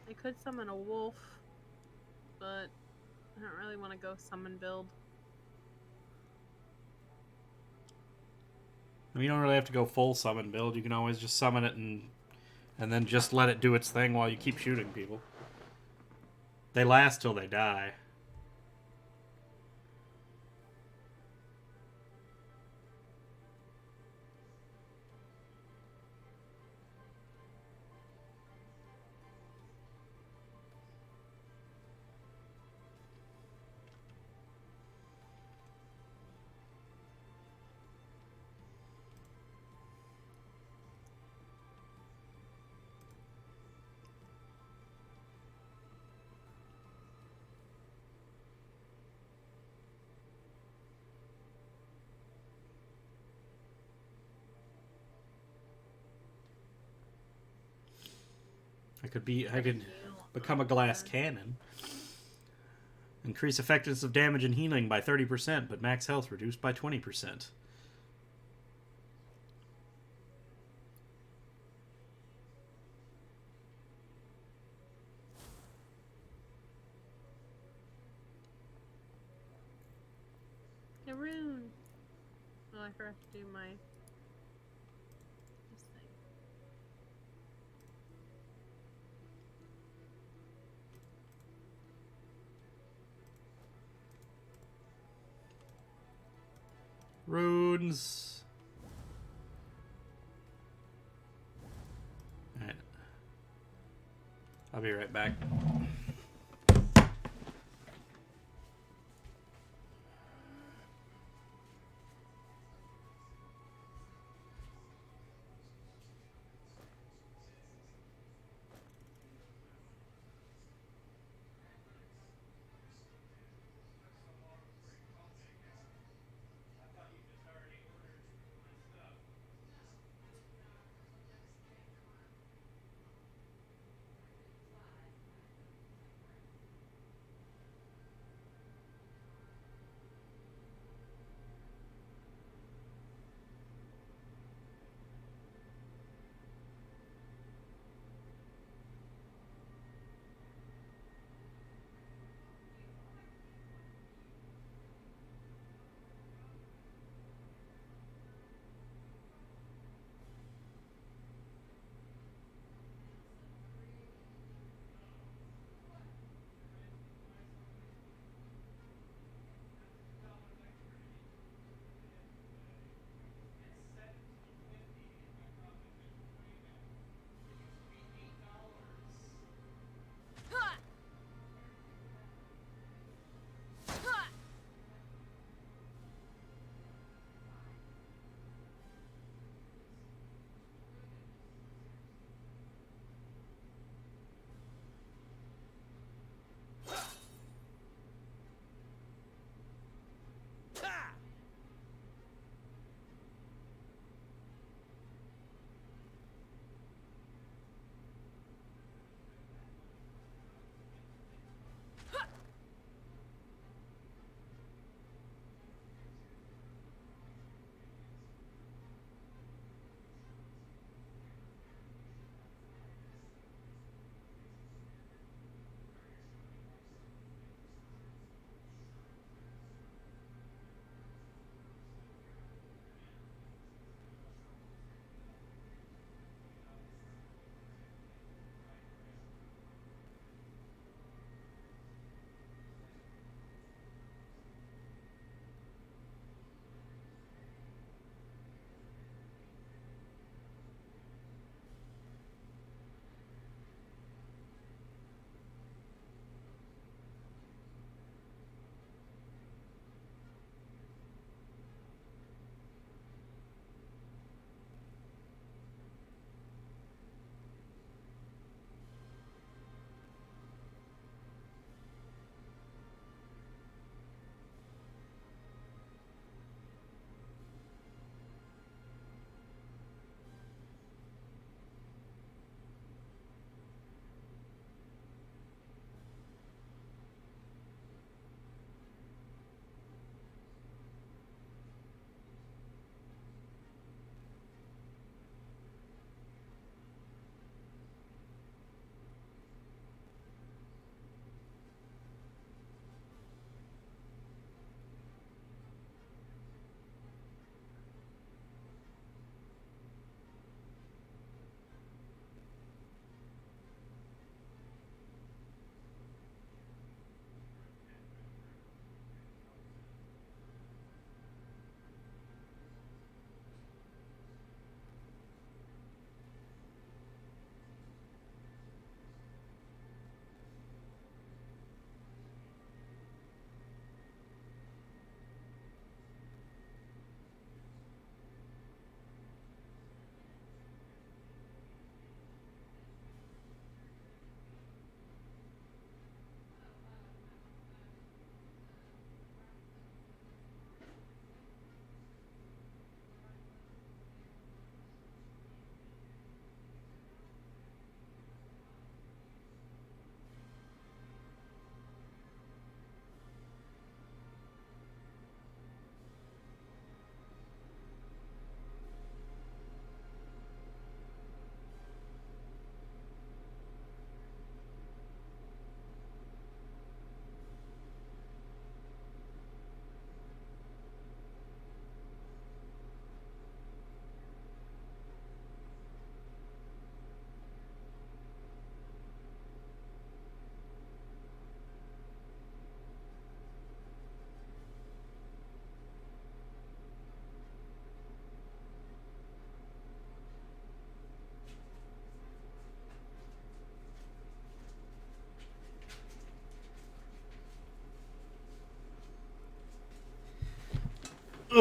Speaker 1: I could summon a wolf, but I don't really want to go summon build.
Speaker 2: I mean, you don't really have to go full summon build. You can always just summon it and then just let it do its thing while you keep shooting people. They last till they die. I could become a
Speaker 1: Heal.
Speaker 2: glass cannon. Increase effectiveness of damage and healing by 30%, but max health reduced by 20%.
Speaker 1: A rune. Oh, I forgot to do my this thing.
Speaker 2: Runes. Alright. I'll be right back.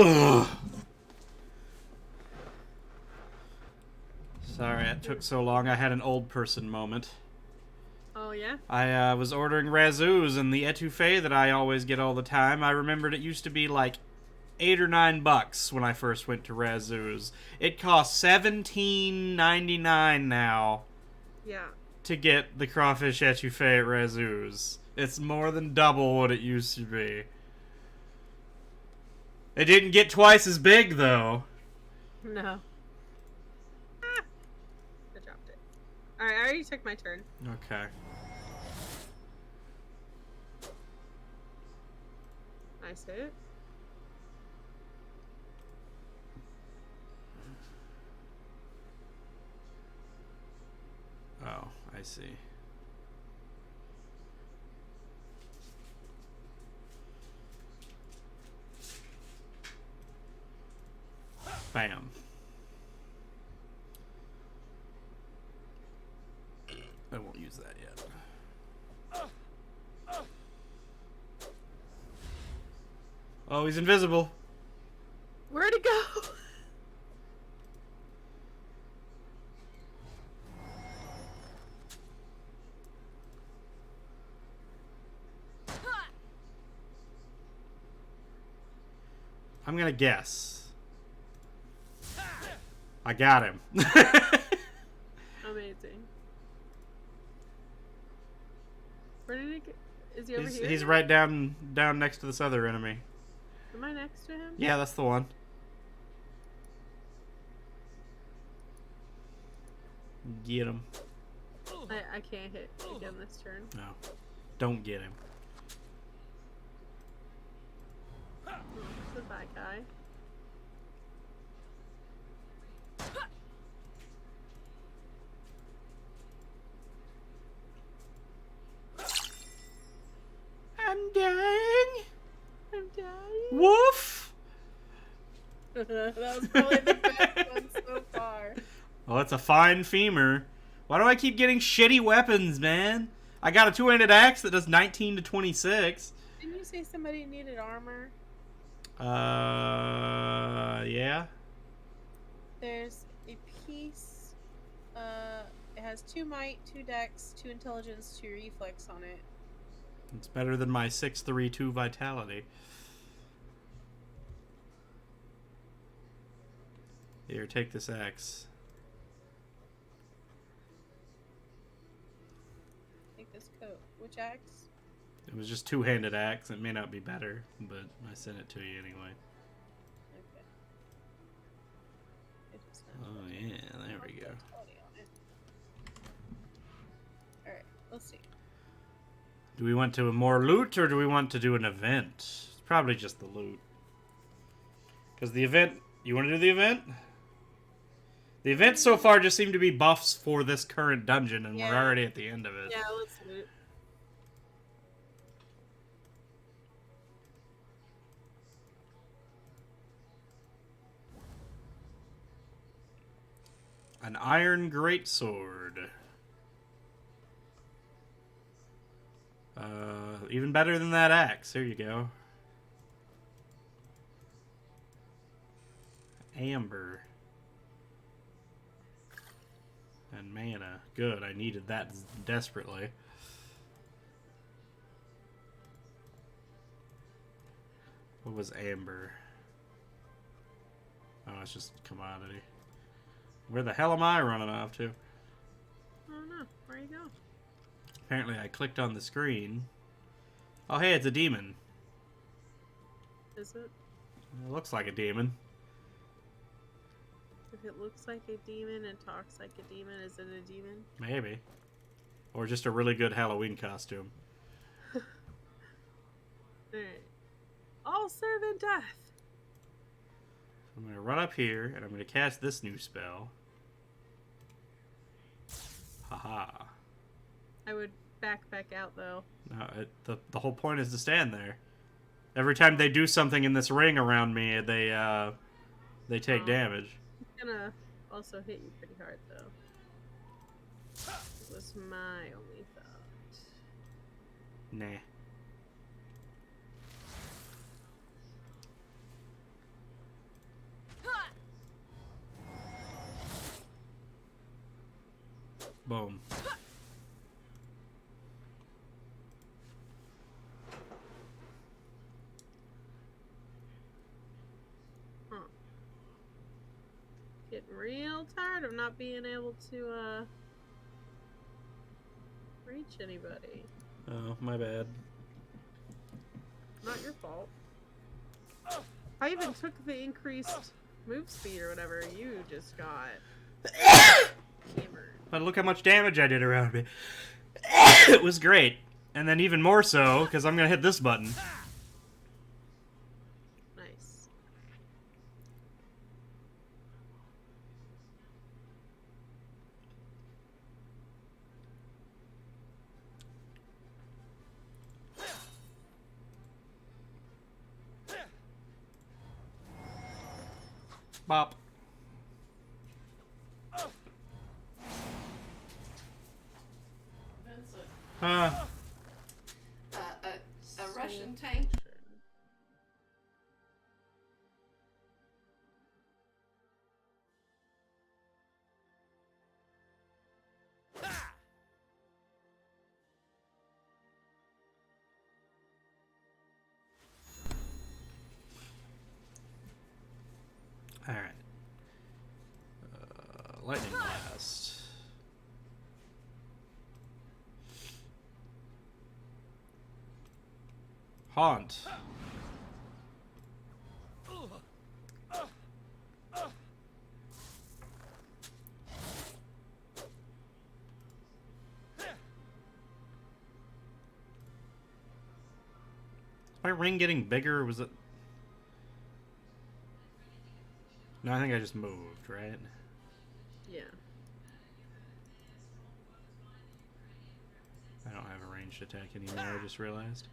Speaker 2: Ugh. Sorry it took so long. I had an old person moment.
Speaker 1: Oh yeah.
Speaker 2: I was ordering Razzoos and the etouffee that I always get all the time. I remembered it used to be like $8 or $9 when I first went to Razzoos. It costs $17.99 now
Speaker 1: Yeah.
Speaker 2: to get the crawfish etouffee at Razzoos. It's more than double what it used to be. It didn't get twice as big though.
Speaker 1: No. Ah! I dropped it. Alright, I already took my turn.
Speaker 2: Okay.
Speaker 1: Nice hit.
Speaker 2: Oh, I see. Bam. I won't use that yet. Oh, he's invisible.
Speaker 1: Where'd it go?
Speaker 2: I'm gonna guess. I got him.
Speaker 1: Amazing. Where did he go? Is he over here?
Speaker 2: He's right down next to this other enemy.
Speaker 1: Am I next to him?
Speaker 2: Yeah, that's the one. Get him.
Speaker 1: I can't hit again this turn.
Speaker 2: No. Don't get him.
Speaker 1: Oh, the bad guy.
Speaker 2: I'm dying.
Speaker 1: I'm dying.
Speaker 2: Woof.
Speaker 1: That was probably the best one so far.
Speaker 2: Well, it's a fine femur. Why do I keep getting shitty weapons, man? I got a two-handed axe that does 19 to 26.
Speaker 1: Didn't you say somebody needed armor?
Speaker 2: Yeah.
Speaker 1: There's a piece. It has 2 might, 2 dex, 2 intelligence, 2 reflex on it.
Speaker 2: It's better than my 632 vitality. Here, take this axe.
Speaker 1: Take this coat. Which axe?
Speaker 2: It was just two-handed axe. It may not be better, but I sent it to you anyway.
Speaker 1: Okay. It is not.
Speaker 2: Oh yeah, there we go.
Speaker 1: Alright, let's see.
Speaker 2: Do we want to more loot, or do we want to do an event? It's probably just the loot. Because the event... You want to do the event? The events so far just seem to be buffs for this current dungeon, and we're already at the end of it.
Speaker 1: Yeah, let's loot.
Speaker 2: An iron greatsword. Even better than that axe. Here you go. Amber. And mana. Good, I needed that desperately. What was amber? Oh, it's just commodity. Where the hell am I running off to?
Speaker 1: I don't know. Where you go?
Speaker 2: Apparently I clicked on the screen. Oh, hey, it's a demon.
Speaker 1: Is it?
Speaker 2: It looks like a demon.
Speaker 1: If it looks like a demon and talks like a demon, is it a demon?
Speaker 2: Maybe. Or just a really good Halloween costume.
Speaker 1: Alright. All serve in death.
Speaker 2: I'm going to run up here, and I'm going to cast this new spell. Haha.
Speaker 1: I would back out though.
Speaker 2: No, the whole point is to stand there. Every time they do something in this ring around me, they take damage.
Speaker 1: It's gonna also hit you pretty hard though. It was my only thought.
Speaker 2: Nah. Boom.
Speaker 1: Huh. Getting real tired of not being able to reach anybody.
Speaker 2: Oh, my bad.
Speaker 1: Not your fault. I even took the increased move speed or whatever. You just got hammered.
Speaker 2: But look how much damage I did around me. It was great. And then even more so, because I'm going to hit this button.
Speaker 1: Nice.
Speaker 2: Bop.
Speaker 3: Vincent,
Speaker 2: Uh,
Speaker 3: a Russian tank.
Speaker 2: Alright. Lightning Blast. Haunt. Is my ring getting bigger, or was it... No, I think I just moved, right?
Speaker 1: Yeah.
Speaker 2: I don't have a ranged attack anymore, I just realized.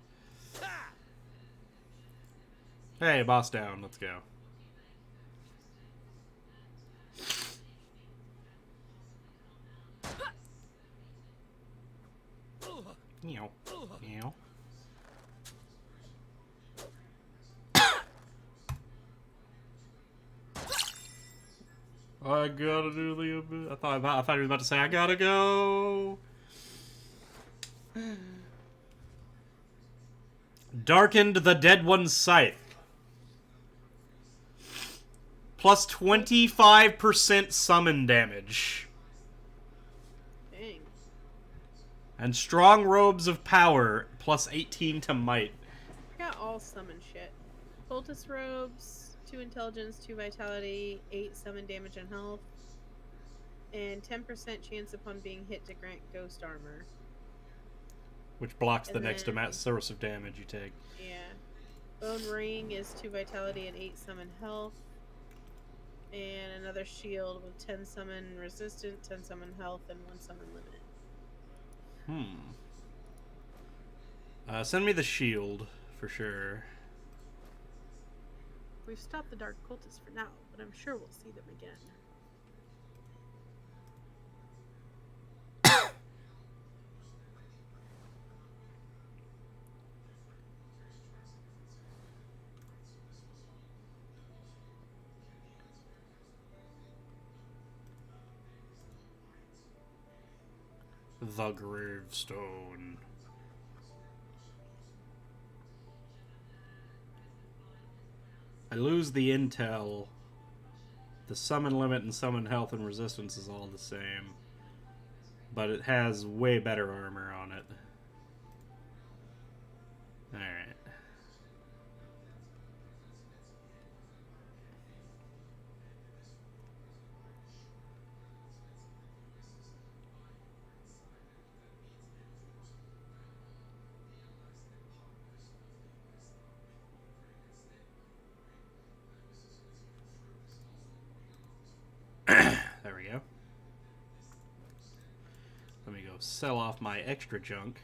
Speaker 2: Hey, boss down, let's go. Meow. Meow. I gotta do the abyss. I thought he was about to say, I gotta go. Darkened the Dead One's Scythe. Plus 25% summon damage.
Speaker 1: Dang.
Speaker 2: And Strong Robes of Power. Plus 18 to might.
Speaker 1: I got all summon shit. Cultist robes, 2 intelligence, 2 vitality, 8 summon damage and health, and 10% chance upon being hit to grant ghost armor.
Speaker 2: Which blocks the
Speaker 1: And
Speaker 2: next
Speaker 1: then-
Speaker 2: source of damage you take.
Speaker 1: Yeah. Bone ring is 2 vitality and 8 summon health. And another shield with 10 summon resistant, 10 summon health, and 1 summon limit.
Speaker 2: Send me the shield, for sure.
Speaker 1: We've stopped the dark cultists for now, but I'm sure we'll see them again.
Speaker 2: The Gravestone. I lose the intel. The summon limit and summon health and resistance is all the same. But it has way better armor on it. Alright. There we go. Let me go sell off my extra junk.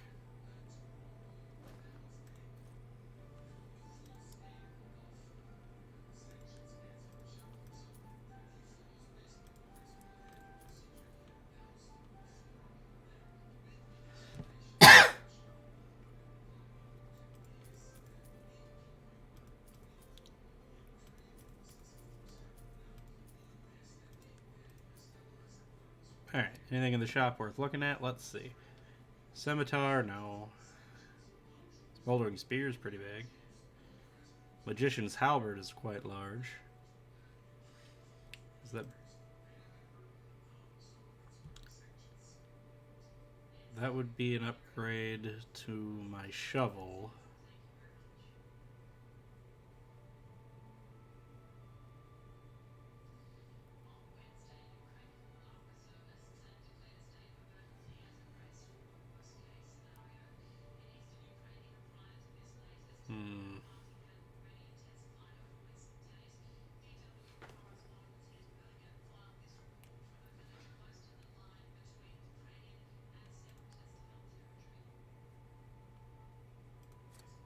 Speaker 2: Alright. Anything in the shop worth looking at? Let's see. Scimitar, no. Smoldering Spear is pretty big. Magician's Halberd is quite large. Is that... That would be an upgrade to my shovel.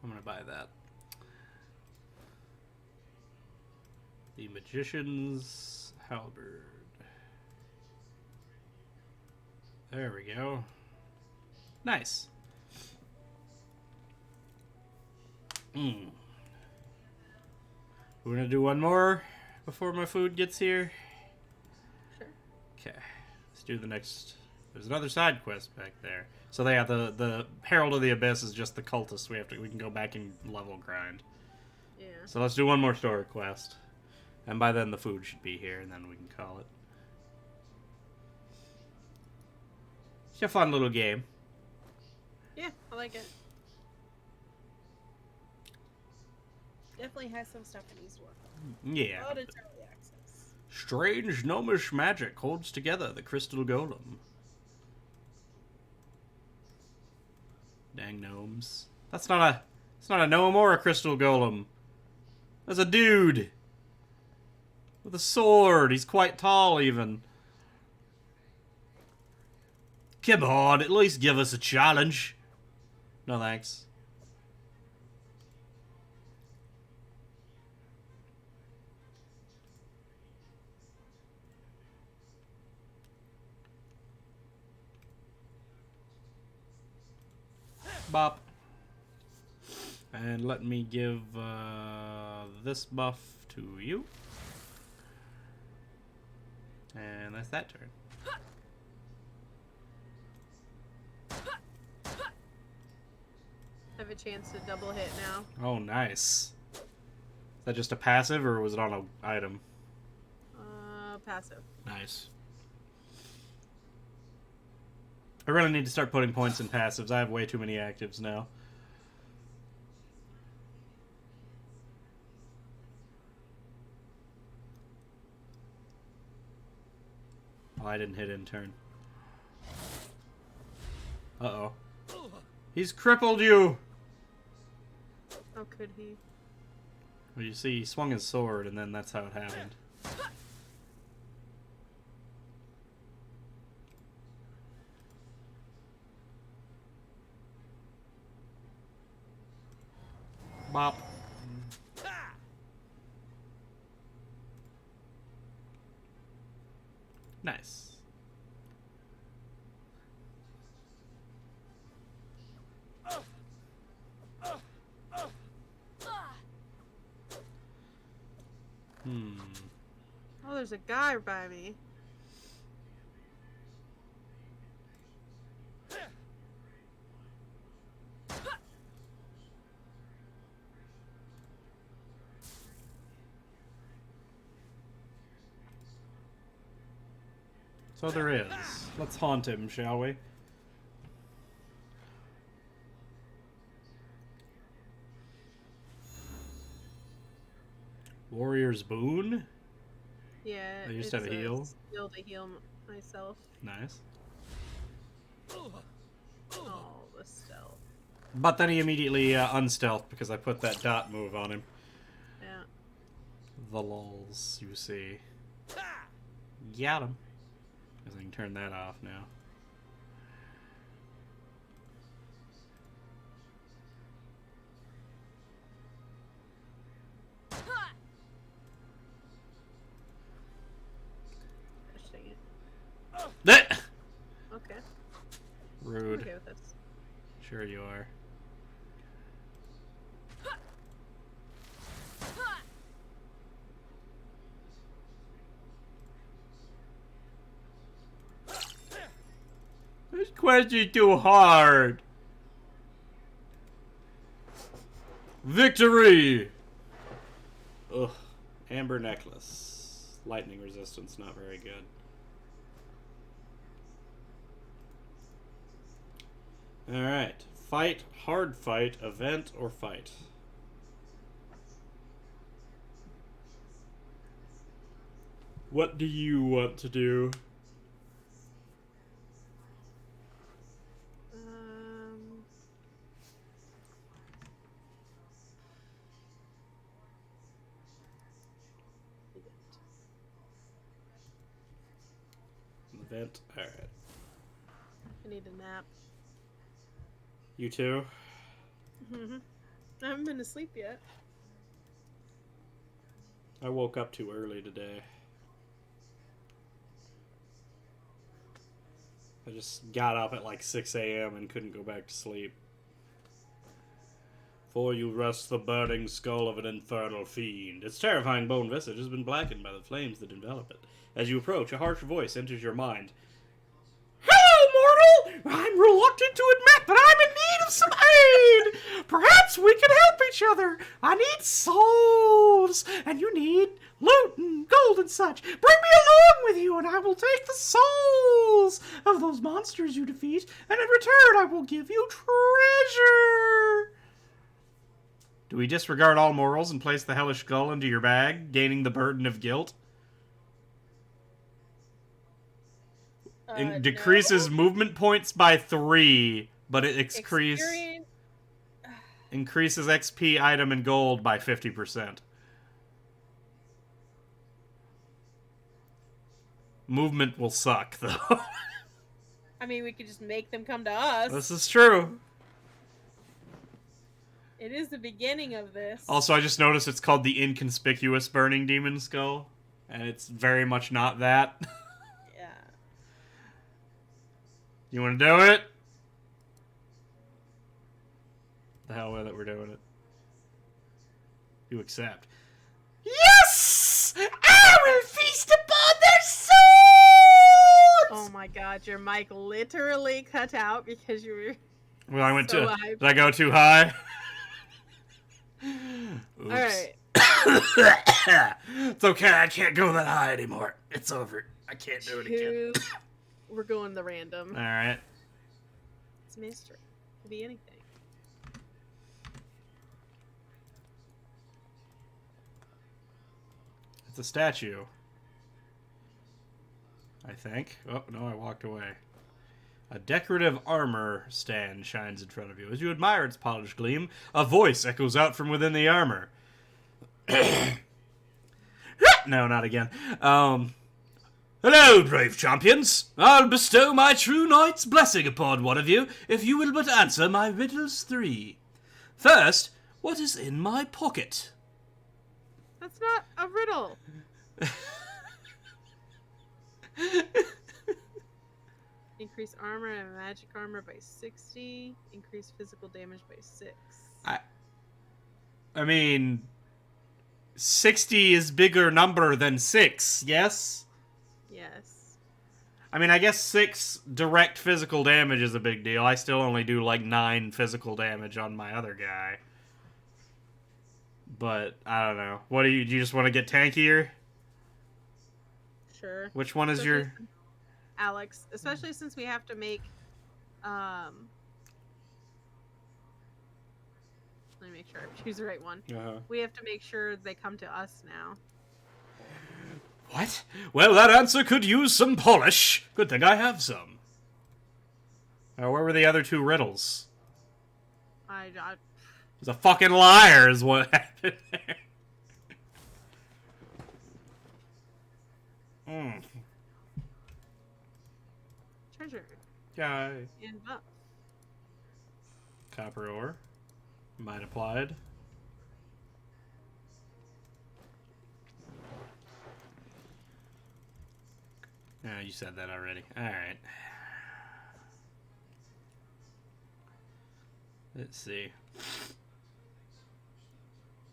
Speaker 2: I'm gonna buy that. The Magician's Halberd. There we go. Nice. We're gonna do one more before my food gets here.
Speaker 1: Sure.
Speaker 2: Okay, let's do the next. There's another side quest back there. So they have the Herald of the Abyss is just the cultists. We can go back and level grind.
Speaker 1: Yeah.
Speaker 2: So let's do one more story quest, and by then the food should be here, and then we can call it. It's a fun little game.
Speaker 1: Yeah, I like it. Definitely has some stuff it needs to work on.
Speaker 2: Yeah.
Speaker 1: But it's early access.
Speaker 2: Strange gnomish magic holds together the crystal golem. Dang gnomes. It's not a gnome or a crystal golem. That's a dude. With a sword. He's quite tall even. Come on, at least give us a challenge. No thanks. Bop. And let me give this buff to you. And that's that turn.
Speaker 1: Have a chance to double hit now.
Speaker 2: Oh, nice. Is that just a passive, or was it on an item?
Speaker 1: Passive.
Speaker 2: Nice. I really need to start putting points in passives. I have way too many actives now. Oh, I didn't hit in turn. Uh-oh. He's crippled you!
Speaker 1: How could he?
Speaker 2: Well, you see, he swung his sword, and then that's how it happened. Bop. Nice.
Speaker 1: Oh, there's a guy by me.
Speaker 2: So there is. Let's haunt him, shall we? Warrior's Boon?
Speaker 1: Yeah.
Speaker 2: They used
Speaker 1: it's
Speaker 2: to have a heal?
Speaker 1: Skill to heal myself.
Speaker 2: Nice.
Speaker 1: Oh, the stealth.
Speaker 2: But then he immediately unstealthed because I put that dot move on him.
Speaker 1: Yeah.
Speaker 2: The lulls, you see. Got him. Guess I can turn that off now.
Speaker 1: Gosh dang it.
Speaker 2: That.
Speaker 1: Okay.
Speaker 2: Rude.
Speaker 1: I'm okay with this.
Speaker 2: Sure you are. question too hard. Victory! Ugh. Amber necklace. Lightning resistance, not very good. Alright. Fight, hard fight, event, or fight? What do you want to do? Event. Alright.
Speaker 1: I need a nap.
Speaker 2: You too?
Speaker 1: I haven't been asleep yet.
Speaker 2: I woke up too early today. I just got up at like 6 a.m. and couldn't go back to sleep. For you rest the burning skull of an infernal fiend. Its terrifying bone visage has been blackened by the flames that envelop it. As you approach, a harsh voice enters your mind. Hello, mortal! I'm reluctant to admit that I'm in need of some aid! Perhaps we can help each other! I need souls! And you need loot and gold and such. Bring me along with you, and I will take the souls of those monsters you defeat, and in return I will give you treasure! Do we disregard all morals and place the hellish skull into your bag, gaining the burden of guilt? Decreases movement points by 3, but it increases XP, item, and gold by 50%. Movement will suck, though.
Speaker 1: I mean, we could just make them come to us.
Speaker 2: This is true.
Speaker 1: It is the beginning of this.
Speaker 2: Also, I just noticed it's called the Inconspicuous Burning Demon Skull, and it's very much not that.
Speaker 1: Yeah.
Speaker 2: You want to do it? The hell with it, we're doing it. You accept. Yes! I will feast upon their souls!
Speaker 1: Oh my god, your mic literally cut out because you were...
Speaker 2: Well, I went
Speaker 1: so
Speaker 2: too...
Speaker 1: hyped.
Speaker 2: Did I go too high?
Speaker 1: Alright.
Speaker 2: It's okay, I can't go that high anymore. It's over. I can't do it again.
Speaker 1: We're going the random.
Speaker 2: Alright.
Speaker 1: It's mystery. Could be anything.
Speaker 2: It's a statue. I think. Oh, no, I walked away. A decorative armor stand shines in front of you. As you admire its polished gleam, a voice echoes out from within the armor. No, not again. Hello, brave champions. I'll bestow my true knight's blessing upon one of you, if you will but answer my riddles 3. First, what is in my pocket?
Speaker 1: That's not a riddle. Increase armor and magic armor by 60. Increase physical damage by 6.
Speaker 2: I mean, 60 is bigger number than 6, yes?
Speaker 1: Yes.
Speaker 2: I mean, I guess 6 direct physical damage is a big deal. I still only do like 9 physical damage on my other guy. But, I don't know. What do you just want to get tankier?
Speaker 1: Sure.
Speaker 2: Which one is your...
Speaker 1: Alex, especially since we have to make, let me make sure I choose the right one. We have to make sure they come to us now.
Speaker 2: What? Well, that answer could use some polish. Good thing I have some. Where were the other 2 riddles? He's a fucking liar is what happened there.
Speaker 1: Treasure.
Speaker 2: Yay.
Speaker 1: And buff.
Speaker 2: Copper ore. Mine applied. Ah, you said that already. Alright. Let's see.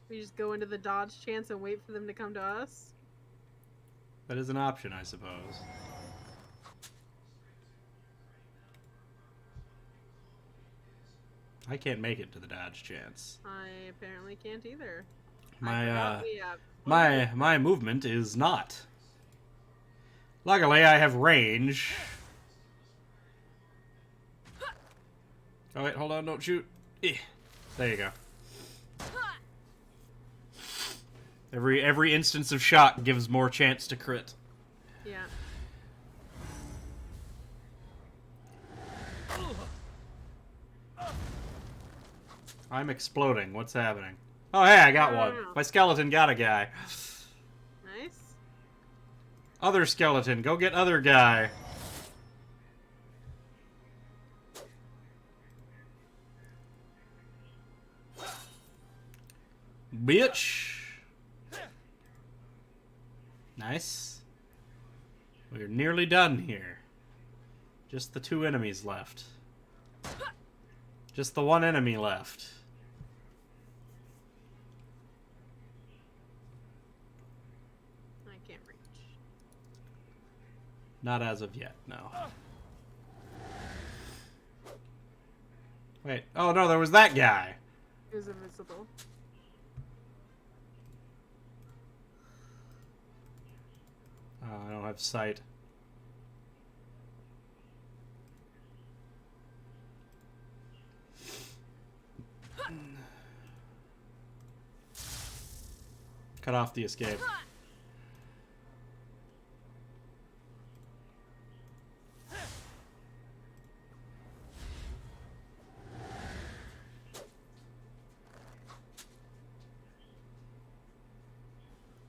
Speaker 1: We just go into the dodge chance and wait for them to come to us?
Speaker 2: That is an option, I suppose. I can't make it to the dodge chance.
Speaker 1: I apparently can't either. I
Speaker 2: My
Speaker 1: forgot we have
Speaker 2: my movement is not. Luckily, I have range. Oh wait, hold on, don't shoot. There you go. Every instance of shot gives more chance to crit.
Speaker 1: Yeah.
Speaker 2: I'm exploding. What's happening? Oh, hey, I got one. My skeleton got a guy.
Speaker 1: Nice.
Speaker 2: Other skeleton, go get other guy. Bitch. Nice. We're nearly done here. Just the 2 enemies left. Just the 1 enemy left.
Speaker 1: I can't reach.
Speaker 2: Not as of yet, no. Wait. Oh, no, there was that guy.
Speaker 1: He was invisible.
Speaker 2: Oh, I don't have sight. Cut off the escape.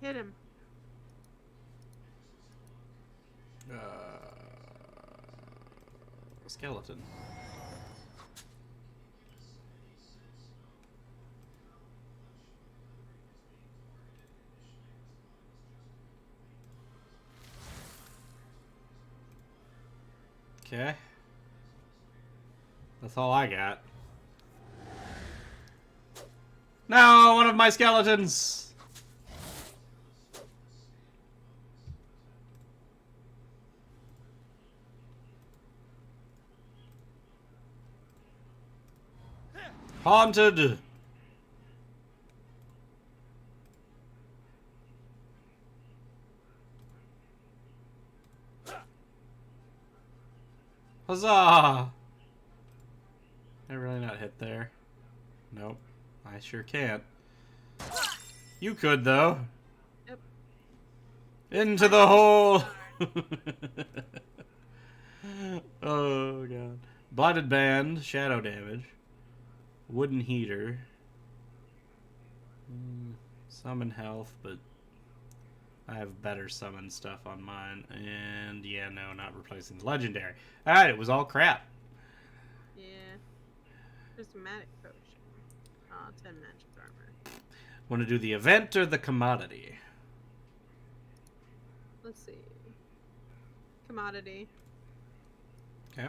Speaker 1: Hit him.
Speaker 2: Skeleton. Okay. That's all I got. No, one of my skeletons! Haunted! Huzzah! Can I really not hit there? Nope. I sure can't. You could, though.
Speaker 1: Yep.
Speaker 2: Into the hole! Oh, God. Blinded Band, shadow damage. Wooden heater. Summon health, but I have better summon stuff on mine. And yeah, no, not replacing the legendary. Alright, it was all crap.
Speaker 1: Yeah. Prismatic potion. 10 magic armor.
Speaker 2: Want to do the event or the commodity?
Speaker 1: Let's see. Commodity.
Speaker 2: Okay.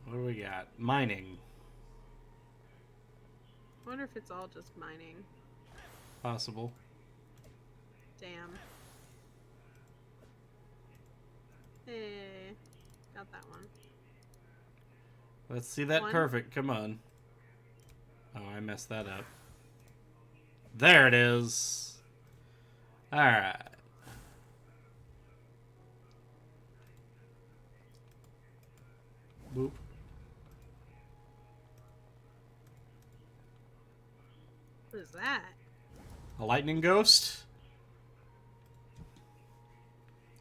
Speaker 2: What do we got? Mining.
Speaker 1: I wonder if it's all just mining.
Speaker 2: Possible.
Speaker 1: Damn. Hey. Got that one.
Speaker 2: Let's see that
Speaker 1: One.
Speaker 2: perfect. Come on. Oh, I messed that up. There it is. Alright. Boop.
Speaker 1: What is that?
Speaker 2: A lightning ghost?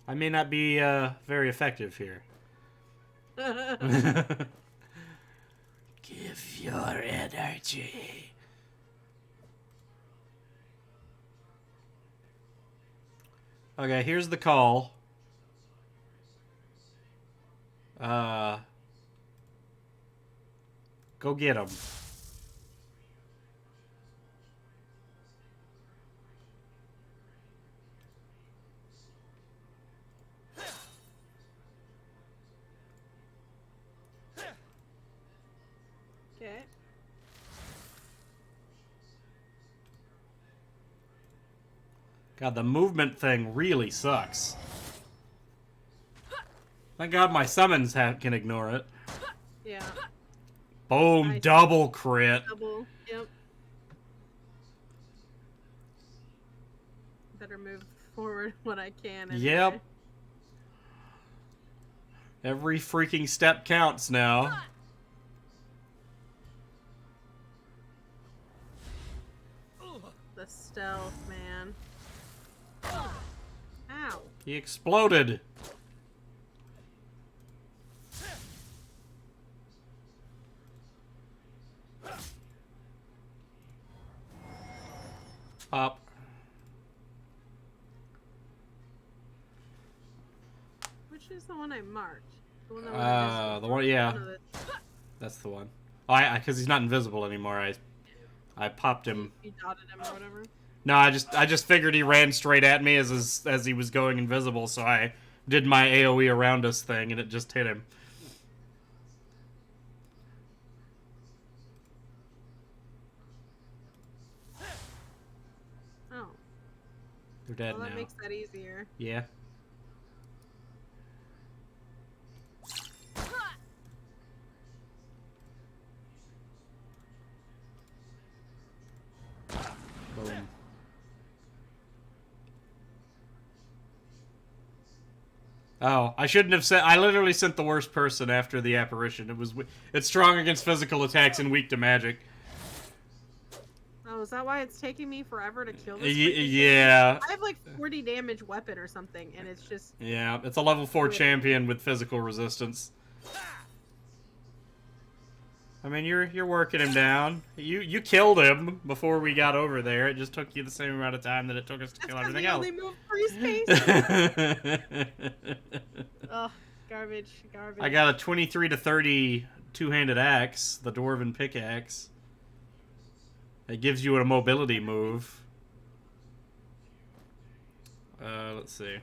Speaker 2: I may not be very effective here. Give your energy. Okay, here's the call. Go get him.
Speaker 1: Okay.
Speaker 2: God, the movement thing really sucks. Thank God my summons can ignore it.
Speaker 1: Yeah.
Speaker 2: Boom,
Speaker 1: Nice.
Speaker 2: double crit.
Speaker 1: Double. Yep. Better move forward when I can. Anyway.
Speaker 2: Yep. Every freaking step counts now.
Speaker 1: The stealth, man. Ow.
Speaker 2: He exploded. Up.
Speaker 1: Which is the one I marked? The one that was
Speaker 2: The one, yeah.
Speaker 1: invisible?
Speaker 2: That's the one. Oh, because he's not invisible anymore. I popped him.
Speaker 1: You dotted him or whatever.
Speaker 2: No, I just figured he ran straight at me as he was going invisible, so I did my AoE around us thing, and it just hit him.
Speaker 1: Oh.
Speaker 2: They're dead
Speaker 1: Well, that
Speaker 2: now.
Speaker 1: makes that easier.
Speaker 2: Yeah. Boom. Oh, I shouldn't have sent. I literally sent the worst person after the apparition. It's strong against physical attacks and weak to magic.
Speaker 1: Oh, is that why it's taking me forever to kill this freaking thing?
Speaker 2: Yeah.
Speaker 1: I have like 40 damage weapon or something, and it's just...
Speaker 2: Yeah, it's a level 4 champion with physical resistance. I mean, you're working him down. You killed him before we got over there. It just took you the same amount of time that it took us to kill everything else.
Speaker 1: Only move 3 spaces. Ugh, garbage.
Speaker 2: I got a 23 to 30 two-handed axe, the dwarven pickaxe. It gives you a mobility move. Let's see.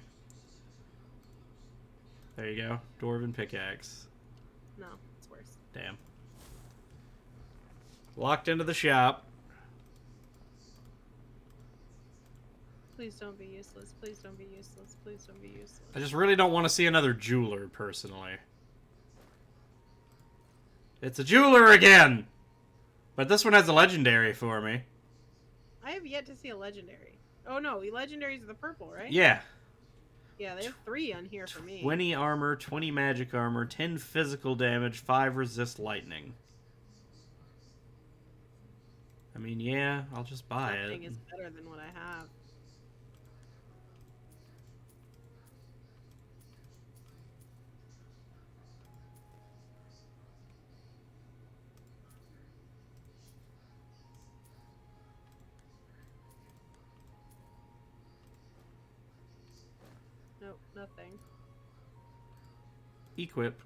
Speaker 2: There you go, dwarven pickaxe.
Speaker 1: No, it's worse.
Speaker 2: Damn. Locked into the shop.
Speaker 1: Please don't be useless. Please don't be useless. Please don't be useless.
Speaker 2: I just really don't want to see another jeweler, personally. It's a jeweler again! But this one has a legendary for me.
Speaker 1: I have yet to see a legendary. Oh no, legendaries are the purple, right?
Speaker 2: Yeah.
Speaker 1: Yeah, they have 3 on here for me.
Speaker 2: 20 armor, 20 magic armor, 10 physical damage, 5 resist lightning. I mean, yeah, I'll just buy it.
Speaker 1: Something is better than what I have. Nope, nothing.
Speaker 2: Equip.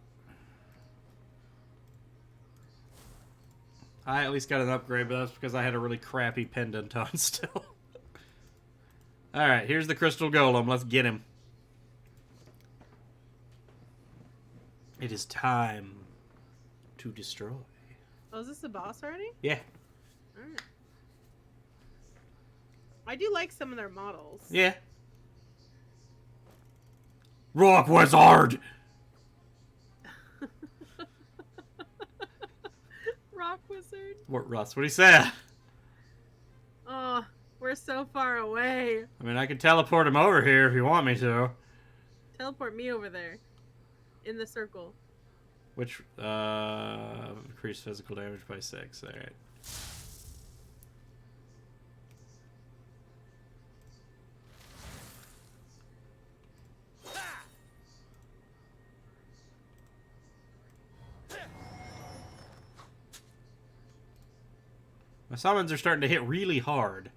Speaker 2: I at least got an upgrade, but that's because I had a really crappy pendant on still. Alright, here's the crystal golem. Let's get him. It is time to destroy.
Speaker 1: Oh, is this the boss already?
Speaker 2: Yeah.
Speaker 1: Alright. I do like some of their models.
Speaker 2: Yeah. Rock Wizard!
Speaker 1: Rock Wizard.
Speaker 2: What, Russ? What do you say?
Speaker 1: Oh, we're so far away.
Speaker 2: I mean, I can teleport him over here if you want me to.
Speaker 1: Teleport me over there. In the circle.
Speaker 2: Which, increase physical damage by 6. Alright. My summons are starting to hit really hard.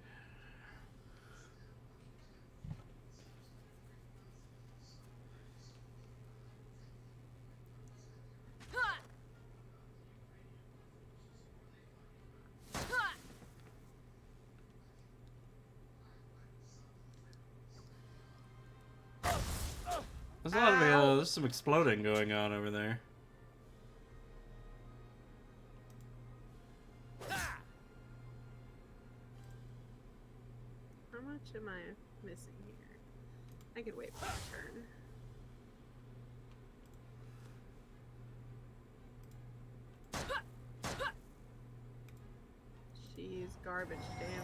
Speaker 2: There's a lot of there's some exploding going on over there.
Speaker 1: How much am I missing here? I could wait for my turn. use garbage damage.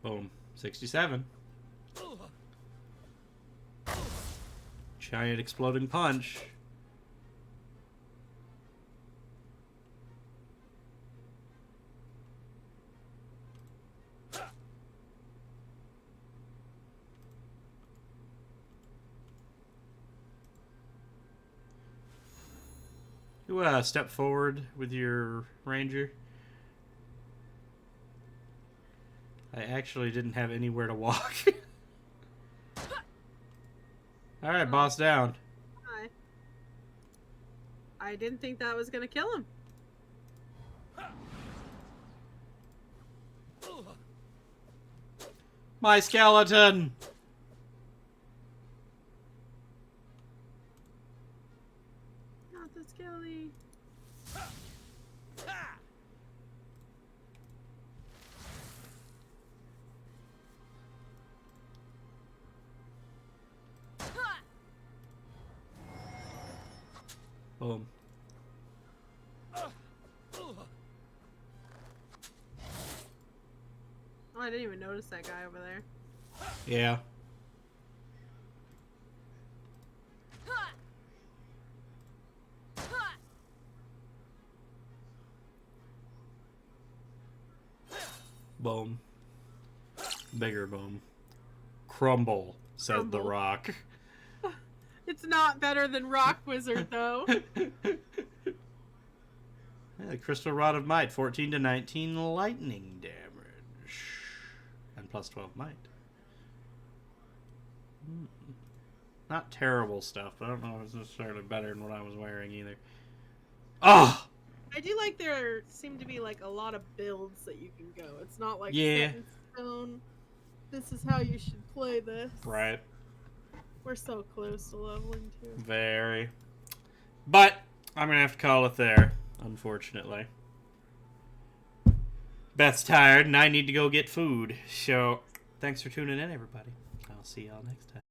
Speaker 2: Boom. 67. Giant exploding punch. You step forward with your ranger. I actually didn't have anywhere to walk. Alright, boss down.
Speaker 1: Hi. I didn't think that was gonna kill him.
Speaker 2: My skeleton!
Speaker 1: Not the skelly.
Speaker 2: Boom.
Speaker 1: Oh, I didn't even notice that guy over there.
Speaker 2: Yeah. Boom. Bigger boom. Crumble, said the
Speaker 1: Crumble.
Speaker 2: rock.
Speaker 1: It's not better than Rock Wizard, though.
Speaker 2: Yeah, Crystal Rod of Might, 14 to 19 lightning damage. And plus 12 might. Not terrible stuff, but I don't know if it's necessarily better than what I was wearing either. Ah!
Speaker 1: I do like there seem to be like a lot of builds that you can go. It's not like
Speaker 2: Yeah.
Speaker 1: set in stone. This is how you should play this.
Speaker 2: Right.
Speaker 1: We're so close to leveling 2.
Speaker 2: Very. But I'm going to have to call it there, unfortunately. Beth's tired, and I need to go get food. So, thanks for tuning in, everybody. I'll see y'all next time.